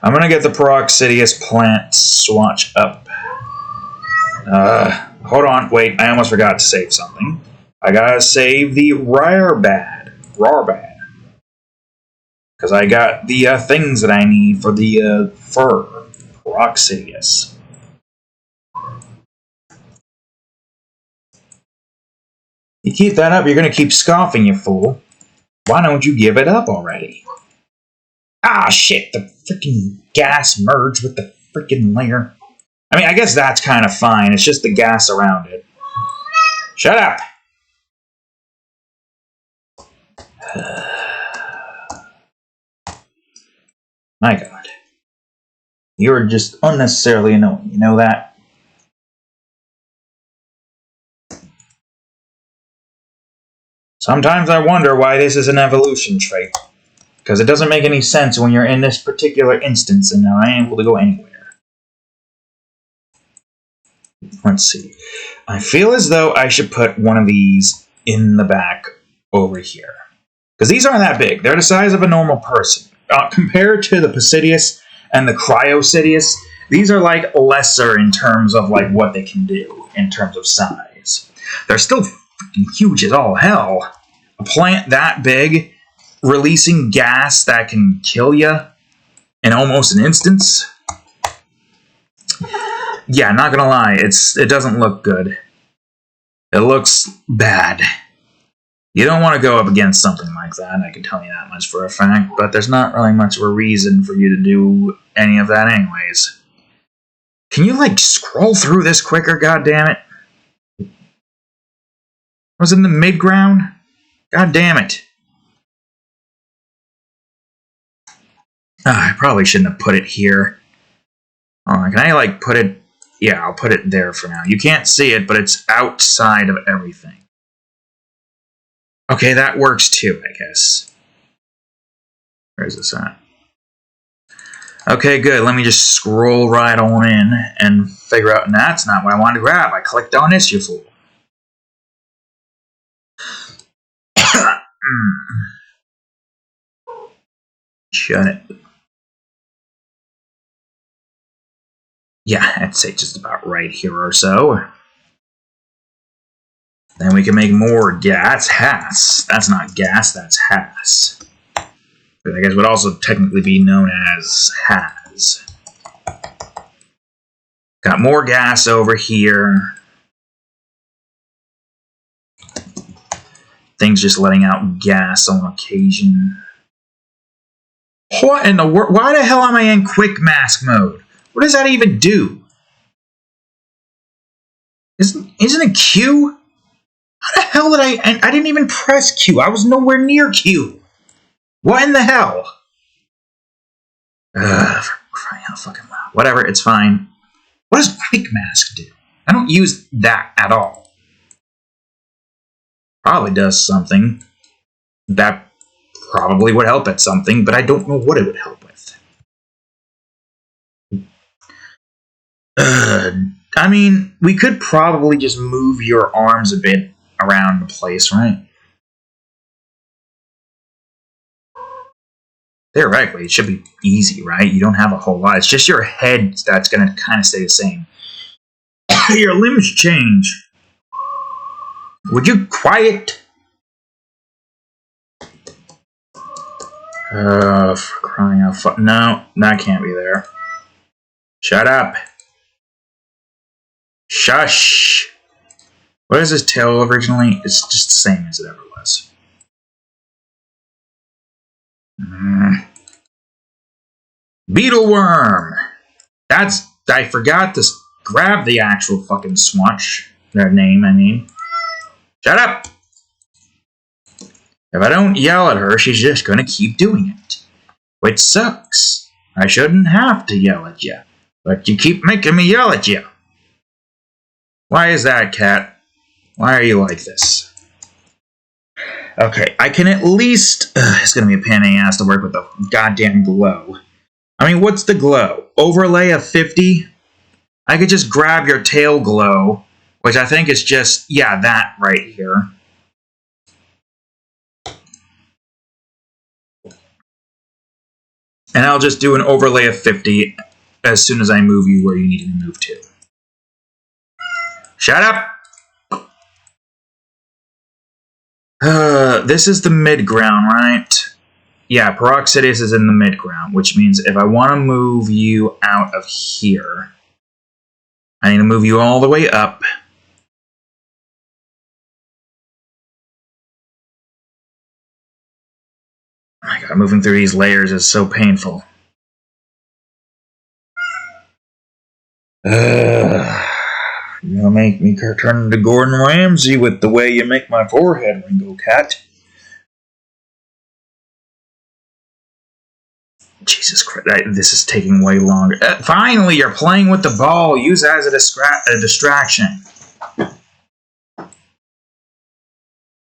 I'm going to get the Peroxidius plant swatch up. Hold on, wait, I almost forgot to save something. I gotta save the Rarbad. Because I got the things that I need for the fur. Peroxidius. You keep that up, you're going to keep scoffing, you fool. Why don't you give it up already? Ah, shit, the freaking gas merged with the freaking layer. I mean, I guess that's kind of fine. It's just the gas around it. Shut up! My God. You're just unnecessarily annoying, you know that? Sometimes I wonder why this is an evolution trait. Because it doesn't make any sense when you're in this particular instance and now I ain't able to go anywhere. Let's see. I feel as though I should put one of these in the back over here. Because these aren't that big. They're the size of a normal person. Compared to the Pisidius and the Cryosidius, these are like lesser in terms of like what they can do in terms of size. They're still freaking huge as all hell. A plant that big, releasing gas that can kill you in almost an instance. Yeah, not gonna lie, it doesn't look good. It looks bad. You don't want to go up against something like that, I can tell you that much for a fact, but there's not really much of a reason for you to do any of that anyways. Can you, like, scroll through this quicker, goddammit? I was in the mid-ground? God damn it. I probably shouldn't have put it here. Oh, can I, like, put it... Yeah, I'll put it there for now. You can't see it, but it's outside of everything. Okay, that works too, I guess. Where's this at? Okay, good. Let me just scroll right on in and figure out... That's not what I wanted to grab. I clicked on this, you fool. Shut it. Yeah, I'd say just about right here or so. Then we can make more gas. Has. That's not gas, that's has. But I guess would also technically be known as has. Got more gas over here. Things just letting out gas on occasion. What in the world? Why the hell am I in quick mask mode? What does that even do? Isn't it Q? How the hell did I didn't even press Q. I was nowhere near Q. What in the hell? For crying out fucking loud. Whatever, it's fine. What does quick mask do? I don't use that at all. Probably does something. That probably would help at something, but I don't know what it would help with. I mean, we could probably just move your arms a bit around the place, right? Theoretically, it should be easy, right? You don't have a whole lot. It's just your head that's going to kind of stay the same. Your limbs change. Would you quiet? For crying out fuck. No, that can't be there. Shut up. Shush. What is this tail originally? It's just the same as it ever was. Beetleworm. I forgot to grab the actual fucking swatch. Their name, I mean. Shut up! If I don't yell at her, she's just gonna keep doing it. Which sucks. I shouldn't have to yell at you, but you keep making me yell at you. Why is that, cat? Why are you like this? Okay, I can at least... it's going to be a pain in the ass to work with the goddamn glow. I mean, what's the glow? Overlay of 50? I could just grab your tail glow, which I think is just, yeah, that right here. And I'll just do an overlay of 50 as soon as I move you where you need to move to. Shut up! This is the mid-ground, right? Yeah, Peroxidus is in the mid-ground, which means if I want to move you out of here, I need to move you all the way up. Oh my god, moving through these layers is so painful. You'll make me turn into Gordon Ramsay with the way you make my forehead wrinkle, cat. Jesus Christ, this is taking way longer. Finally, you're playing with the ball. Use it as a distraction.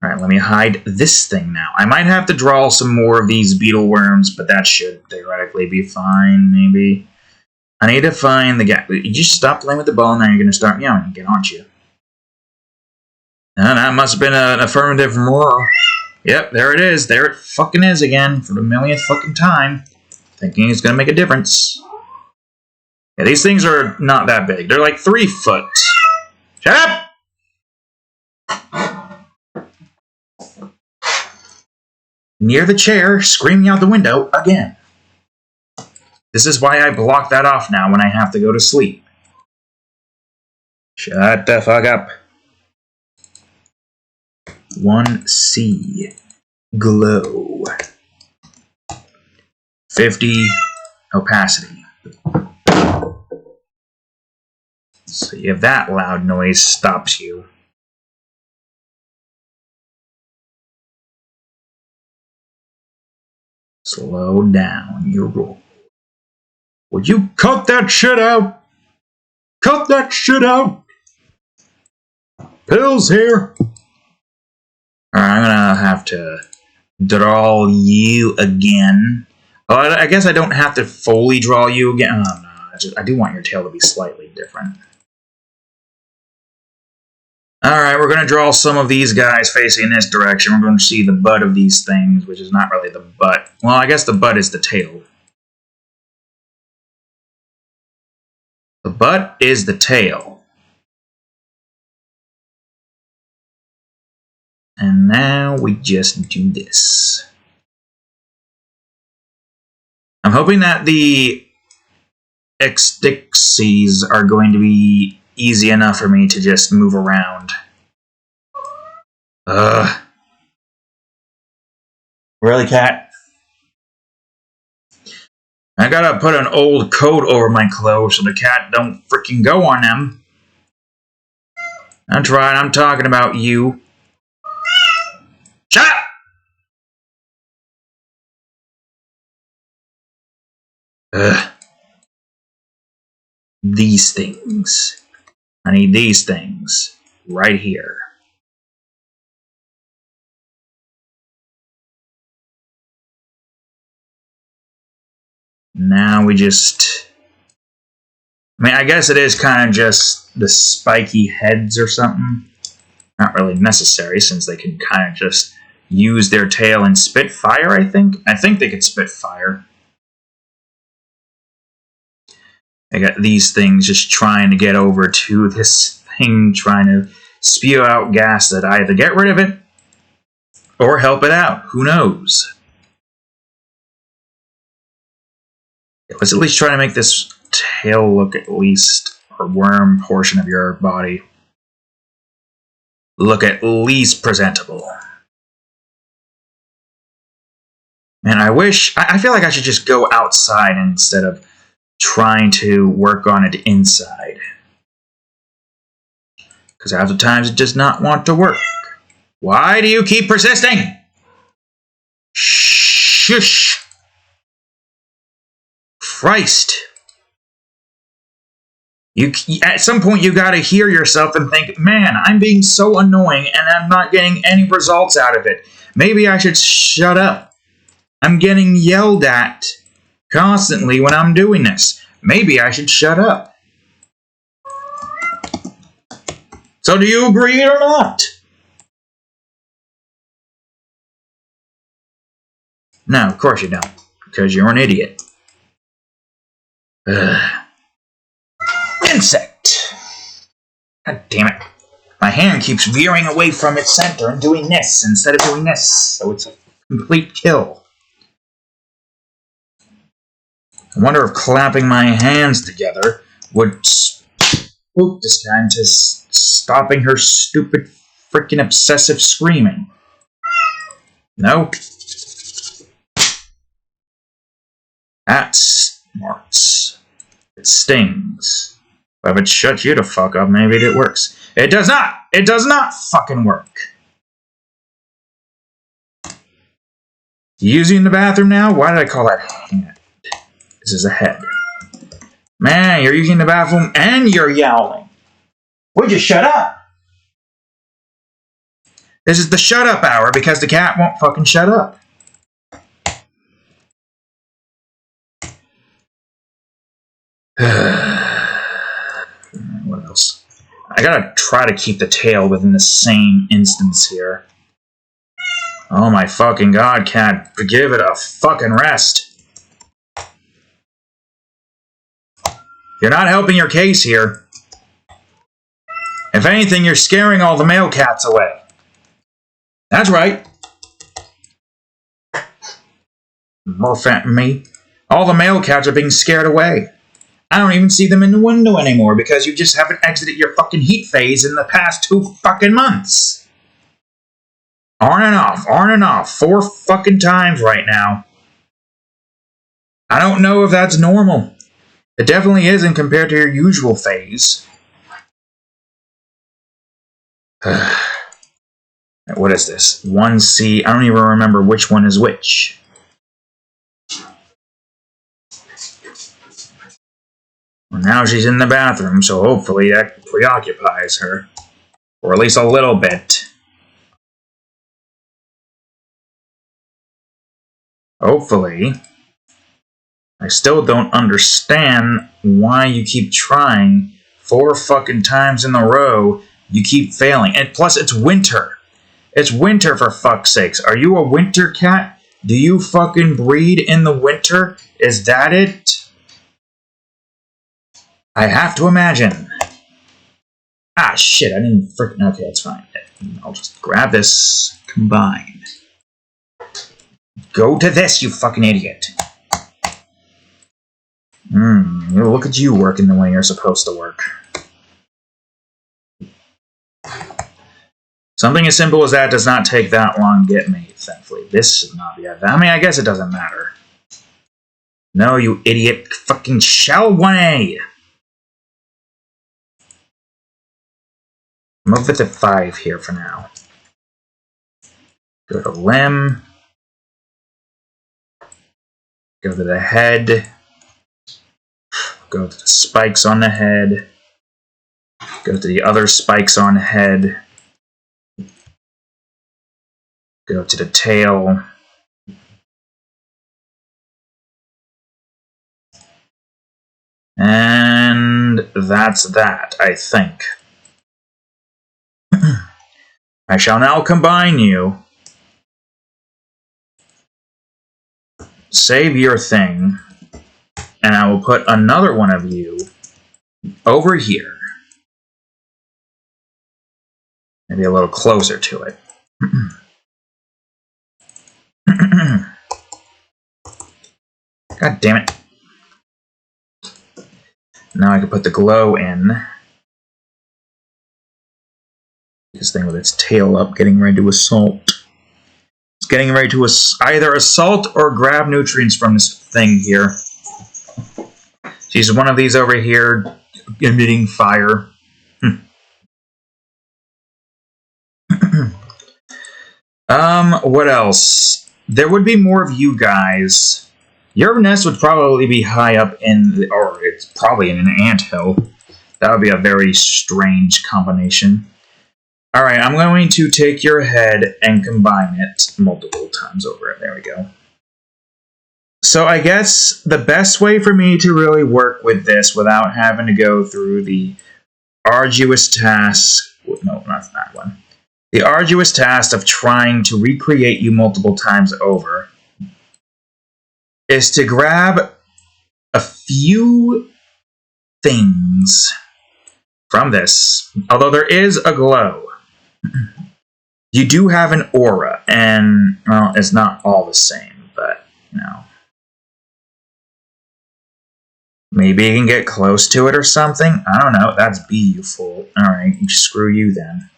Alright, let me hide this thing now. I might have to draw some more of these beetle worms, but that should theoretically be fine, maybe. I need to find the guy. You just stop playing with the ball, now you're going to start yelling again, aren't you? That must have been an affirmative from Roar. Yep, there it is. There it fucking is again, for the millionth fucking time. Thinking it's going to make a difference. Yeah, these things are not that big. They're like 3 foot. Shut up! Near the chair, screaming out the window again. This is why I block that off now when I have to go to sleep. Shut the fuck up. 1C. Glow. 50 opacity. See if that loud noise stops you. Slow down your roll. Would you cut that shit out? Cut that shit out! Pills here! Alright, I'm gonna have to draw you again. Oh, I guess I don't have to fully draw you again. Oh, no, I do want your tail to be slightly different. Alright, we're going to draw some of these guys facing this direction. We're going to see the butt of these things, which is not really the butt. Well, I guess the butt is the tail. The butt is the tail. And now we just do this. I'm hoping that the extixies are going to be easy enough for me to just move around. Really, cat? I gotta put an old coat over my clothes so the cat don't freaking go on them. That's right, I'm talking about you. Shut up! These things. I need these things right here. Now we just... I mean, I guess it is kind of just the spiky heads or something. Not really necessary, since they can kind of just use their tail and spit fire, I think. I think they could spit fire. I got these things just trying to get over to this thing, trying to spew out gas that either get rid of it or help it out. Who knows? Let's at least try to make this tail look at least, or worm portion of your body, look at least presentable. Man, I feel like I should just go outside instead of trying to work on it inside. Because half the times it does not want to work. Why do you keep persisting? Shush! Christ. At some point, you gotta hear yourself and think, man, I'm being so annoying and I'm not getting any results out of it. Maybe I should shut up. I'm getting yelled at constantly when I'm doing this. Maybe I should shut up. So do you agree or not? No, of course you don't. Because you're an idiot. Ugh. Insect. God damn it. My hand keeps veering away from its center and doing this instead of doing this. So it's a complete kill. I wonder if clapping my hands together would spook this guy into stopping her stupid freaking obsessive screaming. No? That smarts. It stings. But if it shuts you to fuck up, maybe it works. It does not! It does not fucking work! You using the bathroom now? Why did I call that hand? This is a head. Man, you're using the bathroom and you're yowling. Would you shut up? This is the shut up hour because the cat won't fucking shut up. What else? I gotta try to keep the tail within the same instance here. Oh my fucking god, cat. Give it a fucking rest. You're not helping your case here. If anything, you're scaring all the male cats away. That's right. More fat than me. All the male cats are being scared away. I don't even see them in the window anymore because you just haven't exited your fucking heat phase in the past 2 fucking months. On and off, 4 fucking times right now. I don't know if that's normal. It definitely isn't compared to your usual phase. What is this? 1C. I don't even remember which one is which. Well, now she's in the bathroom, so hopefully that preoccupies her. Or at least a little bit. Hopefully. I still don't understand why you keep trying 4 fucking times in a row. You keep failing. And plus, it's winter. It's winter, for fuck's sakes. Are you a winter cat? Do you fucking breed in the winter? Is that it? I have to imagine. Ah, shit. I didn't freaking... Okay, that's fine. I'll just grab this. Combine. Go to this, you fucking idiot. Look at you working the way you're supposed to work. Something as simple as that does not take that long to get made, thankfully. This should not be... I mean, I guess it doesn't matter. No, you idiot. Fucking shell 1A. Move it to 5 here for now. Go to limb. Go to the head. Go to the spikes on the head. Go to the other spikes on the head. Go to the tail. And that's that, I think. I shall now combine you. Save your thing. And I will put another one of you over here. Maybe a little closer to it. God damn it. Now I can put the glow in. This thing with its tail up, getting ready to assault. It's getting ready to either assault or grab nutrients from this thing here. She's one of these over here, emitting fire. What else? There would be more of you guys Your nest would probably be high up or it's probably in an anthill. That would be a very strange combination. Alright, I'm going to take your head and combine it multiple times over. There we go. So I guess the best way for me to really work with this without having to go through the arduous task... No, not that one. The arduous task of trying to recreate you multiple times over is to grab a few things from this. Although there is a glow. You do have an aura, and, well, it's not all the same, but, you know. Maybe you can get close to it or something? I don't know. That's B, you fool. Alright, screw you then.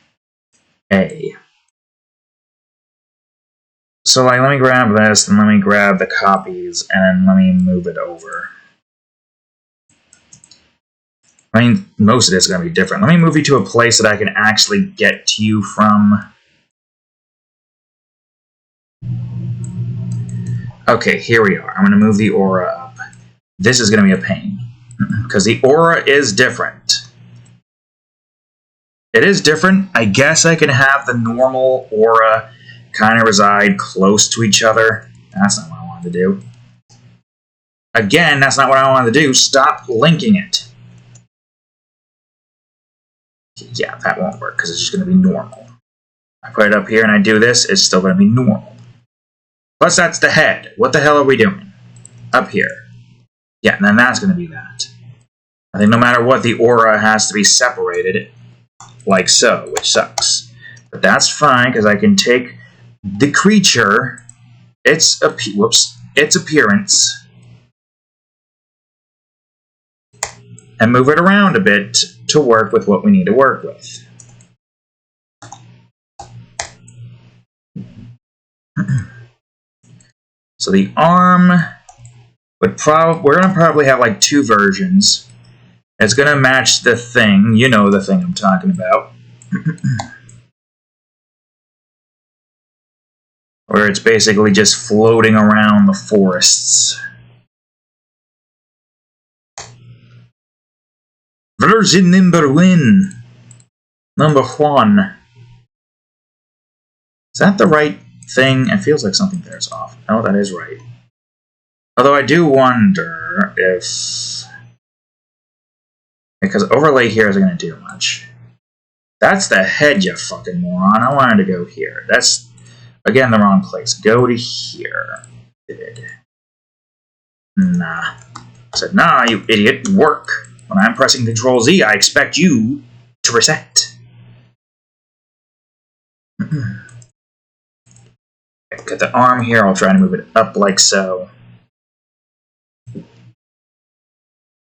A. So, like, let me grab this, and let me grab the copies, and let me move it over. I mean, most of this is going to be different. Let me move you to a place that I can actually get to you from. Okay, here we are. I'm going to move the aura up. This is going to be a pain, because the aura is different. It is different. I guess I can have the normal aura kind of reside close to each other. That's not what I wanted to do. Again, that's not what I wanted to do. Stop linking it. Yeah, that won't work because it's just going to be normal. I put it up here and I do this, it's still going to be normal. Plus, that's the head. What the hell are we doing? Up here. Yeah, and then that's going to be that. I think no matter what, the aura has to be separated like so, which sucks. But that's fine because I can take the creature, its appearance, and move it around a bit to work with what we need to work with. So the arm would we're going to probably have like two versions. It's going to match the thing. You know the thing I'm talking about. Where it's basically just floating around the forests. Version number one. Number one. Is that the right thing? It feels like something there is off. Oh, that is right. Although I do wonder if... Because overlay here isn't going to do much. That's the head, you fucking moron. I wanted to go here. That's, again, the wrong place. Go to here. Nah. I said, nah, you idiot. Work. When I'm pressing Control Z, I expect you to reset. Got the arm here. I'll try to move it up like so.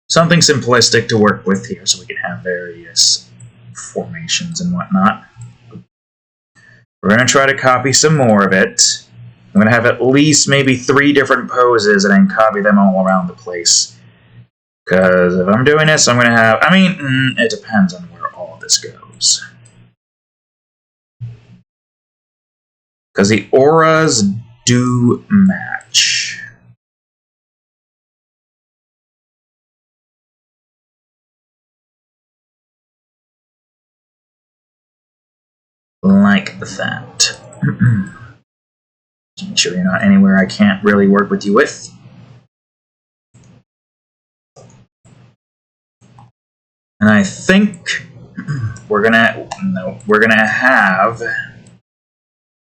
Something simplistic to work with here so we can have various formations and whatnot. We're going to try to copy some more of it. I'm going to have at least maybe 3 different poses and then copy them all around the place. Because if I'm doing this, I'm going to have... I mean, it depends on where all of this goes. Because the auras do match. Like that. Make sure you're not anywhere I can't really work with you with. And I think we're gonna have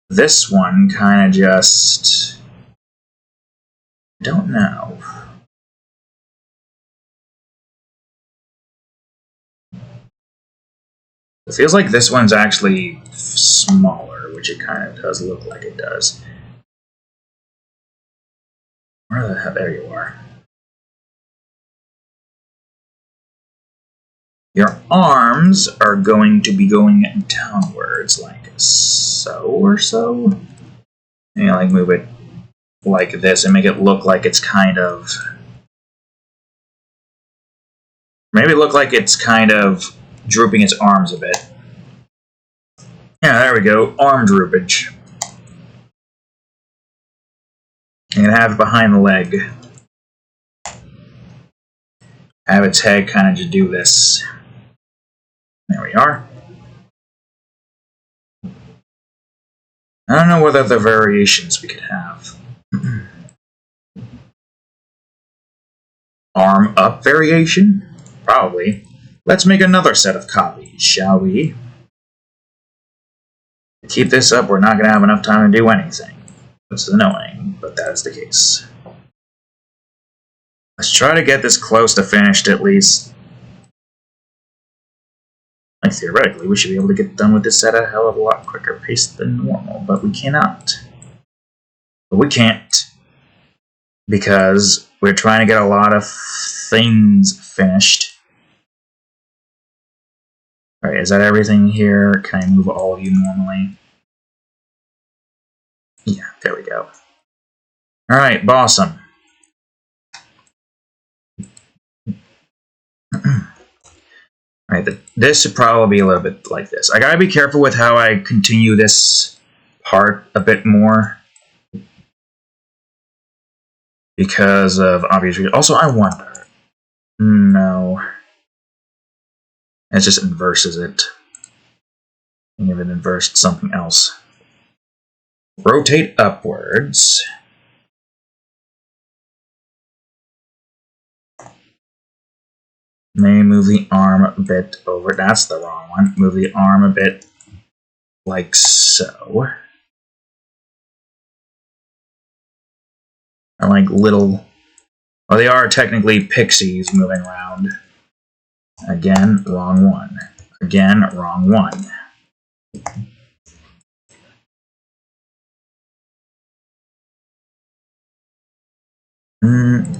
this one kind of just... don't know. It feels like this one's actually smaller, which it kind of does look like it does. Where the hell? There you are. Your arms are going to be going downwards, like so or so. Maybe like move it like this and make it look like it's kind of... maybe look like it's kind of drooping its arms a bit. Yeah, there we go. Arm droopage. And have it behind the leg. have its head kind of just do this. There we are. I don't know what other variations we could have. Arm up variation? Probably. Let's make another set of copies, shall we? To keep this up, we're not going to have enough time to do anything. Which is annoying, but that is the case. Let's try to get this close to finished at least. Like, theoretically, we should be able to get done with this at a hell of a lot quicker pace than normal, but we cannot. But we can't. Because we're trying to get a lot of things finished. Alright, is that everything here? Can I move all of you normally? Yeah, there we go. Alright, Bossum. Alright, this should probably be a little bit like this. I gotta be careful with how I continue this part a bit more. Because of obvious reasons. Also, I wonder. No. It just inverses it. And even inversed something else. Rotate upwards. Maybe move the arm a bit over. That's the wrong one. Move the arm a bit like so. And like little... Well, they are technically pixies moving around. Again, wrong one. Again, wrong one.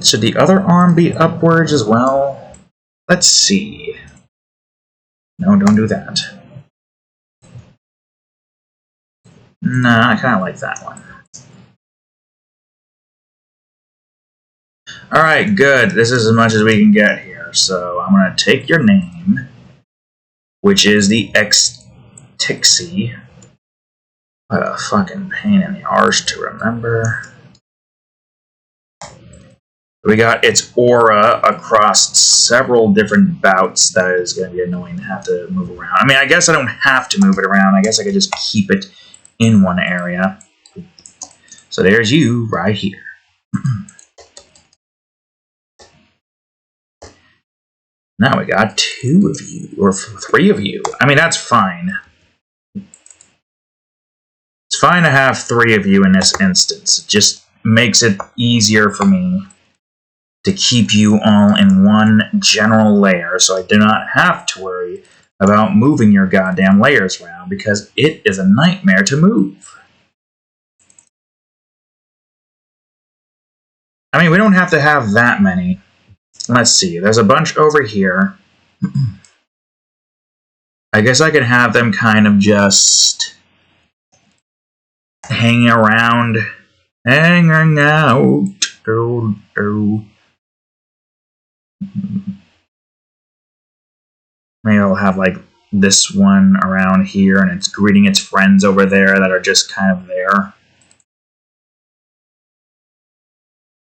Should the other arm be upwards as well? Let's see. No, don't do that. Nah, I kind of like that one. Alright, good. This is as much as we can get here. So I'm going to take your name, which is the X-Tixie. What a fucking pain in the arse to remember. We got its aura across several different bouts. That is going to be annoying to have to move around. I mean, I guess I don't have to move it around. I guess I could just keep it in one area. So there's you right here. Now we got 2 of you, or 3 of you. I mean, that's fine. It's fine to have 3 of you in this instance. It just makes it easier for me to keep you all in one general layer, so I do not have to worry about moving your goddamn layers around, because it is a nightmare to move. I mean, we don't have to have that many. Let's see, there's a bunch over here. I guess I could have them kind of just hanging around, hanging out. Maybe I'll have like this one around here, and it's greeting its friends over there that are just kind of there.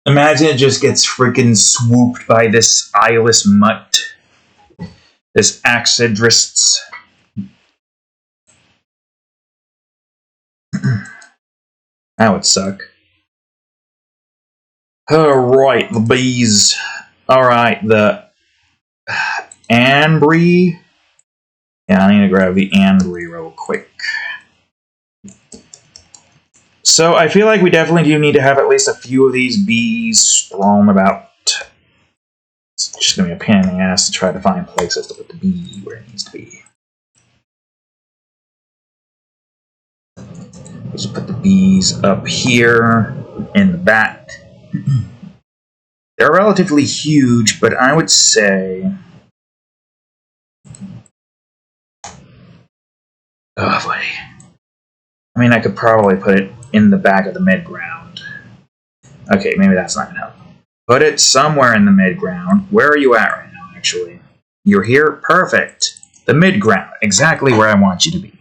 Imagine it just gets freaking swooped by this eyeless mutt. This Axidrists. That would suck. Alright, the bees. Alright, the Ambry. Yeah, I need to grab the Ambry real quick. So I feel like we definitely do need to have at least a few of these bees sprawling about. It's just going to be a pain in the ass to try to find places to put the bee where it needs to be. Just put the bees up here in the back. They're relatively huge, but I would say... Oh, boy. I mean, I could probably put it in the back of the mid-ground. Okay, maybe that's not going to help. Put it somewhere in the mid-ground. Where are you at right now, actually? You're here? Perfect. The mid-ground. Exactly where I want you to be.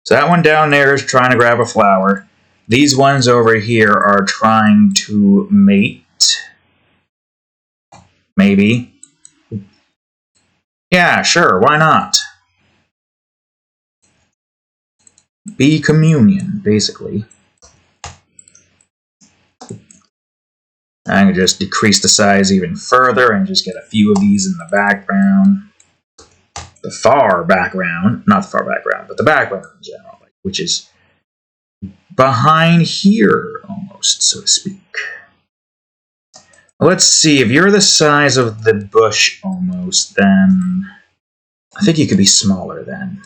So that one down there is trying to grab a flower. these ones over here are trying to mate. Maybe. Yeah, sure, why not? Bee communion, basically. I can just decrease the size even further and just get a few of these in the background. The far background, not the far background, but the background in general, which is behind here, almost, so to speak. Let's see, if you're the size of the bush, almost, then I think you could be smaller then.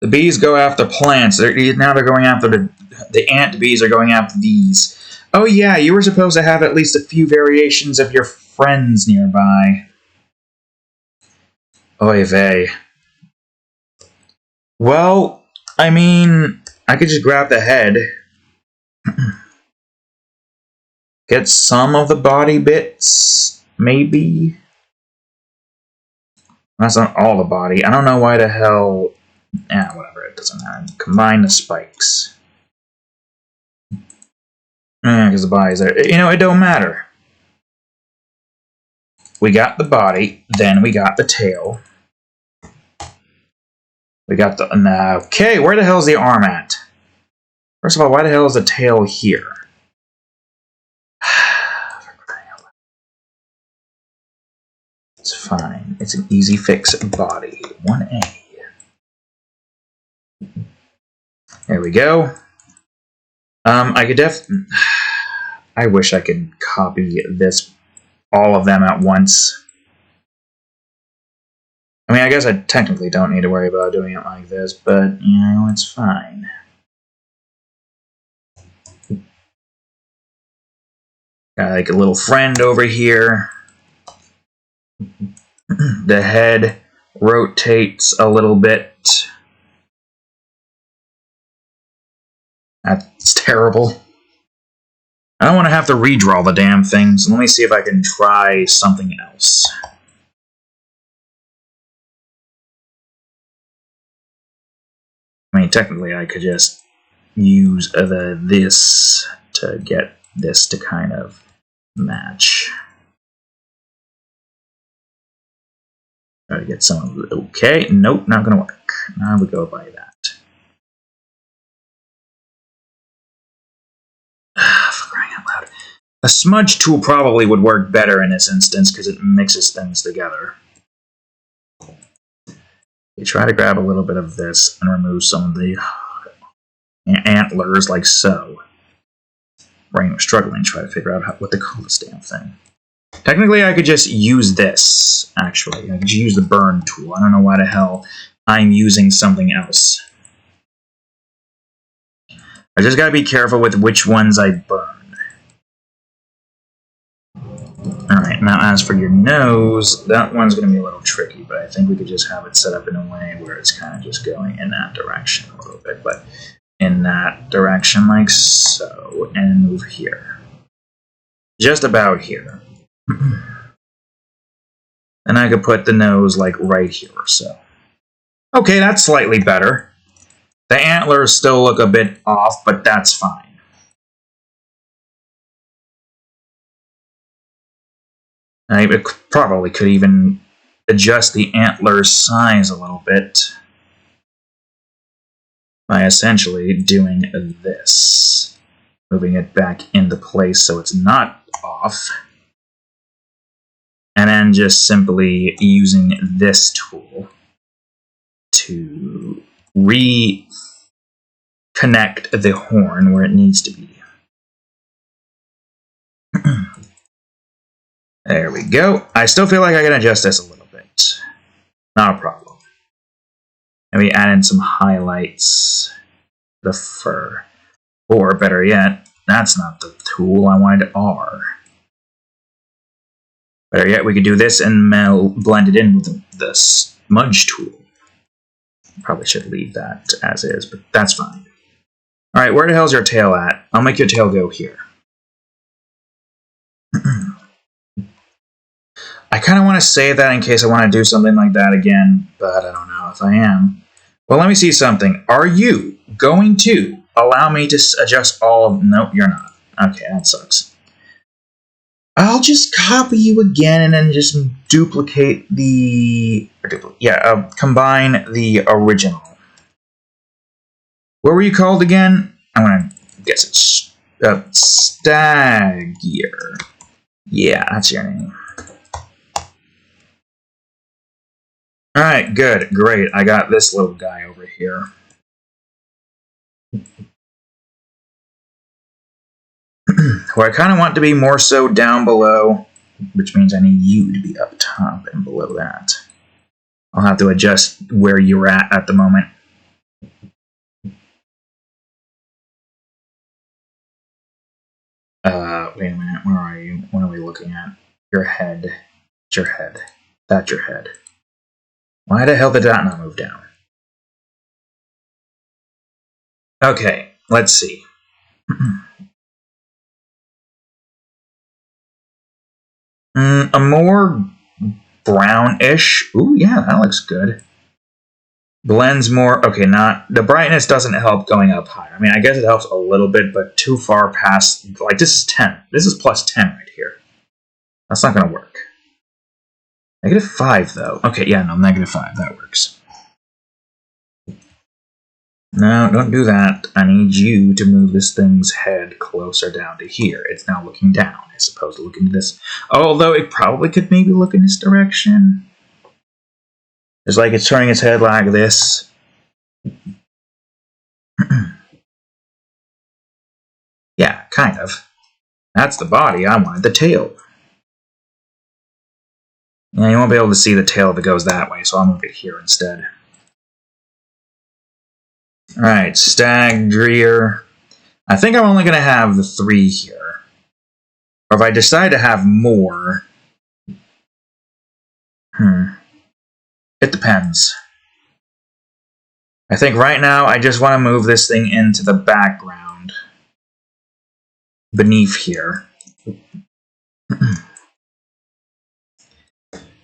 The bees go after plants. Now they're going after the ant bees are going after these. Oh yeah, you were supposed to have at least a few variations of your friends nearby. Oy vey. Well, I mean, I could just grab the head. Get some of the body bits, maybe? That's not all the body. I don't know why the hell... whatever, it doesn't matter. Combine the spikes. Because the body's there. You know, it don't matter. We got the body, then we got the tail. We got the... Okay, where the hell is the arm at? First of all, why the hell is the tail here? It's fine. It's an easy fix body. 1A. There we go. I could I wish I could copy all of them at once. I mean, I guess I technically don't need to worry about doing it like this, but, you know, it's fine. Got like a little friend over here. The head rotates a little bit. That's terrible. I don't want to have to redraw the damn thing, so let me see if I can try something else. I mean, technically I could just use this to get this to kind of match. Try to get some of it. Okay, nope, not gonna work. Now we go by that. For crying out loud. A smudge tool probably would work better in this instance because it mixes things together. You try to grab a little bit of this and remove some of the antlers like so. Brain was struggling to try to figure out what to call this damn thing. Technically, I could just use this, actually. I could use the burn tool. I don't know why the hell I'm using something else. I just gotta be careful with which ones I burn. Alright, now as for your nose, that one's gonna be a little tricky, but I think we could just have it set up in a way where it's kind of just going in that direction a little bit, but in that direction like so, and move here. Just about here. And I could put the nose like right here or so. Okay, that's slightly better. The antlers still look a bit off, but that's fine. I probably could even adjust the antler size a little bit by essentially doing this. Moving it back into place so it's not off. And then just simply using this tool to reconnect the horn where it needs to be. There we go. I still feel like I can adjust this a little bit. Not a problem. Maybe add in some highlights. The fur. Or better yet, that's not the tool. I wanted R. Better yet, we could do this and blend it in with the smudge tool. Probably should leave that as is, but that's fine. Alright, where the hell's your tail at? I'll make your tail go here. I kind of want to save that in case I want to do something like that again, but I don't know if I am. Well, let me see something. Are you going to allow me to adjust all of... Nope, you're not. Okay, that sucks. I'll just copy you again and then just duplicate the... combine the original. What were you called again? I'm going to guess it's Stagier. Yeah, that's your name. Alright, good, great. I got this little guy over here. Where I kind of want to be more so down below, which means I need you to be up top and below that. I'll have to adjust where you're at the moment. Wait a minute, where are you? What are we looking at? Your head. It's your head. That's your head. Why the hell did that not move down? Okay, let's see. A more brownish. Ooh, yeah, that looks good. Blends more. Okay, not the brightness doesn't help going up higher. I mean, I guess it helps a little bit, but too far past. Like this is 10. This is plus 10 right here. That's not gonna work. -5 though. Okay, yeah, no, -5. That works. No, don't do that. I need you to move this thing's head closer down to here. It's now looking down as opposed to looking to this. Although it probably could maybe look in this direction. It's like it's turning its head like this. Yeah, kind of. That's the body. I wanted the tail. Yeah, you won't be able to see the tail if it goes that way, so I'll move it here instead. Alright, Stagrier. I think I'm only going to have the 3 here. Or if I decide to have more... It depends. I think right now I just want to move this thing into the background. Beneath here.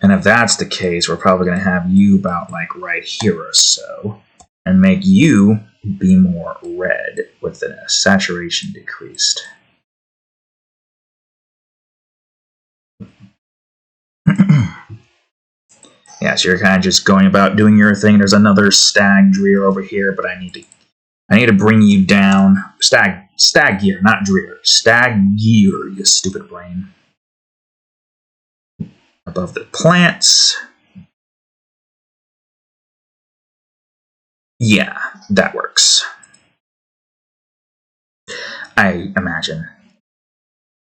And if that's the case, we're probably going to have you about like right here or so. And make you be more red with the saturation decreased. Yeah, so you're kind of just going about doing your thing. There's another stag dreer over here, but I need to bring you down. Stag gear, not dreer. Stag gear, you stupid brain. Above the plants. Yeah, that works. I imagine.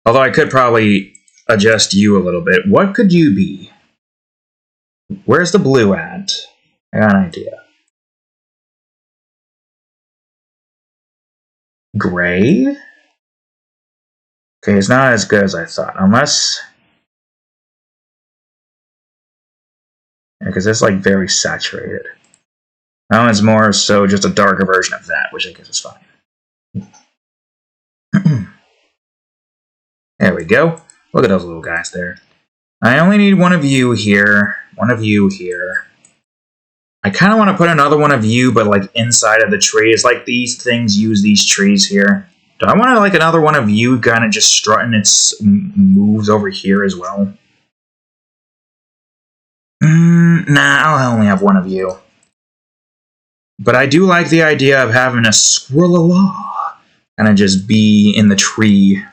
Although I could probably adjust you a little bit. What could you be? Where's the blue at? I got an idea. Gray? Okay, it's not as good as I thought. Unless... because it's like very saturated. That one's more so just a darker version of that, which I guess is fine. There we go. Look at those little guys there. I only need one of you here. One of you here. I kind of want to put another one of you, but like inside of the tree. It's like these things use these trees here. Do I want to like another one of you kind of just strutting its moves over here as well? Nah, I'll only have one of you. But I do like the idea of having a squirrel-a-law kind of just be in the tree.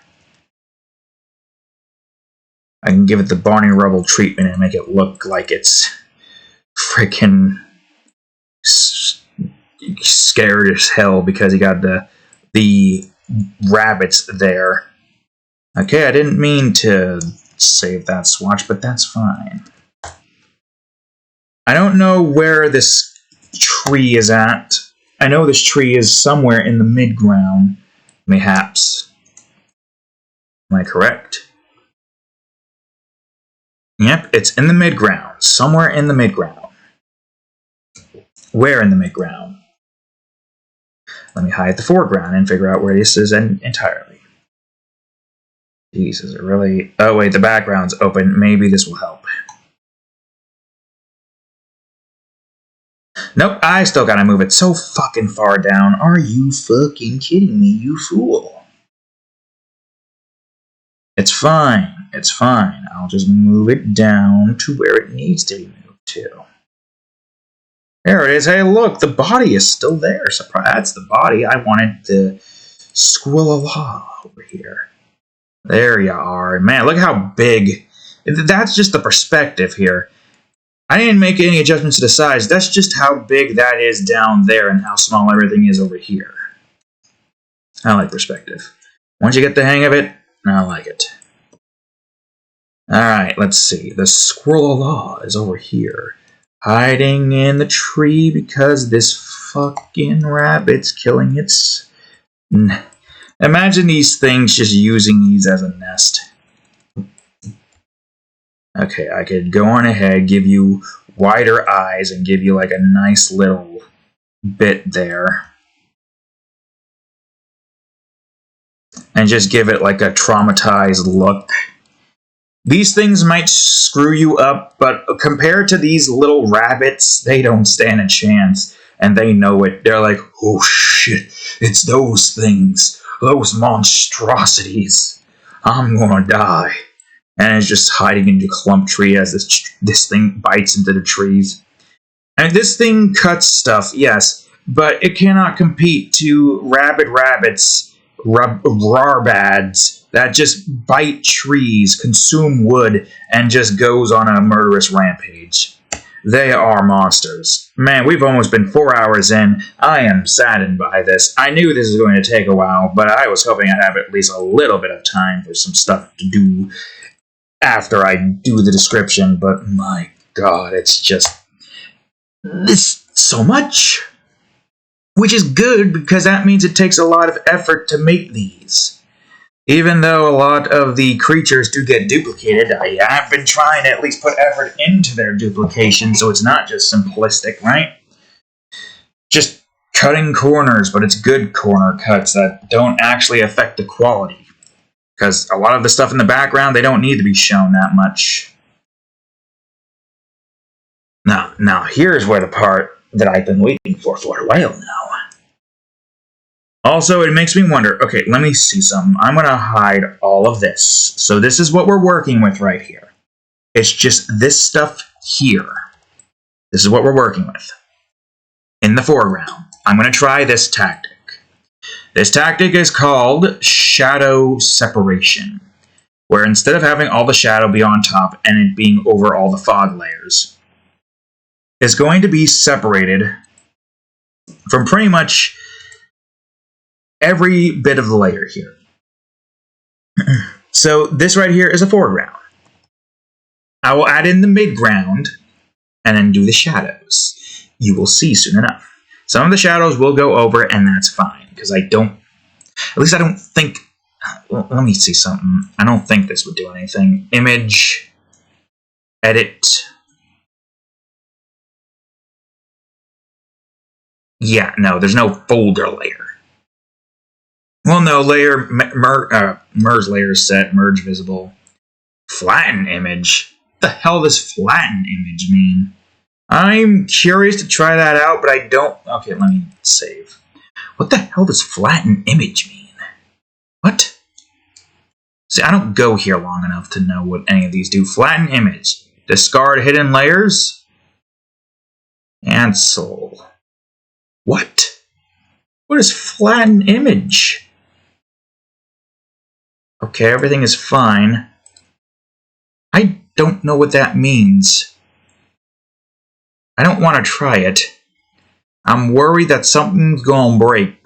I can give it the Barney Rubble treatment and make it look like it's freaking scared as hell because he got the rabbits there. Okay, I didn't mean to save that swatch, but that's fine. I don't know where this tree is at. I know this tree is somewhere in the mid-ground, mayhaps. Am I correct? Yep, it's in the mid-ground. Somewhere in the mid-ground. Where in the mid-ground? Let me hide the foreground and figure out where this is entirely. Jesus, it really... oh, wait, the background's open. Maybe this will help. Nope, I still gotta move it so fucking far down. Are you fucking kidding me, you fool? It's fine. It's fine. I'll just move it down to where it needs to be moved to. There it is. Hey, look, the body is still there. Surprise, that's the body. I wanted the squilala over here. There you are. Man, look how big. That's just the perspective here. I didn't make any adjustments to the size. That's just how big that is down there and how small everything is over here. I like perspective. Once you get the hang of it, I like it. Alright, let's see. The squirrel is over here. Hiding in the tree because this fucking rabbit's killing its... Imagine these things just using these as a nest. Okay, I could go on ahead, give you wider eyes, and give you like a nice little bit there. And just give it like a traumatized look. These things might screw you up, but compared to these little rabbits, they don't stand a chance. And they know it. They're like, oh shit, it's those things. Those monstrosities. I'm gonna die. And it's just hiding in the clump tree as this thing bites into the trees. And this thing cuts stuff, yes, but it cannot compete to rabid rabbits, rarbads, that just bite trees, consume wood, and just goes on a murderous rampage. They are monsters. Man, we've almost been 4 hours in. I am saddened by this. I knew this was going to take a while, but I was hoping I'd have at least a little bit of time for some stuff to do after I do the description, but my god, it's just... this so much. Which is good, because that means it takes a lot of effort to make these. Even though a lot of the creatures do get duplicated, I have been trying to at least put effort into their duplication, so it's not just simplistic, right? Just cutting corners, but it's good corner cuts that don't actually affect the quality. Because a lot of the stuff in the background, they don't need to be shown that much. Now here's where the part that I've been waiting for a while now. Also, it makes me wonder, okay, let me see something. I'm going to hide all of this. So this is what we're working with right here. It's just this stuff here. This is what we're working with. In the foreground, I'm going to try this tactic. This tactic is called shadow separation, where instead of having all the shadow be on top and it being over all the fog layers, it's going to be separated from pretty much every bit of the layer here. So this right here is a foreground. I will add in the midground and then do the shadows. You will see soon enough. Some of the shadows will go over, and that's fine, because I don't think, well, let me see something. I don't think this would do anything. Image, edit. Yeah, no, there's no folder layer. Well, no, layer, merge layer set, merge visible. Flatten image? What the hell does flatten image mean? I'm curious to try that out, but I don't... Okay, let me save. What the hell does flatten image mean? What? See, I don't go here long enough to know what any of these do. Flatten image. Discard hidden layers. Cancel. What? What is flatten image? Okay, everything is fine. I don't know what that means. I don't want to try it. I'm worried that something's gonna break.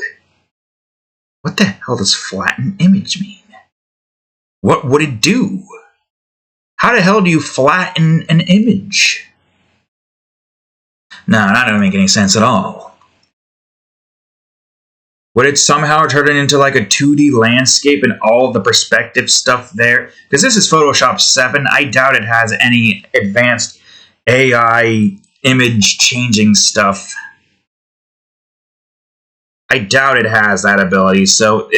What the hell does flatten image mean? What would it do? How the hell do you flatten an image? No, that doesn't make any sense at all. Would it somehow turn it into like a 2D landscape and all the perspective stuff there? Because this is Photoshop 7. I doubt it has any advanced AI image changing stuff. I doubt it has that ability, so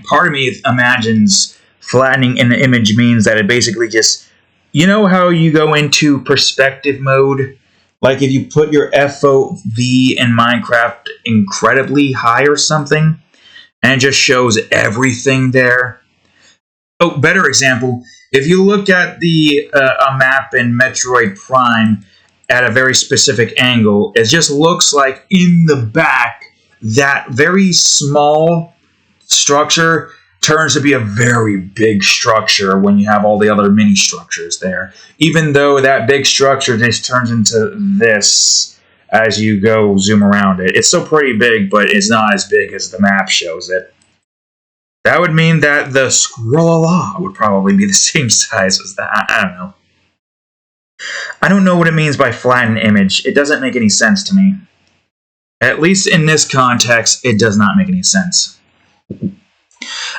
part of me imagines flattening an image means that it basically just, you know how you go into perspective mode Like if you put your FOV in Minecraft incredibly high or something, and it just shows everything there. Oh, better example, if you look at a map in Metroid Prime at a very specific angle, it just looks like in the back, that very small structure turns to be a very big structure when you have all the other mini structures there. Even though that big structure just turns into this as you go zoom around it. It's still pretty big, but it's not as big as the map shows it. That would mean that the scroll would probably be the same size as that. I don't know. I don't know what it means by flattened image. It doesn't make any sense to me. At least in this context, it does not make any sense.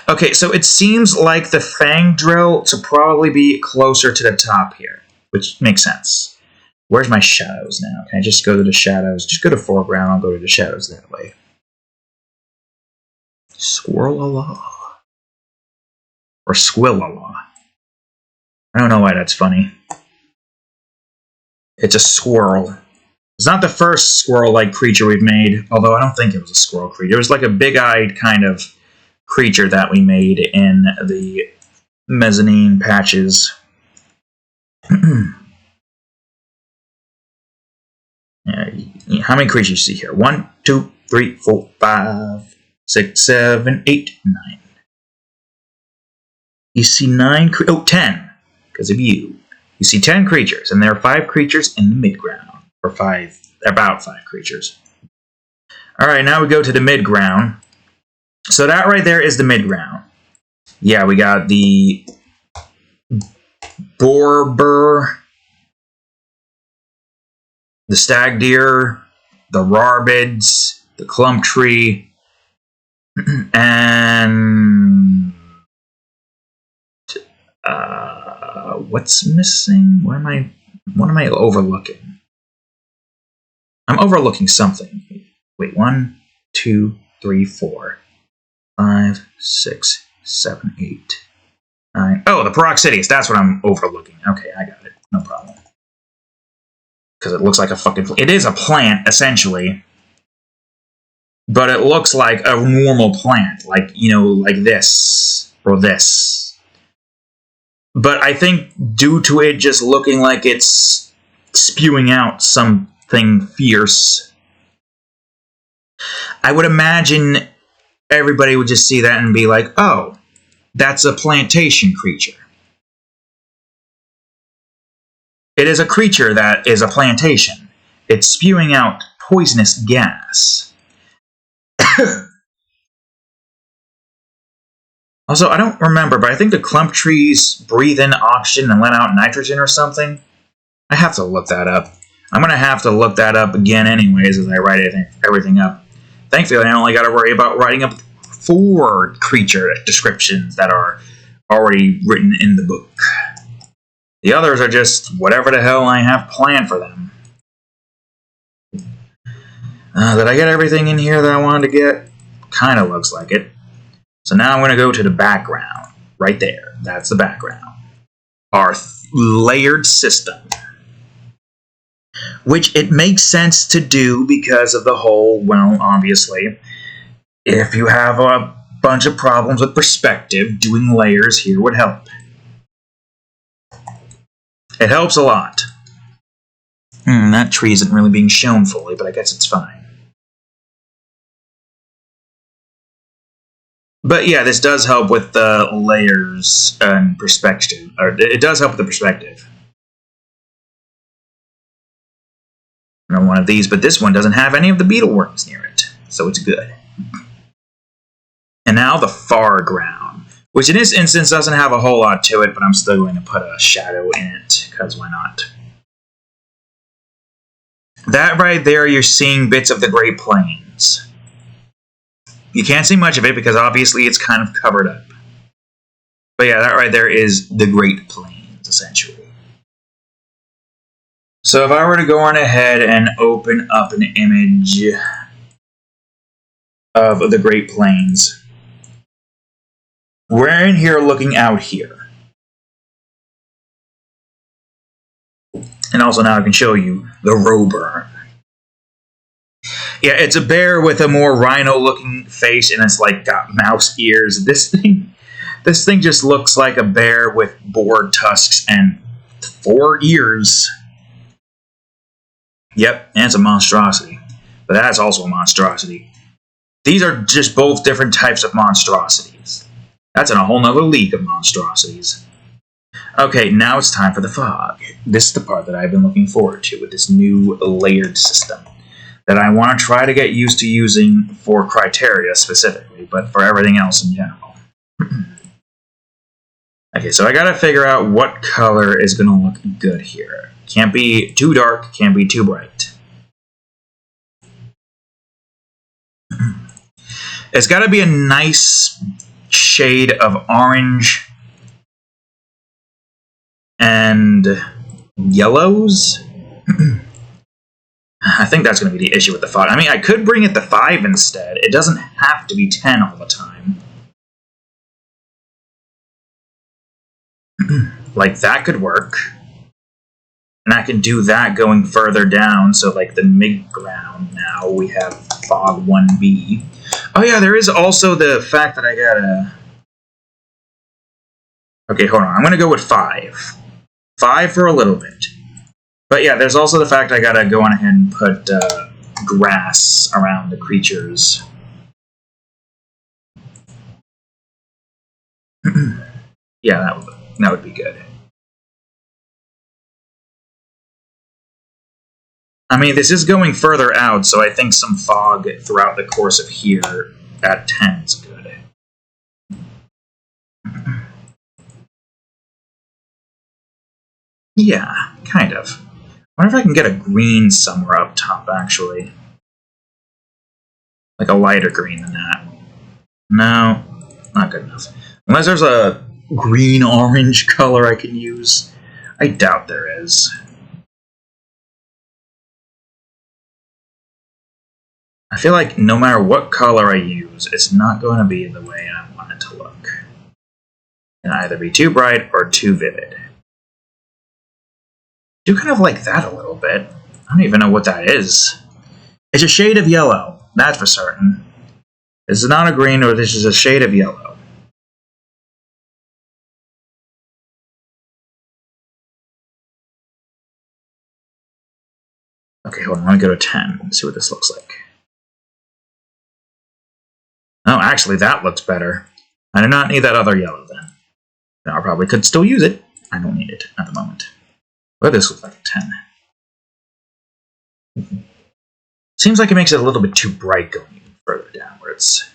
Okay, so it seems like the fang drill to probably be closer to the top here, which makes sense. Where's my shadows now? Can I just go to the shadows? Just go to foreground, I'll go to the shadows that way. Squirrel-a-law. Or squill-a-law. I don't know why that's funny. It's a squirrel. It's not the first squirrel-like creature we've made, although I don't think it was a squirrel creature. It was like a big-eyed kind of creature that we made in the mezzanine patches. How many creatures you see here? 1, 2, 3, 4, 5, 6, 7, 8, 9. You see 9 oh, 10, because of you. You see 10 creatures, and there are 5 creatures in the mid-ground. Or about 5 creatures. Alright, now we go to the mid-ground. So that right there is the mid-ground. Yeah, we got the boar, the stag deer, the rarebids, the clump tree, and what's missing? What am I overlooking? I'm overlooking something. Wait, 1, 2, 3, 4, 5, 6, 7, 8, 9. Oh, the Peroxidius. That's what I'm overlooking. Okay, I got it. No problem. Because it looks like a fucking... It is a plant, essentially. But it looks like a normal plant. Like, you know, like this. Or this. But I think due to it just looking like it's spewing out something fierce, I would imagine everybody would just see that and be like, oh, that's a plantation creature. It is a creature that is a plantation. It's spewing out poisonous gas. Also, I don't remember, but I think the clump trees breathe in oxygen and let out nitrogen or something. I have to look that up. I'm going to have to look that up again anyways as I write everything up. Thankfully, I only got to worry about writing up 4 creature descriptions that are already written in the book. The others are just whatever the hell I have planned for them. Did I get everything in here that I wanted to get? Kind of looks like it. So now I'm going to go to the background. Right there. That's the background. Our layered system. Which it makes sense to do because of the whole, well, obviously, if you have a bunch of problems with perspective, doing layers here would help. It helps a lot. That tree isn't really being shown fully, but I guess it's fine. But yeah, this does help with the layers and perspective. Or it does help with the perspective. Another one of these, but this one doesn't have any of the beetle worms near it, so it's good. And now the foreground, which in this instance doesn't have a whole lot to it, but I'm still going to put a shadow in it, because why not? That right there, you're seeing bits of the Great Plains. You can't see much of it because obviously it's kind of covered up. But yeah, that right there is the Great Plains, essentially. So if I were to go on ahead and open up an image of the Great Plains, we're in here looking out here. And also now I can show you the Roburn. Yeah, it's a bear with a more rhino-looking face, and it's like got mouse ears. This thing just looks like a bear with boar tusks and 4 ears. Yep, and it's a monstrosity. But that's also a monstrosity. These are just both different types of monstrosities. That's in a whole nother league of monstrosities. Okay, now it's time for the fog. This is the part that I've been looking forward to with this new layered system that I want to try to get used to using for Criteria specifically, but for everything else in general. Okay, so I gotta figure out what color is gonna look good here. Can't be too dark, can't be too bright. It's gotta be a nice shade of orange and yellows. I think that's going to be the issue with the font. I mean, I could bring it to 5 instead. It doesn't have to be 10 all the time. Like, that could work. And I can do that going further down, so like the mid-ground now, we have fog 1B. Oh yeah, there is also the fact that I gotta... Okay, hold on. I'm going to go with 5. 5 for a little bit. But yeah, there's also the fact I gotta go on ahead and put grass around the creatures. Yeah, that would be good. I mean, this is going further out, so I think some fog throughout the course of here at 10 is good. Yeah, kind of. I wonder if I can get a green somewhere up top, actually. Like a lighter green than that. No, not good enough. Unless there's a green-orange color I can use. I doubt there is. I feel like no matter what color I use, it's not going to be the way I want it to look. It can either be too bright or too vivid. I do kind of like that a little bit. I don't even know what that is. It's a shade of yellow, that's for certain. This is not a green, or this is a shade of yellow. Okay, hold on, let me go to 10 and see what this looks like. Oh, actually, that looks better. I do not need that other yellow then. I probably could still use it. I don't need it at the moment. But this looks like a 10. Seems like it makes it a little bit too bright going even further downwards.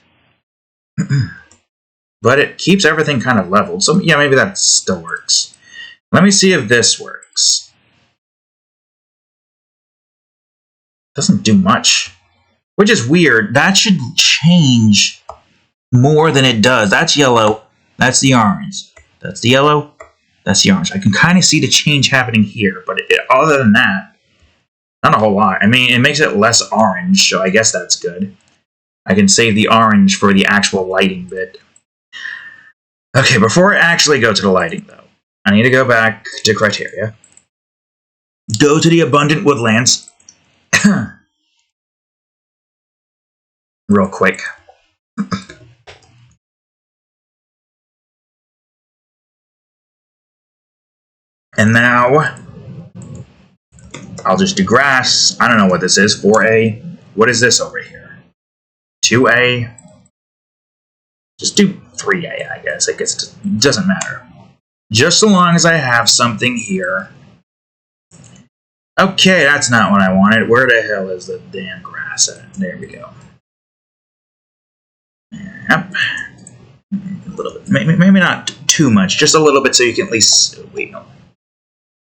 But it keeps everything kind of leveled, so yeah, maybe that still works. Let me see if this works. Doesn't do much. Which is weird. That should change more than it does. That's yellow. That's the orange. That's the yellow. That's the orange. I can kind of see the change happening here, but other than that, not a whole lot. I mean, it makes it less orange, so I guess that's good. I can save the orange for the actual lighting bit. Okay, before I actually go to the lighting, though, I need to go back to Criteria. Go to the Abundant Woodlands. Real quick. And now, I'll just do grass. I don't know what this is. 4A. What is this over here? 2A. Just do 3A, I guess. I guess it doesn't matter. Just so long as I have something here. Okay, that's not what I wanted. Where the hell is the damn grass at? There we go. Yep. A little bit. Maybe not too much. Just a little bit so you can at least... Wait, no.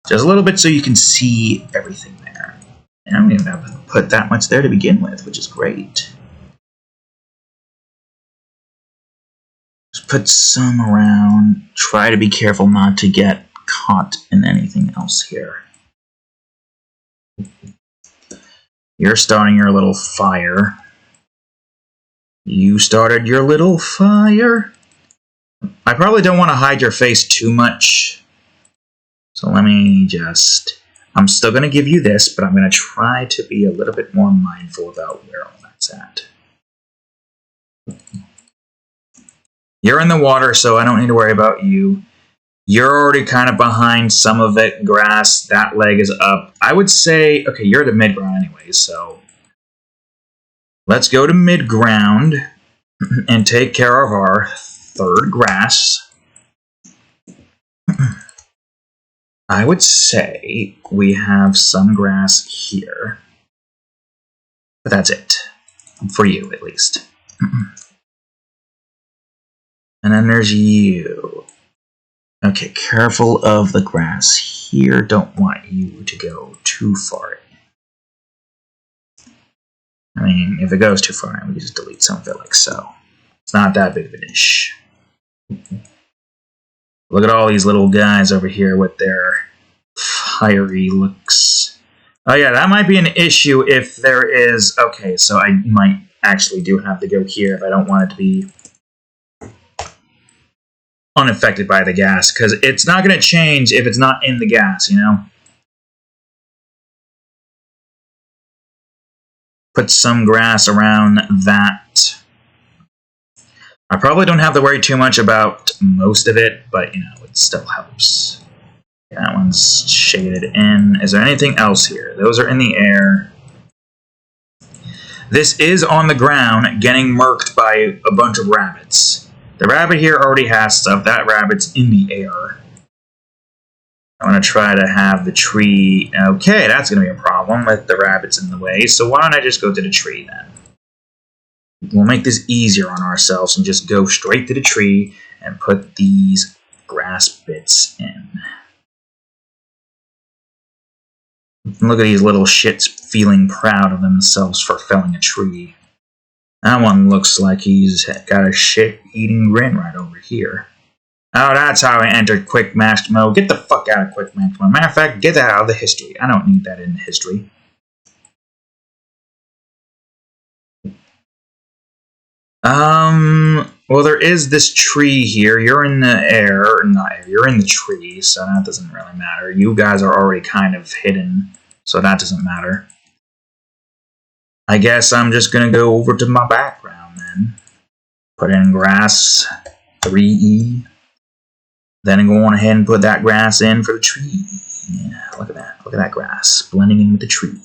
Just a little bit so you can see everything there. And I don't even have to put that much there to begin with, which is great. Just put some around. Try to be careful not to get caught in anything else here. You're starting your little fire. You started your little fire. I probably don't want to hide your face too much. So let me just... I'm still going to give you this, but I'm going to try to be a little bit more mindful about where all that's at. You're in the water, so I don't need to worry about you. You're already kind of behind some of it, grass. That leg is up. I would say, okay, you're at the mid-ground anyway, so let's go to mid-ground and take care of our third grass. I would say we have some grass here, but that's it, for you at least. And then there's you. Okay, careful of the grass here. Don't want you to go too far. I mean, if it goes too far, we can just delete some of it like so. It's not that big of an issue. Look at all these little guys over here with their fiery looks. Oh yeah, that might be an issue if there is... Okay, so I might actually do have to go here if I don't want it to be unaffected by the gas, because it's not going to change if it's not in the gas, you know? Put some grass around that. I probably don't have to worry too much about most of it, but, you know, it still helps. Yeah, that one's shaded in. Is there anything else here? Those are in the air. This is on the ground, getting murked by a bunch of rabbits. The rabbit here already has stuff. That rabbit's in the air. I'm going to try to have the tree... Okay, that's going to be a problem with the rabbits in the way, so why don't I just go to the tree then? We'll make this easier on ourselves and just go straight to the tree and put these grass bits in. Look at these little shits feeling proud of themselves for felling a tree. That one looks like he's got a shit-eating grin right over here. Oh, that's how I entered Quick Match Mode. Get the fuck out of Quick Match Mode. Matter of fact, get that out of the history. I don't need that in the history. Well, there is this tree here. You're in the air. Not air. You're in the tree, so that doesn't really matter. You guys are already kind of hidden, so that doesn't matter. I guess I'm just going to go over to my background then. Put in grass, 3E. Then go on ahead and put that grass in for the tree. Yeah, look at that. Look at that grass blending in with the tree.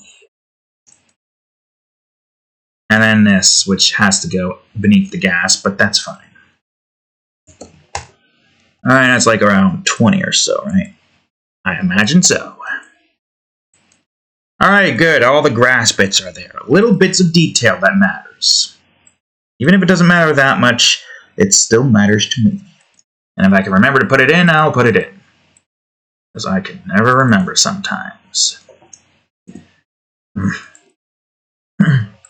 And then this, which has to go beneath the gas, but that's fine. Alright, that's like around 20 or so, right? I imagine so. Alright, good. All the grass bits are there. Little bits of detail that matters. Even if it doesn't matter that much, it still matters to me. And if I can remember to put it in, I'll put it in. Because I can never remember sometimes.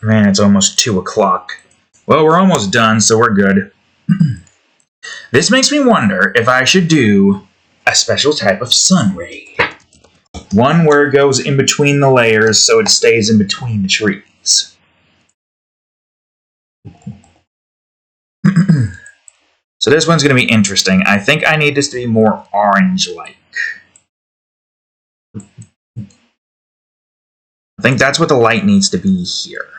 Man, it's almost 2 o'clock. Well, we're almost done, so we're good. This makes me wonder if I should do a special type of sun ray. One where it goes in between the layers so it stays in between the trees. So this one's going to be interesting. I think I need this to be more orange-like. I think that's what the light needs to be here.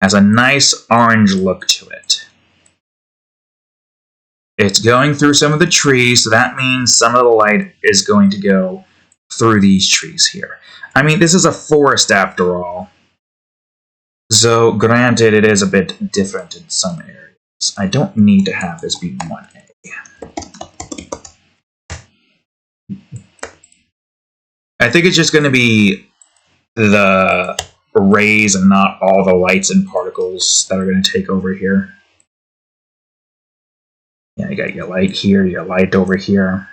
Has a nice orange look to it. It's going through some of the trees, so that means some of the light is going to go through these trees here. I mean, this is a forest after all. So, granted, it is a bit different in some areas. I don't need to have this be 1A. I think it's just going to be the rays and not all the lights and particles that are going to take over here. Yeah, you got your light here, your light over here.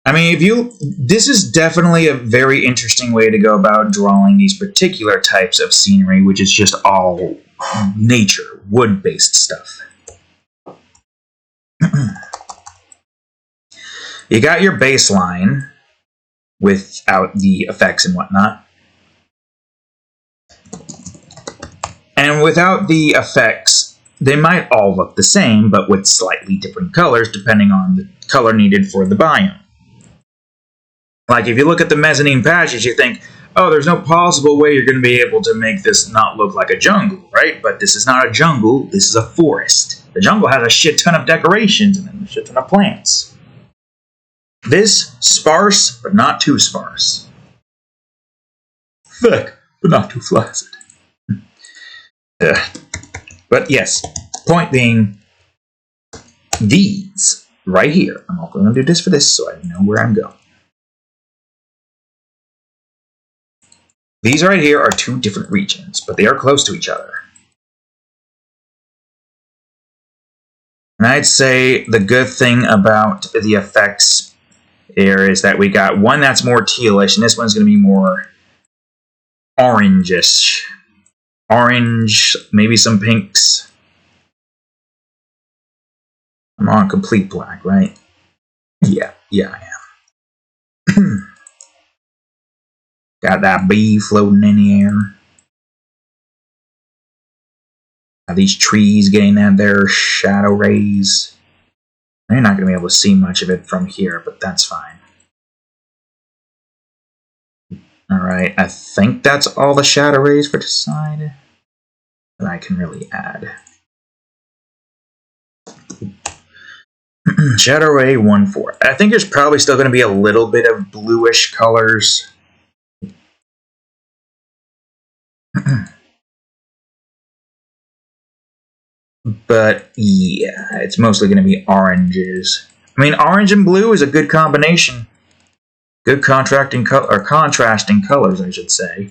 I mean, this is definitely a very interesting way to go about drawing these particular types of scenery, which is just all nature, wood-based stuff. You got your baseline without the effects and whatnot. And without the effects, they might all look the same, but with slightly different colors depending on the color needed for the biome. Like if you look at the mezzanine passage, you think, oh, there's no possible way you're going to be able to make this not look like a jungle, right? But this is not a jungle, this is a forest. The jungle has a shit ton of decorations and a shit ton of plants. This, sparse, but not too sparse. Thick, but not too flaccid. But yes, point being, these right here, I'm also going to do this for this so I know where I'm going. These right here are two different regions, but they are close to each other. And I'd say the good thing about the effects here is that we got one that's more tealish, and this one's going to be more orangish. Orange, maybe some pinks. I'm on complete black, right? Yeah, I am. Got that bee floating in the air. Got these trees getting at their shadow rays. You're not going to be able to see much of it from here, but that's fine. Alright, I think that's all the shadow rays for this side that I can really add. Shadow ray 1-4. I think there's probably still going to be a little bit of bluish colors. But yeah, it's mostly going to be oranges. I mean, orange and blue is a good combination. Good contrasting colors, I should say.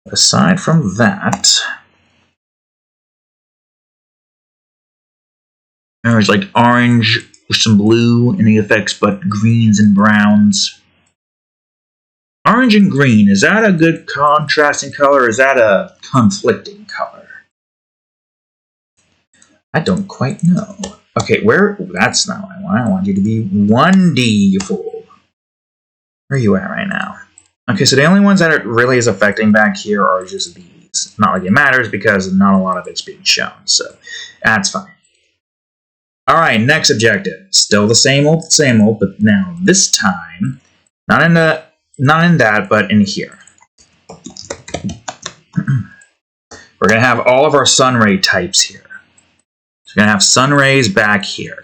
Aside from that, there's like orange with some blue in the effects, but greens and browns. Orange and green, is that a good contrasting color, or is that a conflicting color? I don't quite know. Okay, that's not what I want. I want you to be 1D full. Where are you at right now? Okay, so the only ones that it really is affecting back here are just these. Not like it matters because not a lot of it's being shown, so that's fine. Alright, next objective. Still the same old, but now this time, not in that, but in here. We're going to have all of our sun ray types here. So we're going to have sun rays back here.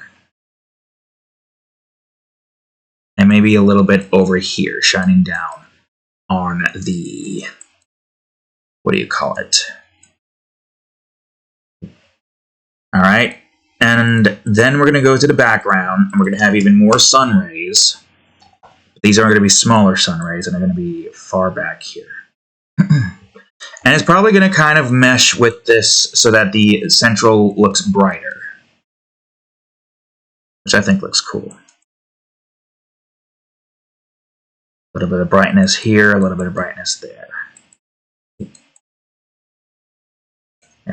And maybe a little bit over here, shining down on the, what do you call it? Alright, and then we're going to go to the background, and we're going to have even more sun rays. These are going to be smaller sun rays, and they're going to be far back here. And it's probably going to kind of mesh with this so that the central looks brighter. Which I think looks cool. A little bit of brightness here, a little bit of brightness there. Yeah,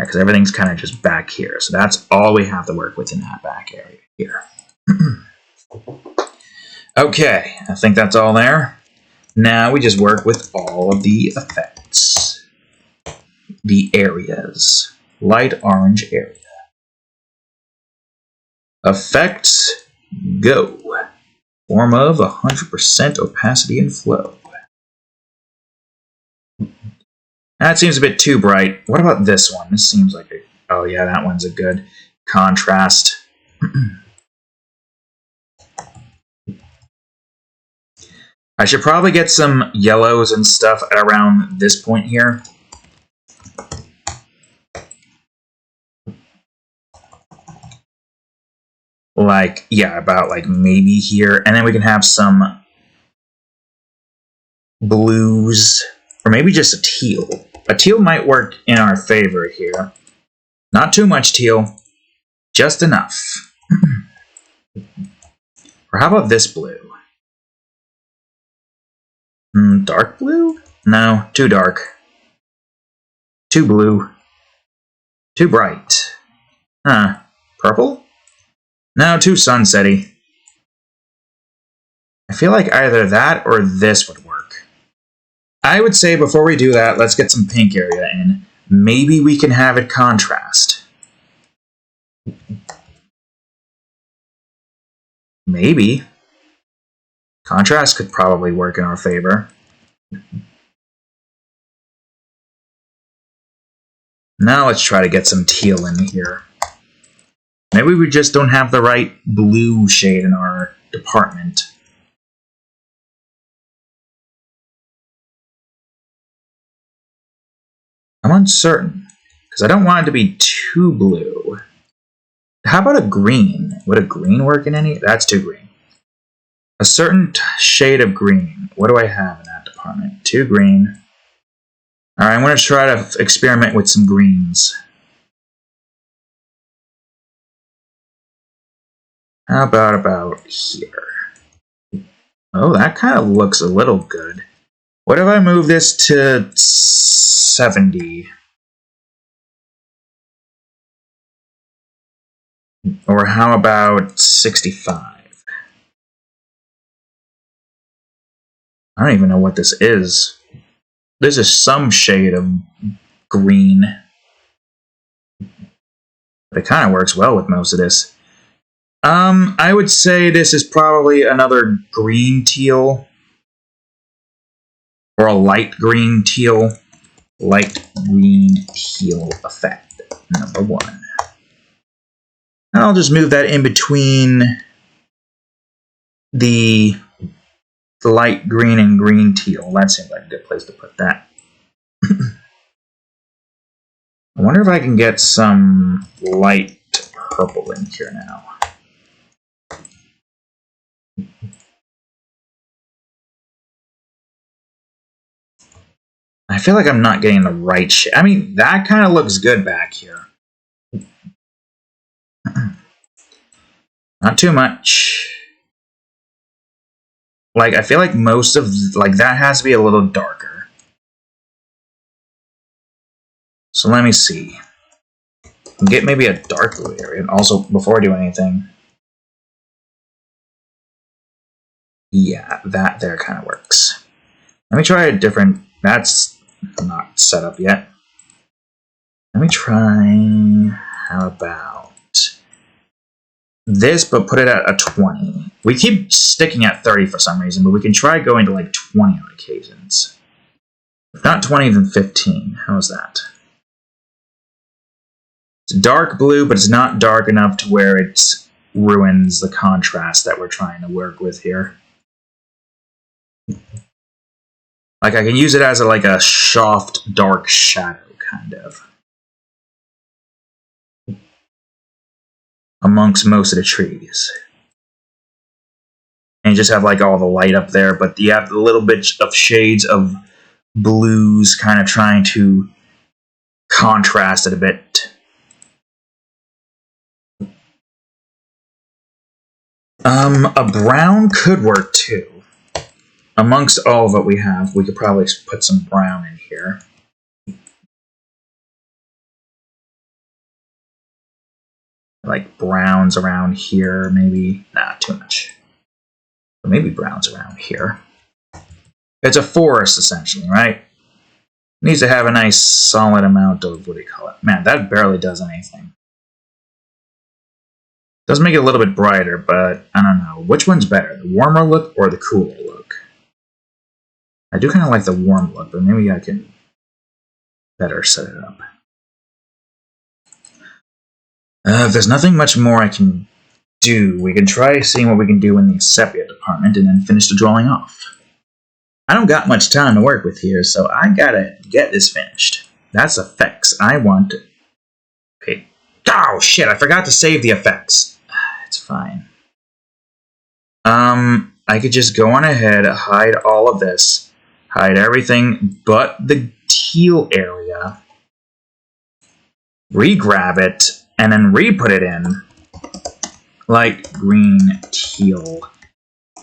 because everything's kind of just back here. So that's all we have to work with in that back area here. Okay, I think that's all there. Now we just work with all of the effects. The areas. Light orange area. Effects, go. Form of 100% opacity and flow. That seems a bit too bright. What about this one? This seems like a... Oh yeah, that one's a good contrast. I should probably get some yellows and stuff at around this point here. Like, yeah, about like maybe here. And then we can have some blues, or maybe just a teal. A teal might work in our favor here. Not too much teal, just enough. Or how about this blue? Dark blue? No, too dark. Too blue. Too bright. Huh. Purple? No, too sunsetty. I feel like either that or this would work. I would say before we do that, let's get some pink area in. Maybe we can have it contrast. Maybe. Contrast could probably work in our favor. Now let's try to get some teal in here. Maybe we just don't have the right blue shade in our department. I'm uncertain, because I don't want it to be too blue. How about a green? Would a green work in any? That's too green. A certain shade of green. What do I have in that department? Too green. Alright, I'm going to try to experiment with some greens. How about here? Oh, that kind of looks a little good. What if I move this to 70? Or how about 65? I don't even know what this is. This is some shade of green. But it kind of works well with most of this. I would say this is probably another green teal. Or a light green teal. Light green teal effect. Number 1. I'll just move that in between the light green and green teal. That seems like a good place to put that. I wonder if I can get some light purple in here now. I feel like I'm not getting the right shade. I mean, that kind of looks good back here. Not too much. Like, I feel like most of, like, that has to be a little darker. So let me see. Get maybe a dark blue area. Also, before I do anything. Yeah, that there kind of works. Let me try a different, that's not set up yet. Let me try, how about this, but put it at a 20. We keep sticking at 30 for some reason, but we can try going to like 20 on occasions. If not 20, then 15. How's that? It's dark blue, but it's not dark enough to where it ruins the contrast that we're trying to work with here. Like, I can use it as like a soft, dark shadow, kind of. Amongst most of the trees. And you just have like all the light up there, but you have a little bit of shades of blues kind of trying to contrast it a bit. A brown could work too. Amongst all of what we have, we could probably put some brown in here. Like browns around here, maybe. Nah, too much. But maybe browns around here. It's a forest, essentially, right? It needs to have a nice solid amount of, what do you call it? Man, that barely does anything. Does make it a little bit brighter, but I don't know. Which one's better, the warmer look or the cooler look? I do kind of like the warm look, but maybe I can better set it up. If there's nothing much more I can do, we can try seeing what we can do in the sepia department and then finish the drawing off. I don't got much time to work with here, so I gotta get this finished. That's effects. I want to... Okay. Oh, shit, I forgot to save the effects. It's fine. I could just go on ahead, hide all of this, hide everything but the teal area, re-grab it, and then re-put it in light green teal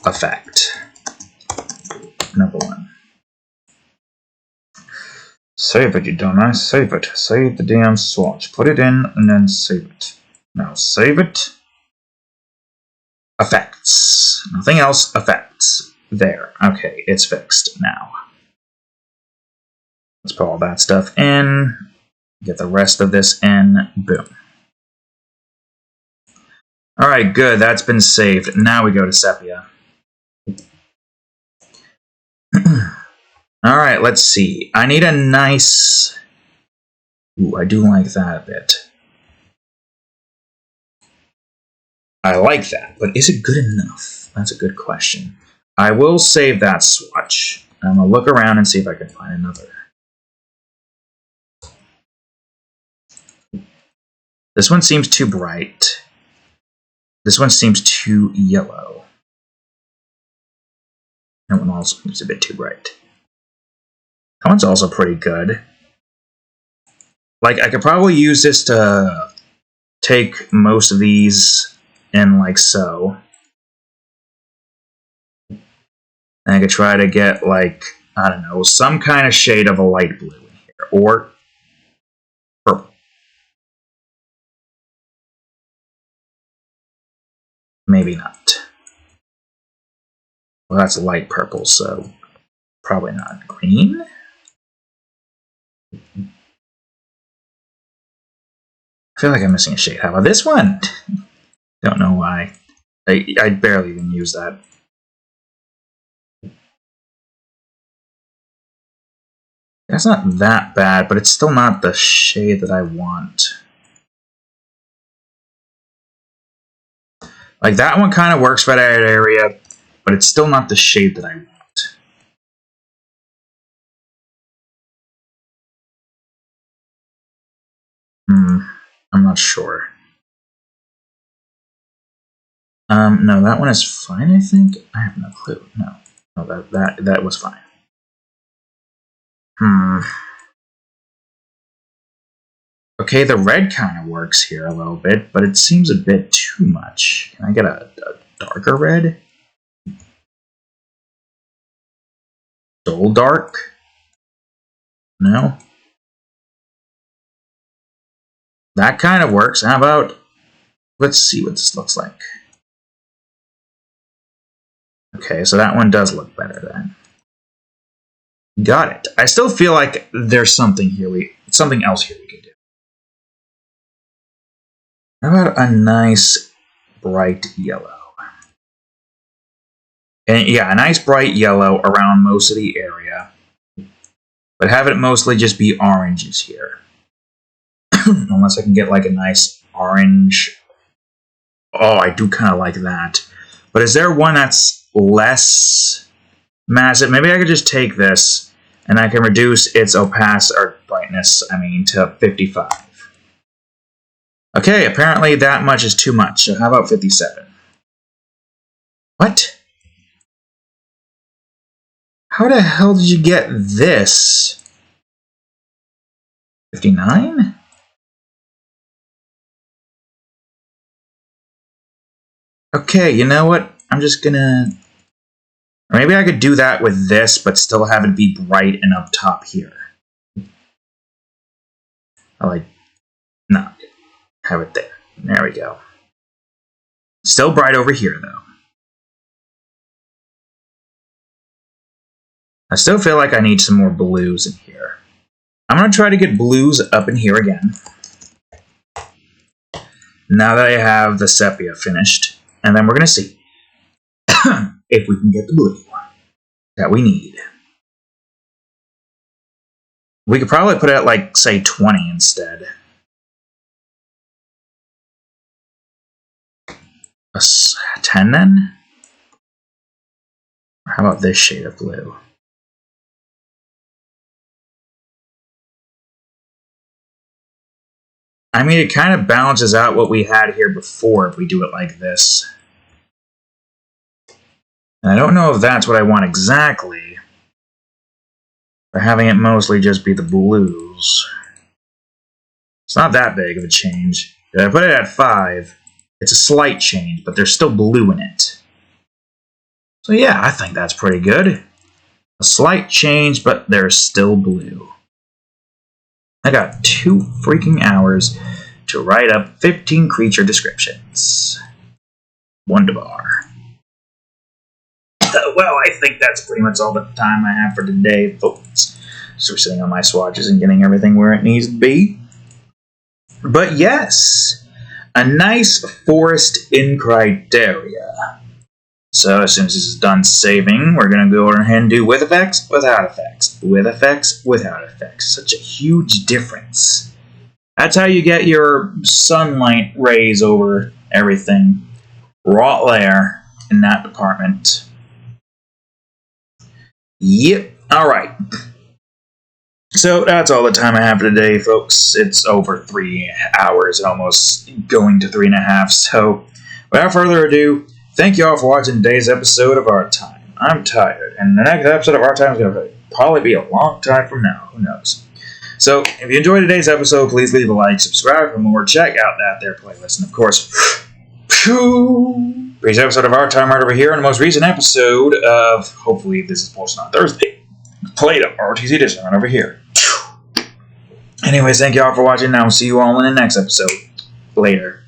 effect. Number 1. Save it, you dumbass. Save it. Save the damn swatch. Put it in and then save it. Now save it. Effects. Nothing else. Effects. There. Okay, it's fixed now. Let's put all that stuff in. Get the rest of this in. Boom. Alright, good. That's been saved. Now we go to sepia. Alright, let's see. I need a nice... Ooh, I do like that a bit. I like that, but is it good enough? That's a good question. I will save that swatch. I'm going to look around and see if I can find another. This one seems too bright. This one seems too yellow. That one also seems a bit too bright. That one's also pretty good. Like, I could probably use this to take most of these in like so. And I could try to get, like, I don't know, some kind of shade of a light blue in here. Or purple. Maybe not. Well, that's a light purple, so probably not. Green? I feel like I'm missing a shade. How about this one? Don't know why. I barely even use that. That's not that bad, but it's still not the shade that I want. Like, that one kind of works for that area, but it's still not the shade that I want. I'm not sure. No, that one is fine, I think. I have no clue. No, that was fine. Okay, the red kind of works here a little bit, but it seems a bit too much. Can I get a darker red? Dull dark? No? That kind of works. How about... Let's see what this looks like. Okay, so that one does look better then. Got it. I still feel like there's something here. Something else here we could do. How about a nice bright yellow? And yeah, a nice bright yellow around most of the area. But have it mostly just be oranges here. Unless I can get like a nice orange. Oh, I do kind of like that. But is there one that's less massive? Maybe I could just take this and I can reduce its opacity or brightness, to 55. Okay, apparently that much is too much. So how about 57? What? How the hell did you get this? 59? Okay, you know what? I'm just gonna... Or maybe I could do that with this, but still have it be bright and up top here. No. Have it there. There we go. Still bright over here, though. I still feel like I need some more blues in here. I'm going to try to get blues up in here again. Now that I have the sepia finished. And then we're going to see if we can get the blue that we need. We could probably put it at, like, say, 20 instead. A 10 then? Or how about this shade of blue? It kind of balances out what we had here before if we do it like this. And I don't know if that's what I want exactly. For having it mostly just be the blues. It's not that big of a change. If I put it at 5, it's a slight change, but there's still blue in it. So yeah, I think that's pretty good. A slight change, but there's still blue. I got 2 freaking hours to write up 15 creature descriptions. Wonderbar. Well, I think that's pretty much all the time I have for today, folks. So we're sitting on my swatches and getting everything where it needs to be. But yes, a nice forest in Criteria. So as soon as this is done saving, we're going to go ahead and do with effects, without effects, with effects, without effects. Such a huge difference. That's how you get your sunlight rays over everything. Right there in that department. Yep. Alright. So that's all the time I have for today, folks. It's over 3 hours, almost going to 3.5. So without further ado, thank you all for watching today's episode of Our Time. I'm tired, and the next episode of Our Time is going to probably be a long time from now. Who knows? So if you enjoyed today's episode, please leave a like, subscribe for more, check out that there playlist, and of course, previous episode of Our Time right over here, and the most recent episode of, hopefully this is posted on Thursday, played up RTC Edition right over here. Anyways, thank you all for watching, and I will see you all in the next episode. Later.